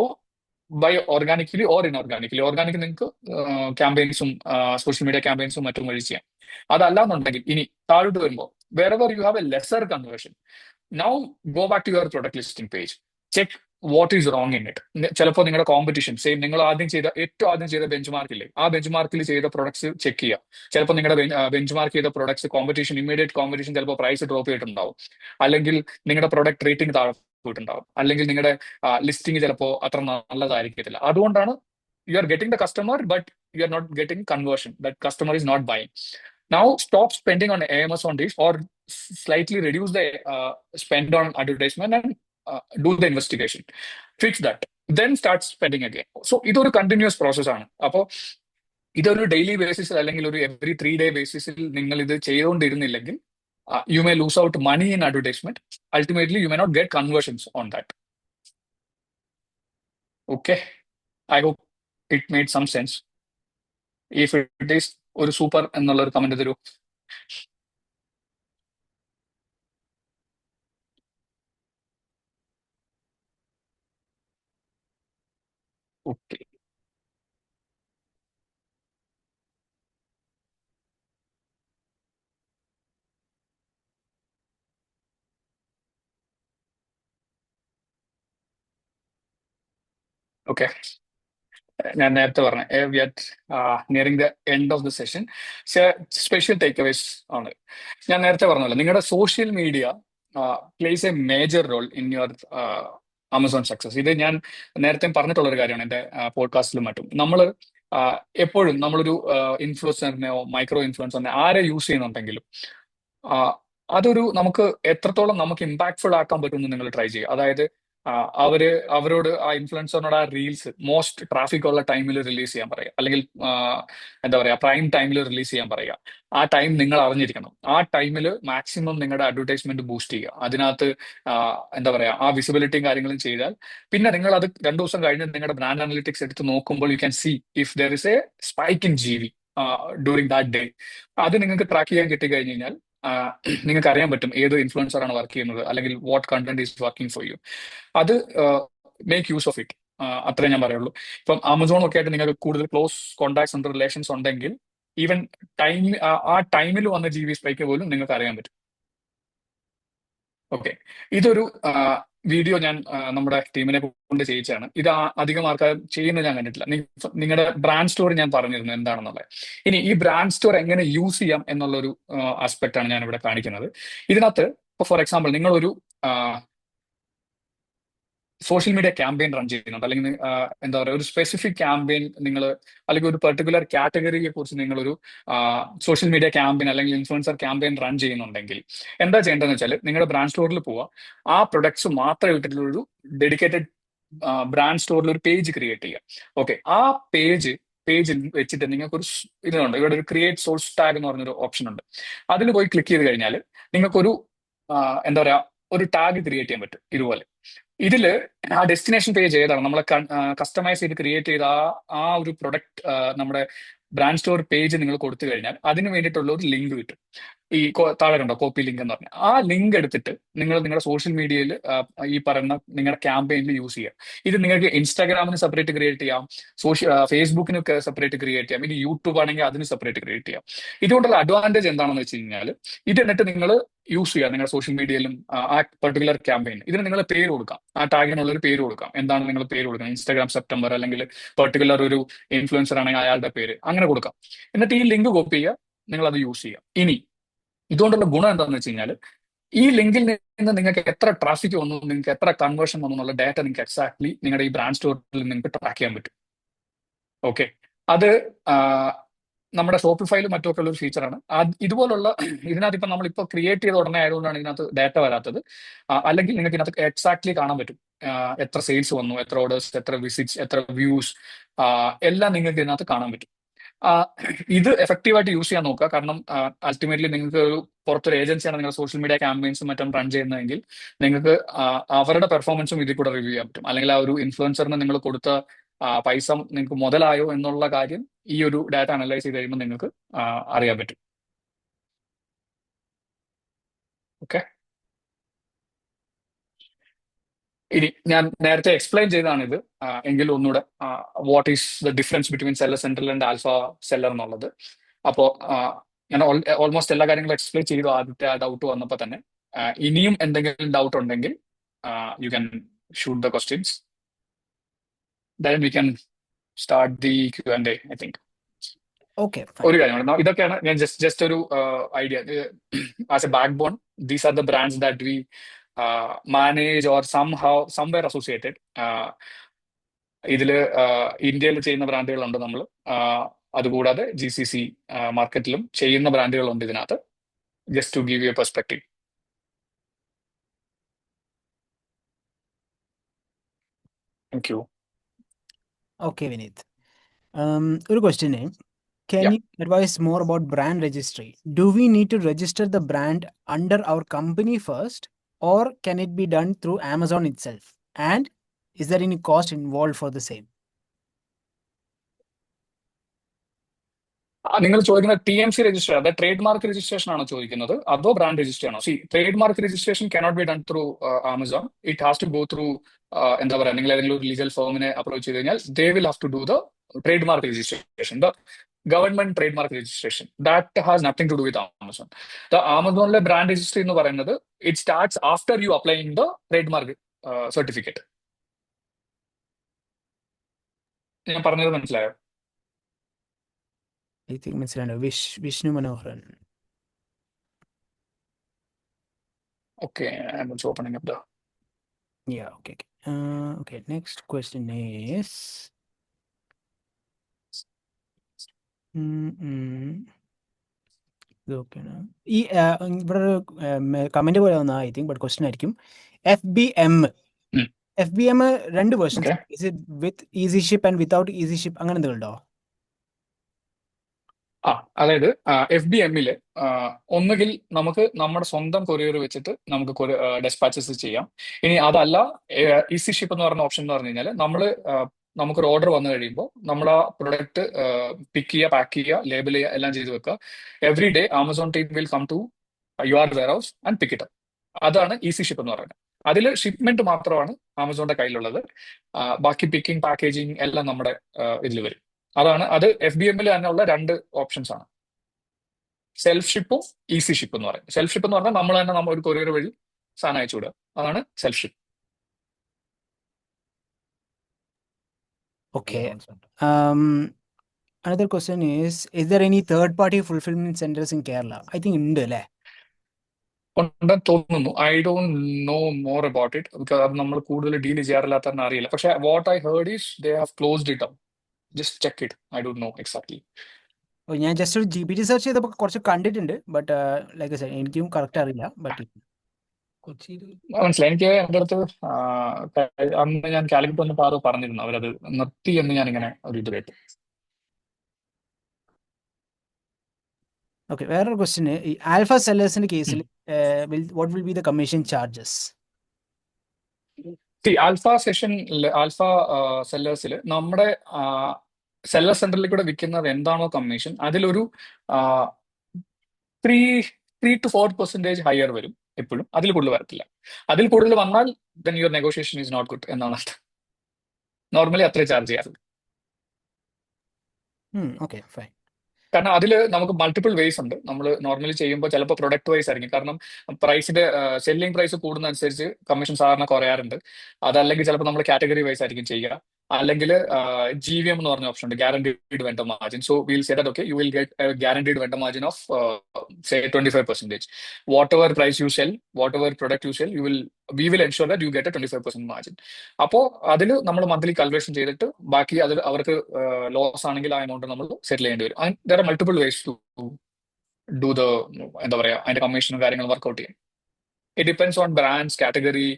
By organically or inorganically. Organic നിങ്ങൾക്ക് ക്യാമ്പയിൻസും സോഷ്യൽ മീഡിയ ക്യാമ്പയിൻസും മറ്റും വഴി ചെയ്യാം. അതല്ലാന്നുണ്ടെങ്കിൽ ഇനി താഴോട്ട് വരുമ്പോൾ wherever you have a lesser conversion, now go back to your product listing page, check what is wrong in it. ചിലപ്പോൾ നിങ്ങളുടെ കോമ്പറ്റീഷൻ സെയിം നിങ്ങൾ ഏറ്റവും ആദ്യം ചെയ്ത ബെഞ്ച് മാർക്കില്ലേ, ആ ബെഞ്ച് മാർക്കിൽ ചെയ്ത പ്രൊഡക്ട്സ് ചെക്ക് ചെയ്യുക. ചിലപ്പോൾ നിങ്ങളുടെ ബെഞ്ച് മാർക്ക് ചെയ്ത പ്രൊഡക്ട്സ് കോമ്പറ്റീഷൻ, ഇമ്മീഡിയറ്റ് കോമ്പറ്റീഷൻ ചിലപ്പോൾ പ്രൈസ് ഡ്രോപ്പ് ചെയ്തിട്ടുണ്ടാവും, അല്ലെങ്കിൽ നിങ്ങളുടെ പ്രൊഡക്റ്റ് റേറ്റിംഗ് താഴെ പോയിട്ടുണ്ടാവും, അല്ലെങ്കിൽ നിങ്ങളുടെ ലിസ്റ്റിംഗ് ചിലപ്പോൾ അത്ര നല്ലതായിരിക്കത്തില്ല. അതുകൊണ്ടാണ് you are getting the customer, but you are not getting conversion. That customer is not buying. Now stop spending on AMS on this, or slightly reduce the spend on advertisement and do the investigation. Fix that. Then start spending again. So ഇതൊരു continuous process ആണ്. അപ്പോൾ ഇതൊരു daily ബേസിസിൽ അല്ലെങ്കിൽ ഒരു every 3 day ബേസിസിൽ നിങ്ങൾ ഇത് ചെയ്തുകൊണ്ടിരുന്നില്ലെങ്കിൽ you may lose out money in advertisement. Ultimately, you may not get conversions on that. Okay. I hope it made some sense. If it is, ഒരു super എന്നുള്ളൊരു comment തരൂ. ഓക്കെ. ഓക്കെ, ഞാൻ നേരത്തെ പറഞ്ഞ we are nearing the end of the session. Special takeaways ആണ്. ഞാൻ നേരത്തെ പറഞ്ഞല്ലോ, നിങ്ങളുടെ social media plays a major role in your Amazon success. ഇത് ഞാൻ നേരത്തെ പറഞ്ഞിട്ടുള്ളൊരു കാര്യമാണ് എൻ്റെ പോഡ്കാസ്റ്റിലും മറ്റും. നമ്മൾ എപ്പോഴും നമ്മളൊരു ഇൻഫ്ലുവൻസറിനെയോ മൈക്രോ ഇൻഫ്ലുവൻസറിനെ ആരെ യൂസ് ചെയ്യുന്നുണ്ടെങ്കിലും അതൊരു നമുക്ക് എത്രത്തോളം നമുക്ക് ഇമ്പാക്ട്ഫുൾ ആക്കാൻ പറ്റുമെന്ന് നിങ്ങൾ ട്രൈ ചെയ്യുക. അതായത് അവരോട് ആ ഇൻഫ്ലുവൻസറിനോട് ആ റീൽസ് മോസ്റ്റ് ട്രാഫിക് ഉള്ള ടൈമിൽ റിലീസ് ചെയ്യാൻ പറയുക, അല്ലെങ്കിൽ എന്താ പറയുക പ്രൈം ടൈമിൽ റിലീസ് ചെയ്യാൻ പറയുക. ആ ടൈം നിങ്ങൾ അറിഞ്ഞിരിക്കണം. ആ ടൈമിൽ മാക്സിമം നിങ്ങളുടെ അഡ്വർടൈസ്മെന്റ് ബൂസ്റ്റ് ചെയ്യുക. അതിനകത്ത് എന്താ പറയുക ആ വിസിബിലിറ്റിയും കാര്യങ്ങളും ചെയ്താൽ പിന്നെ നിങ്ങൾ അത് 2 ദിവസം കഴിഞ്ഞ് നിങ്ങളുടെ ബ്രാൻഡ് അനലിറ്റിക്സ് എടുത്ത് നോക്കുമ്പോൾ you can see if there is a spike in GB during that day. അത് നിങ്ങൾക്ക് ട്രാക്ക് ചെയ്യാൻ കിട്ടിക്കഴിഞ്ഞ് കഴിഞ്ഞാൽ നിങ്ങൾക്ക് അറിയാൻ പറ്റും ഏത് ഇൻഫ്ലുവൻസർ ആണ് വർക്ക് ചെയ്യുന്നത്, അല്ലെങ്കിൽ what content is working for you. അത് മേക്ക് യൂസ് ഓഫ് ഇറ്റ്. അത്രേ ഞാൻ പറയുള്ളൂ. ഇപ്പം ആമസോൺ ഒക്കെ ആയിട്ട് നിങ്ങൾക്ക് കൂടുതൽ ക്ലോസ് കോൺടാക്ട്സ് ആൻഡ് റിലേഷൻസ് ഉണ്ടെങ്കിൽ ഈവൻ ആ ടൈമിൽ വന്ന GB സ്പൈക്ക് പോലും നിങ്ങൾക്ക് അറിയാൻ പറ്റും. ഓക്കെ, ഇതൊരു വീഡിയോ ഞാൻ നമ്മുടെ ടീമിനെ കൊണ്ട് ചെയ്യിച്ചാണ്. ഇത് അധികം ആൾക്കാർ ചെയ്യുന്നത് ഞാൻ കണ്ടിട്ടില്ല. നിങ്ങളുടെ ബ്രാൻഡ് സ്റ്റോർ ഞാൻ പറഞ്ഞിരുന്നു എന്താണെന്നുള്ളത്. ഇനി ഈ ബ്രാൻഡ് സ്റ്റോർ എങ്ങനെ യൂസ് ചെയ്യാം എന്നുള്ളൊരു ആസ്പെക്ട് ആണ് ഞാൻ ഇവിടെ കാണിക്കുന്നത്. ഇതിനകത്ത് ഇപ്പോൾ ഫോർ എക്സാമ്പിൾ നിങ്ങളൊരു സോഷ്യൽ മീഡിയ ക്യാമ്പയിൻ റൺ ചെയ്യുന്നുണ്ട്, അല്ലെങ്കിൽ എന്താ പറയുക ഒരു സ്പെസിഫിക് ക്യാമ്പയിൻ നിങ്ങൾ, അല്ലെങ്കിൽ ഒരു പെർട്ടിക്കുലർ കാറ്റഗറിയെ കുറിച്ച് നിങ്ങളൊരു സോഷ്യൽ മീഡിയ ക്യാമ്പയിൻ അല്ലെങ്കിൽ ഇൻഫ്ലുവൻസർ ക്യാമ്പയിൻ റൺ ചെയ്യുന്നുണ്ടെങ്കിൽ എന്താ ചെയ്യേണ്ടതെന്ന് വെച്ചാൽ നിങ്ങളുടെ ബ്രാൻഡ് സ്റ്റോറിൽ പോവുക, ആ പ്രൊഡക്ട്സ് മാത്രം ഇട്ടിട്ടുള്ളൊരു ഡെഡിക്കേറ്റഡ് ബ്രാൻഡ് സ്റ്റോറിൽ ഒരു പേജ് ക്രിയേറ്റ് ചെയ്യുക. ഓക്കെ, ആ പേജിൽ വെച്ചിട്ട് നിങ്ങൾക്കൊരു ഇതുണ്ട്, ഇവിടെ ഒരു ക്രിയേറ്റ് സോഴ്സ് ടാഗ് എന്ന് പറഞ്ഞൊരു ഓപ്ഷൻ ഉണ്ട്. അതിൽ പോയി ക്ലിക്ക് ചെയ്ത് കഴിഞ്ഞാൽ നിങ്ങൾക്കൊരു എന്താ പറയാ ഒരു ടാഗ് ക്രിയേറ്റ് ചെയ്യാൻ പറ്റും. ഇതുപോലെ ഇതില് ആ ഡെസ്റ്റിനേഷൻ പേജ് ഏതാണ് നമ്മളെ കസ്റ്റമൈസ് ചെയ്ത് ക്രിയേറ്റ് ചെയ്ത ആ ഒരു പ്രൊഡക്റ്റ് നമ്മുടെ ബ്രാൻഡ് സ്റ്റോർ പേജ് നിങ്ങൾ കൊടുത്തു കഴിഞ്ഞാൽ അതിന് വേണ്ടിയിട്ടുള്ള ഒരു ലിങ്ക് കിട്ടും. ഈ താഴെ ഉണ്ടോ കോപ്പി ലിങ്ക് എന്ന് പറഞ്ഞാൽ, ആ ലിങ്ക് എടുത്തിട്ട് നിങ്ങൾ നിങ്ങളുടെ സോഷ്യൽ മീഡിയയിൽ ഈ പറയുന്ന നിങ്ങളുടെ ക്യാമ്പയിനിൽ യൂസ് ചെയ്യാം. ഇത് നിങ്ങൾക്ക് ഇൻസ്റ്റാഗ്രാമിന് സെപ്പറേറ്റ് ക്രിയേറ്റ് ചെയ്യാം, ഫേസ്ബുക്കിന് സെപ്പറേറ്റ് ക്രിയേറ്റ് ചെയ്യാം, ഇനി യൂട്യൂബ് ആണെങ്കിൽ അതിന് സെപ്പറേറ്റ് ക്രിയേറ്റ് ചെയ്യാം. ഇതുകൊണ്ടുള്ള അഡ്വാൻറ്റേജ് എന്താണെന്ന് വെച്ച് കഴിഞ്ഞാൽ ഇത് എന്നിട്ട് നിങ്ങൾ യൂസ് ചെയ്യുക നിങ്ങളുടെ സോഷ്യൽ മീഡിയയിലും ആ പെർട്ടിക്കുലർ ക്യാമ്പയിൻ. ഇതിന് നിങ്ങൾ പേര് കൊടുക്കാം, ആ ടാഗിനുള്ളൊരു പേര് കൊടുക്കാം. എന്താണ് നിങ്ങൾ പേര് കൊടുക്കുക? ഇൻസ്റ്റാഗ്രാം സെപ്റ്റംബർ, അല്ലെങ്കിൽ പെർട്ടിക്കുലർ ഒരു ഇൻഫ്ലുവൻസർ ആണെങ്കിൽ അയാളുടെ പേര്, അങ്ങനെ കൊടുക്കാം. എന്നിട്ട് ഈ ലിങ്ക് കോപ്പി ചെയ്യുക, നിങ്ങൾ അത് യൂസ് ചെയ്യുക. ഇനി ഇതുകൊണ്ടുള്ള ഗുണം എന്താണെന്ന് വെച്ച് കഴിഞ്ഞാൽ ഈ ലിങ്കിൽ നിന്ന് നിങ്ങൾക്ക് എത്ര ട്രാഫിക് വന്നു, നിങ്ങൾക്ക് എത്ര കൺവേർഷൻ വന്നു എന്നുള്ള ഡാറ്റ നിങ്ങൾക്ക് എക്സാക്ട്ലി നിങ്ങളുടെ ഈ ബ്രാൻഡ് സ്റ്റോറിൽ നിങ്ങൾക്ക് ട്രാക്ക് ചെയ്യാൻ പറ്റും. ഓക്കെ, അത് നമ്മുടെ ഷോപ്പിഫൈയിലും മറ്റുമൊക്കെ ഉള്ള ഒരു ഫീച്ചറാണ്. ഇതുപോലുള്ള ഇതിനകത്ത് ഇപ്പം നമ്മളിപ്പോൾ ക്രിയേറ്റ് ചെയ്ത ഉടനെ ആയതുകൊണ്ടാണ് ഇതിനകത്ത് ഡാറ്റ വരാത്തത്. അല്ലെങ്കിൽ നിങ്ങൾക്ക് ഇതിനകത്ത് എക്സാക്ട്ലി കാണാൻ പറ്റും എത്ര സെയിൽസ് വന്നു, എത്ര ഓർഡേഴ്സ്, എത്ര വിസിറ്റ്സ്, എത്ര വ്യൂസ്, എല്ലാം നിങ്ങൾക്ക് ഇതിനകത്ത് കാണാൻ പറ്റും. ആ, ഇത് എഫക്റ്റീവായിട്ട് യൂസ് ചെയ്യാൻ നോക്കുക. കാരണം അൾട്ടിമേറ്റ്ലി നിങ്ങൾക്ക് ഒരു പുറത്തൊരു ഏജൻസിയാണ് നിങ്ങൾ സോഷ്യൽ മീഡിയ ക്യാമ്പയിൻസും മറ്റും റൺ ചെയ്യുന്നതെങ്കിൽ നിങ്ങൾക്ക് അവരുടെ പെർഫോമൻസും ഇതിൽ കൂടെ റിവ്യൂ ചെയ്യാൻ പറ്റും. അല്ലെങ്കിൽ ആ ഒരു ഇൻഫ്ലുവൻസറിന് നിങ്ങൾ കൊടുത്ത പൈസ നിങ്ങൾക്ക് മുതലായോ എന്നുള്ള കാര്യം ഈ ഒരു ഡാറ്റ അനലൈസ് ചെയ്ത് കഴിയുമ്പോൾ നിങ്ങൾക്ക് അറിയാൻ പറ്റും. ഓക്കെ, ഇനി ഞാൻ നേരത്തെ എക്സ്പ്ലെയിൻ ചെയ്തതാണിത്, എങ്കിൽ ഒന്നുകൂടെ what is the difference between seller central and alpha seller എന്നുള്ളത്. അപ്പോൾ ഞാൻ ഓൾമോസ്റ്റ് എല്ലാ കാര്യങ്ങളും എക്സ്പ്ലെയിൻ ചെയ്തു ആദ്യത്തെ ആ ഡൗട്ട് വന്നപ്പോൾ തന്നെ. ഇനിയും എന്തെങ്കിലും ഡൗട്ട് ഉണ്ടെങ്കിൽ you can shoot the questions, then we can start the Q&A, I think. Okay, fine. ഒരു കാര്യമാണ്, ഇതൊക്കെയാണ് ഞാൻ ജസ്റ്റ് ഒരു idea as a backbone. These are the brands that we manage or somewhere associated. ഇതില് ഇന്ത്യയിൽ ചെയ്യുന്ന ബ്രാൻഡുകളുണ്ട് നമ്മൾ, അതുകൂടാതെ GCC മാർക്കറ്റിലും ചെയ്യുന്ന ബ്രാൻഡുകളുണ്ട് ഇതിനകത്ത്. Just to give you a perspective. Thank you. Okay, Vineet. ഒരു question. Can Yeah. you advise more about brand registry? Do we need to register the brand under our company first, or can it be done through Amazon itself? And is there any cost involved for the same? നിങ്ങൾ ചോദിക്കുന്നത് TMC register, അതായത് trademark registration ആണോ ചോദിക്കുന്നത്, അതോ brand register ആണോ? Trademark registration cannot be done through Amazon. It has to go through, എന്താ പറയുക, നിങ്ങൾ ഏതെങ്കിലും ഒരു ലീഗൽ ഫേമിനെ അപ്രോച്ച് ചെയ്ത് കഴിഞ്ഞാൽ they will have to do the trademark registration, the government trademark registration. That has nothing to do with Amazon. The ആമസോണിലെ brand registry എന്ന് പറയുന്നത് it starts after you applying the trademark certificate. ഞാൻ പറഞ്ഞത് മനസ്സിലായോ? I think മനസ്സിലായോ? Vishnu Manoharan. Okay, I'm also opening up the. Yeah, okay. Okay, next question is ഇത് ഓക്കെയാണ്. ഈ ഇവിടെ ഒരു കമന്റ് പോലെ വന്ന ഐ തിങ്ക്, ബട്ട് ക്വസ്റ്റ്യൻ ആയിരിക്കും. FBM രണ്ട് versions, Okay. Is it with easy ship and without easy ship, അങ്ങനെ എന്തെങ്കിലും ഉണ്ടോ? അതായത് FBM-ല് ഒന്നുകിൽ നമുക്ക് നമ്മുടെ സ്വന്തം കൊറിയർ വെച്ചിട്ട് നമുക്ക് ഡെസ്പാച്ചസ് ചെയ്യാം. ഇനി അതല്ല, ഈസി ഷിപ്പ് എന്ന് പറയുന്ന ഓപ്ഷൻ എന്ന് പറഞ്ഞു കഴിഞ്ഞാൽ നമുക്കൊരു ഓർഡർ വന്നു കഴിയുമ്പോൾ നമ്മൾ ആ പ്രൊഡക്റ്റ് പിക്ക് ചെയ്യുക, പാക്ക് ചെയ്യുക, ലേബൽ ചെയ്യുക, എല്ലാം ചെയ്ത് വെക്കുക. Every day Amazon team will come to your warehouse and pick it up. അതാണ് ഈസി ഷിപ്പ് എന്ന് പറയുന്നത്. അതിൽ ഷിപ്മെന്റ് മാത്രമാണ് ആമസോണിന്റെ കയ്യിലുള്ളത്. ബാക്കി പിക്കിംഗ്, പാക്കേജിങ് എല്ലാം നമ്മുടെ ഇതിൽ വരും. അത് FBM-ൽ തന്നെയുള്ള രണ്ട് ഓപ്ഷൻസ് ആണ്, സെൽഫ് ഷിപ്പും ഈസി ഷിപ്പ് എന്ന് പറയും. സെൽഫ് ഷിപ്പ് എന്ന് പറഞ്ഞാൽ നമ്മൾ തന്നെ ഒരു കൊറിയർ വഴി സാധനം അയച്ചു വിടുക, അതാണ് self ship. Okay. Another question is there any third party fulfillment centers in Kerala? I think ഉണ്ട് അല്ലേ? ഉണ്ടെന്ന് തോന്നുന്നു. I don't no more about it, because അത് നമ്മൾ കൂടുതൽ ഡീൽ ചെയ്യാറില്ലാത്ത തന്നെ അറിയില്ല. പക്ഷെ what I heard is they have closed it down. Just check it, I don't no exactly. ഞാൻ ജസ്റ്റ് ഒരു GPT സെർച്ച് ചെയ്തപ്പോൾ കുറച്ച് കണ്ടിട്ടുണ്ട്, ബട്ട് ലൈക്ക് എനിക്കും കറക്റ്റ് അറിയില്ല. ബട്ട് കൊച്ചിയിൽ മനസ്സിലായി എനിക്ക്. എൻ്റെ അടുത്ത് അന്ന് ഞാൻ കാലിക്കറ്റ് വന്നപ്പോൾ ആരോ പറഞ്ഞിരുന്നു അവരത് നിർത്തി എന്ന് ഞാൻ ഇങ്ങനെ ഒരു ഇത് കേട്ടു. ഓക്കെ, വേറൊരു ക്വസ്റ്റ്യൻ. ഈ ആൽഫ സെല്ലേഴ്സിന്റെ കേസിൽ what will be the commission charges? Alpha സെല്ലേഴ്സിൽ നമ്മുടെ സെല്ലർ സെന്ററിൽ കൂടെ വിൽക്കുന്നത് എന്താണോ കമ്മീഷൻ, അതിലൊരു 3-4% ഹയർ വരും എപ്പോഴും. അതിൽ കൂടുതൽ വരത്തില്ല. അതിൽ കൂടുതൽ വന്നാൽ then your negotiation is not good എന്നാണ് അർത്ഥം. നോർമലി അത്രേ ചാർജ് ചെയ്യാറുണ്ട്. Okay, fine. കാരണം അതിൽ നമുക്ക് മൾട്ടിപ്പിൾ വേസ് ഉണ്ട്. നമ്മൾ നോർമലി ചെയ്യുമ്പോൾ ചിലപ്പോൾ പ്രൊഡക്റ്റ് വൈസ് ആയിരിക്കും. കാരണം പ്രൈസിന്റെ സെല്ലിംഗ് പ്രൈസ് കൂടുന്നതനുസരിച്ച് കമ്മീഷൻ സാധാരണ കുറയാറുണ്ട്. അതല്ലെങ്കിൽ ചിലപ്പോൾ നമ്മൾ കാറ്റഗറി വൈസ് ആയിരിക്കും ചെയ്യുക. അല്ലെങ്കിൽ GVM എന്ന് പറഞ്ഞ ഓപ്ഷൻ ഉണ്ട്, guaranteed vendor margin. So will say that okay you will get guaranteed vendor margin of say 25%. Whatever price you sell, whatever product you sell, we will ensure that you get a 25% margin. അപ്പോൾ അതിൽ നമ്മൾ monthly calculation ചെയ്തിട്ട് ബാക്കി അതിൽ അവർക്ക് loss ആണെങ്കിൽ ആ amount നമ്മൾ സെറ്റിൽ ചെയ്യേണ്ടി വരും. And there are multiple ways to do the, എന്താ പറയുക, അതിന്റെ കമ്മീഷനും കാര്യങ്ങളും വർക്ക്ഔട്ട് ചെയ്യാൻ. It depends on brands, category,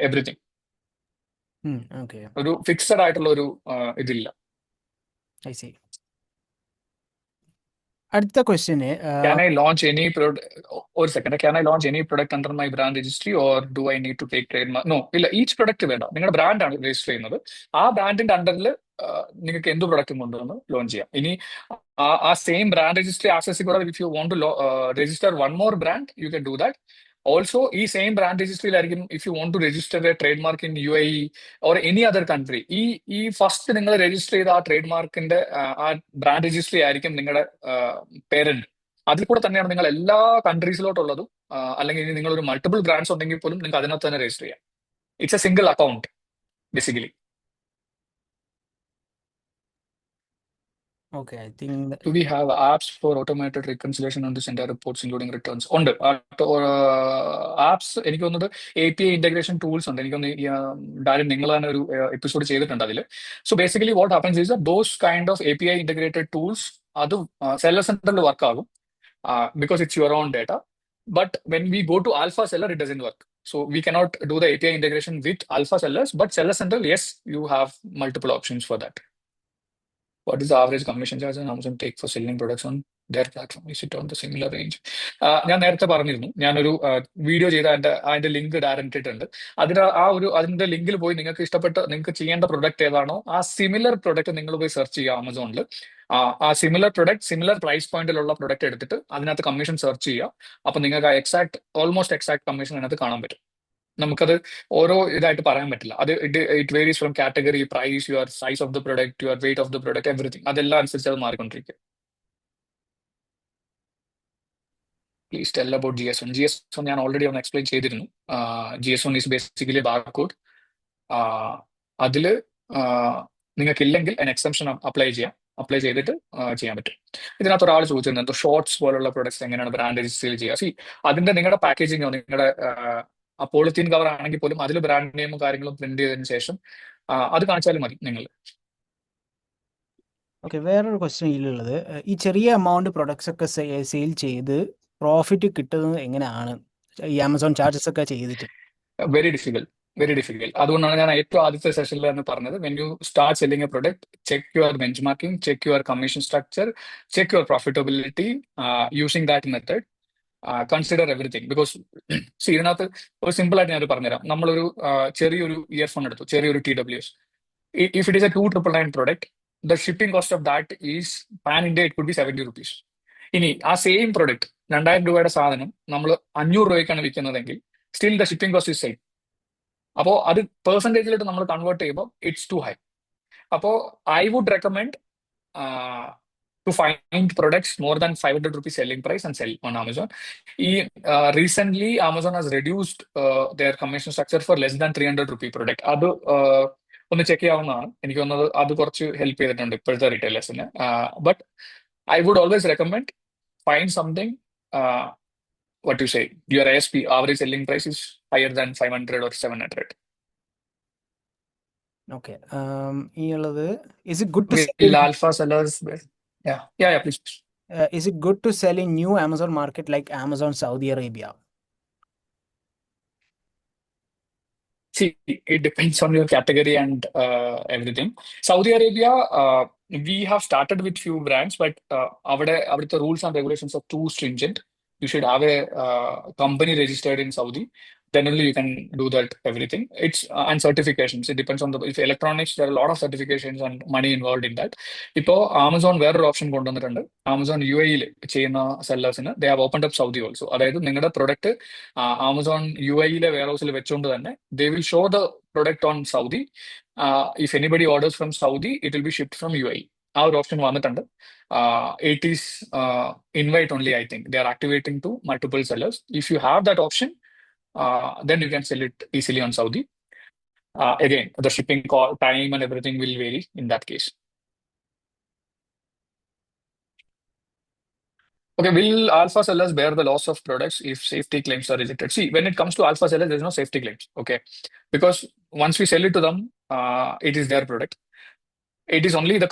everything. Okay, ഒരു ഫിക്സഡ് ആയിട്ടുള്ള ഒരു ഇതില്ല. I see. അടുത്ത ക്വസ്റ്റ്യന് Can I launch any product? ഒരു second, can I launch any product under my brand registry or do I need to take trademark? No, ഇല്ല, each product വേണ്ട. നിങ്ങളുടെ ബ്രാൻഡാണ് രജിസ്റ്റർ ചെയ്യുന്നത്. ആ ബ്രാൻഡിന്റെ അണ്ടറിൽ നിങ്ങൾക്ക് എന്ത് പ്രൊഡക്റ്റും കൊണ്ടുവന്ന് ലോഞ്ച് ചെയ്യാം. ഇനി ആ സെയിം ബ്രാൻഡ് രജിസ്ട്രി ആക്സസ് കൂടാതെ if you want to register one more brand you can do that. Also ഈ സെയിം ബ്രാൻഡ് രജിസ്ട്രിയിലായിരിക്കും if you want to register a trademark in UAE or any other country. ഈ first നിങ്ങൾ register ചെയ്ത ആ trade മാർക്കിന്റെ ആ brand registry ആയിരിക്കും നിങ്ങളുടെ പേരന്റ്. അതിൽ കൂടെ തന്നെയാണ് നിങ്ങൾ എല്ലാ കൺട്രീസിലോട്ടുള്ളതും അല്ലെങ്കിൽ ഇനി നിങ്ങൾ ഒരു മൾട്ടിപ്പിൾ ബ്രാൻഡ്സ് ഉണ്ടെങ്കിൽ പോലും നിങ്ങൾക്ക് അതിനകത്ത് തന്നെ രജിസ്റ്റർ ചെയ്യാം. It's A single account basically. Okay, I think Do we have apps for automated reconciliation on this entire reports including returns? ഉണ്ട്. ആപ്സ് എനിക്ക് തോന്നുന്നത് API ഇന്റഗ്രേഷൻ ടൂൾസ് ഉണ്ട്. എനിക്ക് തോന്നുന്നു ഡാരിൻ നിങ്ങൾ തന്നെ ഒരു എപ്പിസോഡ് ചെയ്തിട്ടുണ്ട് അതിൽ. So basically what happens is those kind of API integrated tools അത് സെല്ലർ സെന്ററിൽ വർക്ക് ആകും because it's your own data. But when we go to Alpha Seller, it doesn't work. So we cannot do the API integration with Alpha Sellers, but Seller Central, yes, you have multiple options for that. What is the average commission charge Amazon take for selling products on their platform? Is it on the similar range? ഞാൻ നേരത്തെ പറഞ്ഞിരുന്നു, ഞാനൊരു video ചെയ്ത അതിന്റെ link direct ഇട്ടിട്ടുണ്ട്. അതിന്റെ ലിങ്കിൽ പോയി നിങ്ങൾക്ക് ഇഷ്ടപ്പെട്ട നിങ്ങൾക്ക് ചെയ്യേണ്ട പ്രൊഡക്റ്റ് ഏതാണോ ആ സിമിലർ പ്രൊഡക്റ്റ് നിങ്ങൾ പോയി സെർച്ച് ചെയ്യുക ആമസോണിൽ. ആ സിമിലർ പ്രൊഡക്റ്റ് സിമിലർ പ്രൈസ് പോയിന്റിലുള്ള പ്രൊഡക്റ്റ് എടുത്തിട്ട് അതിനകത്ത് കമ്മീഷൻ സെർച്ച് ചെയ്യുക. അപ്പൊ നിങ്ങൾക്ക് ഓൾമോസ്റ്റ് എക്സാക്ട് കമ്മീഷൻ അതിനകത്ത് കാണാൻ പറ്റും. നമുക്കത് ഓരോ ഇതായിട്ട് പറയാൻ പറ്റില്ല. അത് it varies from category, price, your size of the product, your weight of the product, everything. അതെല്ലാം അനുസരിച്ച് അത് മാറിക്കൊണ്ടിരിക്കും. Please tell about GS1. GS1 ഞാൻ ഓൾറെഡി ഒന്ന് എക്സ്പ്ലെയിൻ ചെയ്തിരുന്നു. GS1 is basically barcode. അതില് നിങ്ങൾക്കില്ലെങ്കിൽ അതിന് എക്സംഷൻ അപ്ലൈ ചെയ്തിട്ട് ചെയ്യാൻ പറ്റും. ഇതിനകത്ത് ഒരാൾ ചോദിച്ചിരുന്നത് ഷോർട്സ് പോലുള്ള പ്രൊഡക്ട്സ് എങ്ങനെയാണ് ബ്രാൻഡ് രജിസ്റ്റർ ചെയ്യുക. അതിന്റെ നിങ്ങളുടെ പാക്കേജിങ്ങോ നിങ്ങളുടെ ആ പോളിത്തീൻ കവർ ആണെങ്കിൽ പോലും അതിൽ ബ്രാൻഡ് നെയിമും കാര്യങ്ങളും പ്രിന്റ് ചെയ്തതിനു ശേഷം അത് കാണിച്ചാലും മതി നിങ്ങൾ. ഓക്കെ, വേറൊരു ക്വസ്റ്റ്യൻ ഇതിലുള്ളത്, ഈ ചെറിയ എമൗണ്ട് പ്രൊഡക്ട്സ് ഒക്കെ സെയിൽ ചെയ്ത് പ്രോഫിറ്റ് കിട്ടുന്നത് എങ്ങനെയാണ് ഈ ആമസോൺ ചാർജസ് ഒക്കെ ചെയ്തിട്ട്? Very difficult. അതുകൊണ്ടാണ് ഞാൻ ഏറ്റവും ആദ്യത്തെ സെഷനിൽ തന്നെ പറഞ്ഞത്, when you start selling A product, check your bench marking, check your commission structure, check your profitability using that method. Consider everything. Because ഇതിനകത്ത് ഒരു സിമ്പിൾ ആയിട്ട് ഞാൻ പറഞ്ഞുതരാം. നമ്മളൊരു ചെറിയൊരു ഇയർഫോൺ എടുത്തു, ചെറിയൊരു TWS. If it is A 2,999 product, the shipping cost of that is pan India it could B 70 rupees. ഇനി ആ സെയിം പ്രൊഡക്റ്റ് 2000 രൂപയുടെ സാധനം നമ്മൾ 500 രൂപയ്ക്കാണ് വിൽക്കുന്നതെങ്കിൽ still the shipping cost is same. അപ്പോൾ അത് പെർസെൻറ്റേജിലോട്ട് നമ്മൾ കൺവേർട്ട് ചെയ്യുമ്പോൾ ഇറ്റ്സ് ടു ഹൈ. അപ്പോൾ I would recommend to find products more than 500 rupees selling price and sell on Amazon. Recently, Amazon has reduced their commission structure for less than 300 rupee product. അത് ഒന്ന് check ചെയ്യാവുന്നതാണ്. എനിക്ക് തോന്നുന്നത് അത് കുറച്ച് help ചെയ്തിട്ടുണ്ട് ഇപ്പോഴത്തെ റീറ്റെയിലേഴ്സിന്. But I would always recommend find something what you say, your ASP, average selling price is higher than 500 or 700. Okay, ഇനിയുള്ളത്, is it good to Will Alpha Sellers? Yeah, please. Is it good to sell in new Amazon market like Amazon Saudi Arabia? See, it depends on your category and everything. Saudi Arabia, we have started with few brands, but the rules and regulations are too stringent. You should have a company registered in Saudi. Then only you can do that everything. It's and certifications. It depends on if electronics, there are a lot of certifications and money involved in that. Now, Amazon വേറൊരു option കൊണ്ടുവന്നിട്ടുണ്ട്. Amazon UAE ചെയ്യുന്ന സെല്ലേഴ്സിന് they have opened up Saudi also. അതായത് നിങ്ങളുടെ product Amazon UAE wear ഹൗസിൽ വെച്ചുകൊണ്ട് തന്നെ they will show the product on Saudi. If anybody orders from Saudi, it will be shipped from UAE. ആ ഒരു option വന്നിട്ടുണ്ട്. It is invite only, I think. They are activating to multiple sellers. If you have that option, then you can sell it easily on Saudi. Again, the shipping time and everything will vary in that case. Okay, will Alpha Sellers bear the loss of products if safety claims are rejected? See, when it comes to Alpha Sellers, there's no safety claims, okay? Because once we sell it to them, it is their product. It is only the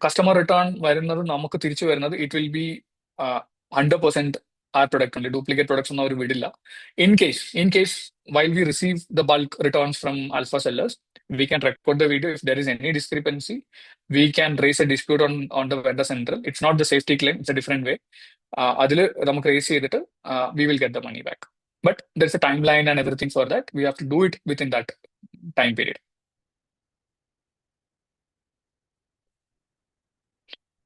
customer return വരുന്നത് നമുക്ക് തിരിച്ചു വരുന്നത് it will be 100% our product only. Duplicate products ഒന്നും അവർ വിടില്ല. In case while we receive the bulk returns from Alpha Sellers, We can record the video. If there is any discrepancy, we can raise a dispute on the vendor central. It's not the safety claim, it's a different way. അതിൽ നമുക്ക് raise ചെയ്തിട്ട് we will get the money back. But there's a timeline and everything for that. We have to do it within that time period.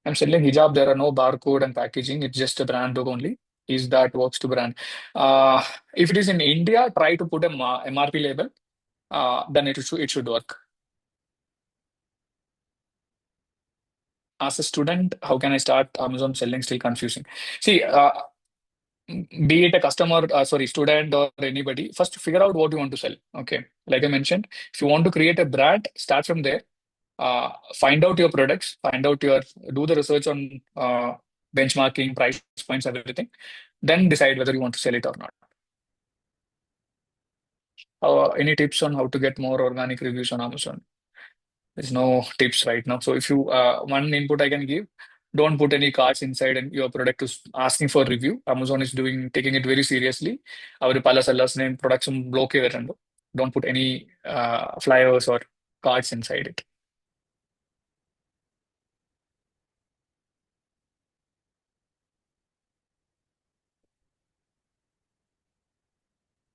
I'm selling hijab. There are no barcode and packaging. It's just a brand logo only. Is that works to brand? If it is in India, try to put a MRP label. Then it should work. As a student, how can I start Amazon selling? Still confusing. See, be it a customer, student or anybody, first figure out what you want to sell. Okay. Like I mentioned, if you want to create a brand, start from there. Find out your products, do the research on benchmarking, price points, everything. Then decide whether you want to sell it or not. Any tips on how to get more organic reviews on Amazon? There's no tips right now. So if you, one input I can give, don't put any cards inside and your product is asking for review. Amazon is taking it very seriously. Our pala sellers name production block. Don't put any flyers or cards inside it.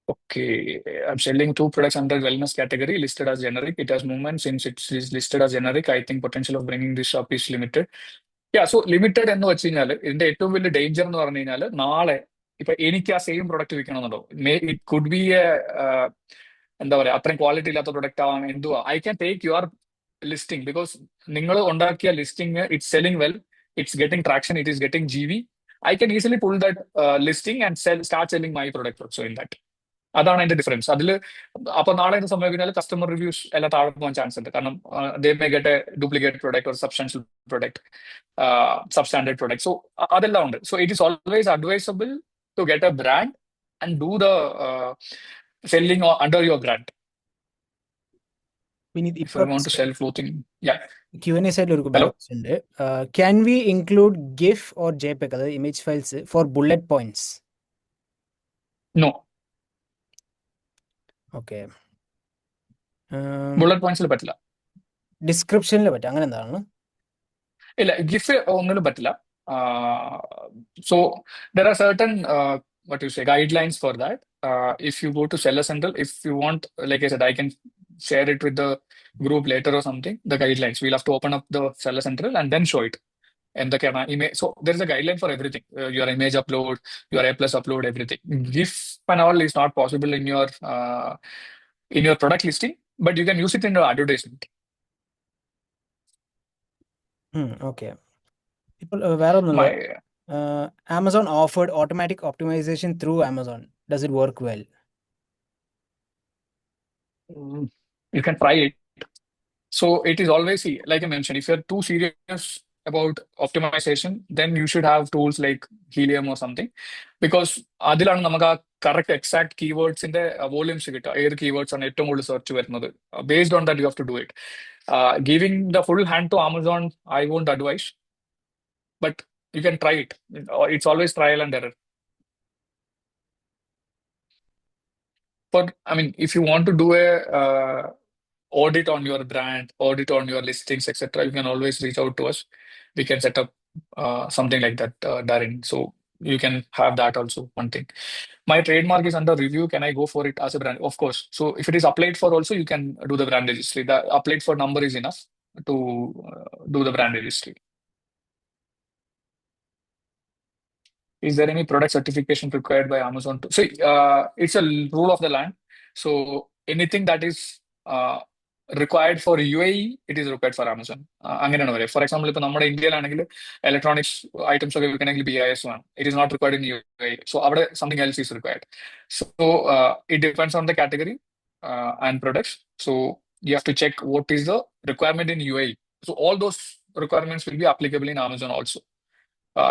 Okay, I'm selling 2 products under wellness category listed as generic. It has movement since it is listed as generic. I think potential of bringing this up is limited. Yeah, so limited എന്ന് വെച്ച് കഴിഞ്ഞാൽ ഇതിന്റെ ഏറ്റവും വലിയ danger എന്ന് പറഞ്ഞു കഴിഞ്ഞാൽ നാളെ ഇപ്പൊ എനിക്ക് ആ സെയിം പ്രൊഡക്റ്റ് വിൽക്കണമെന്നുണ്ടോ ഇറ്റ് കുഡ് ബി എ എന്താ പറയാ അത്രയും ക്വാളിറ്റി ഇല്ലാത്ത പ്രൊഡക്റ്റ് ആവാം എന്തുവാ I can take your listing because നിങ്ങൾ ഉണ്ടാക്കിയ listing it's selling well it's getting traction it is getting GB. I can easily pull that listing and start selling my product also in that. അതാണ് അതിന്റെ difference. അതിൽ അപ്പൊ നാളെ എന്ത് സംഭവിച്ചാൽ customer reviews എല്ലാം താഴെ പോകാൻ ചാൻസ് ഉണ്ട്. കാരണം they may get a duplicate product or substantial product, substandard product. So അതെല്ലാം ഉണ്ട്. So it is always advisable to get a brand and do the selling under your brand. Vineet, If I want to sell clothing, yeah. Q&A side ഒരു Hello? question ഉണ്ട്. Can we include GIF or JPEG അതായത് image files for bullet points? No. Okay. Bullet പോയിന്റ്സിൽ പറ്റില്ല. ഡിസ്ക്രിപ്ഷനിൽ പറ്റും അങ്ങനെ എന്താണ്? ഇല്ല, ഗിഫ് ഒന്നിനും പറ്റില്ല. So there are certain guidelines for that. If you go to Seller Central, if you want, like I said, I can share it with the group later or something. The guidelines, we'll have to open up the Seller Central and then show it. And the image. So there is a guideline for everything. Your image upload, your A+ upload, everything. GIF and all is not possible in your product listing, but you can use it in your advertisement. Okay. ഇപ്പോൾ വേറെ ഒന്നുമില്ല. Amazon offered automatic optimization through Amazon. Does it work well? You can try it. So it is always, like I mentioned, if you're too serious about optimization, then you should have tools like Helium or something, because അതിലാണ് നമുക്ക് ആ correct exact കീവേഡ്സിന്റെ volumes കിട്ടുക. ഏത് keywords ആണ് ഏറ്റവും കൂടുതൽ search വരുന്നത്. Based on that you have to do it. Giving the full hand to Amazon, I won't advise, but you can try it. It's always trial and error. But I mean, if you want to do a audit on your brand, audit on your listings, etc., you can always reach out to us. We can set up something like that, Darren. So you can have that also. One thing. My trademark is under review. Can I go for it as a brand? Of course. So if it is applied for also, you can do the brand registry. The applied for number is enough to do the brand registry. Is there any product certification required by Amazon? See, it's a rule of the land. So anything that is required for UAE, it is required for Amazon. അങ്ങനെയാണ് പറയുക. For example ഇപ്പൊ നമ്മുടെ ഇന്ത്യയിലാണെങ്കിൽ electronics items ഒക്കെ വിൽക്കണമെങ്കിൽ BIS ആണ്. It is not required in UAE. So അവിടെ something else is required. So it depends on the category and products. So you have to check what is the requirement in UAE. So all those requirements will be applicable in Amazon also.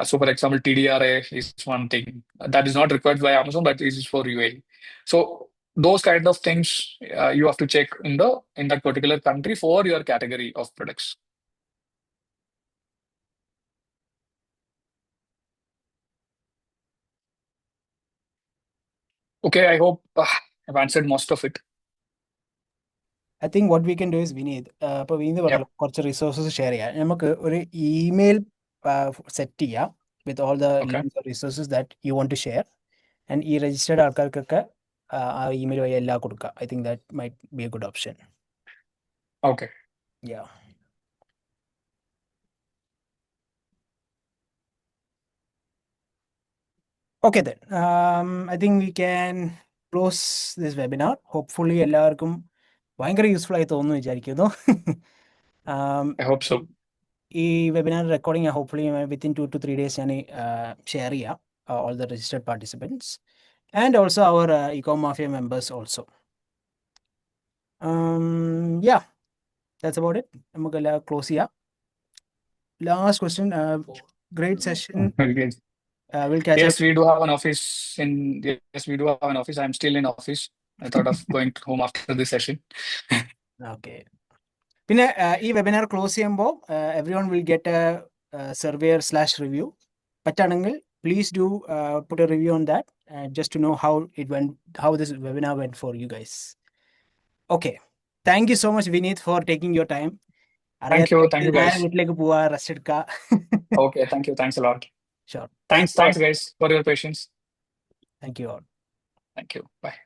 So for example, TDRA is one thing that is not required by Amazon, but it is for UAE. So those kind of things you have to check in that particular country for your category of products. Okay, I hope I've answered most of it. I think what we can do is Vineet, അപ്പോൾ Vineeth Yep. പറഞ്ഞല്ലോ കുറച്ച് resources share ചെയ്യാം. നമുക്ക് ഒരു email set ചെയ്യാം with all the Okay. Links or resources that you want to share and ഈ registered ആൾക്കാർക്കൊക്കെ ആ ഇമെയിൽ വഴി എല്ലാം കൊടുക്കുക. I think that might be a good option. Okay. Yeah. Okay then. I think we can close this webinar. Hopefully എല്ലാവർക്കും ഭയങ്കര useful ആയി തോന്നുന്നു വിചാരിക്കുന്നു. I hope so. ഈ webinar recording hopefully within 2 to 3 days ഞാൻ ഷെയർ ചെയ്യാം all the registered participants and also അവർ eco mafia members also. Yeah that's about it. നമുക്കെല്ലാം ക്ലോസ് ചെയ്യാം. Last question. Great session. Okay. We'll catch Yes, up. we do have an office in. Yes, we do have an office. I'm still in office. I thought of going home after this session. Okay. പിന്നെ ഈ webinar close ചെയ്യുമ്പോൾ everyone will get a surveyor slash review. പറ്റുകയാണെങ്കിൽ please do put a review on that just to know how it when how this webinar went for you guys. Okay, thank you so much Vineeth for taking your time. Thank you guys. വീട്ടിലേക്ക് പോവാ, rest എടുക്കുക. Okay, thank you. Thanks a lot. Sure. Thanks guys for your patience. Thank you all. Thank you. Bye.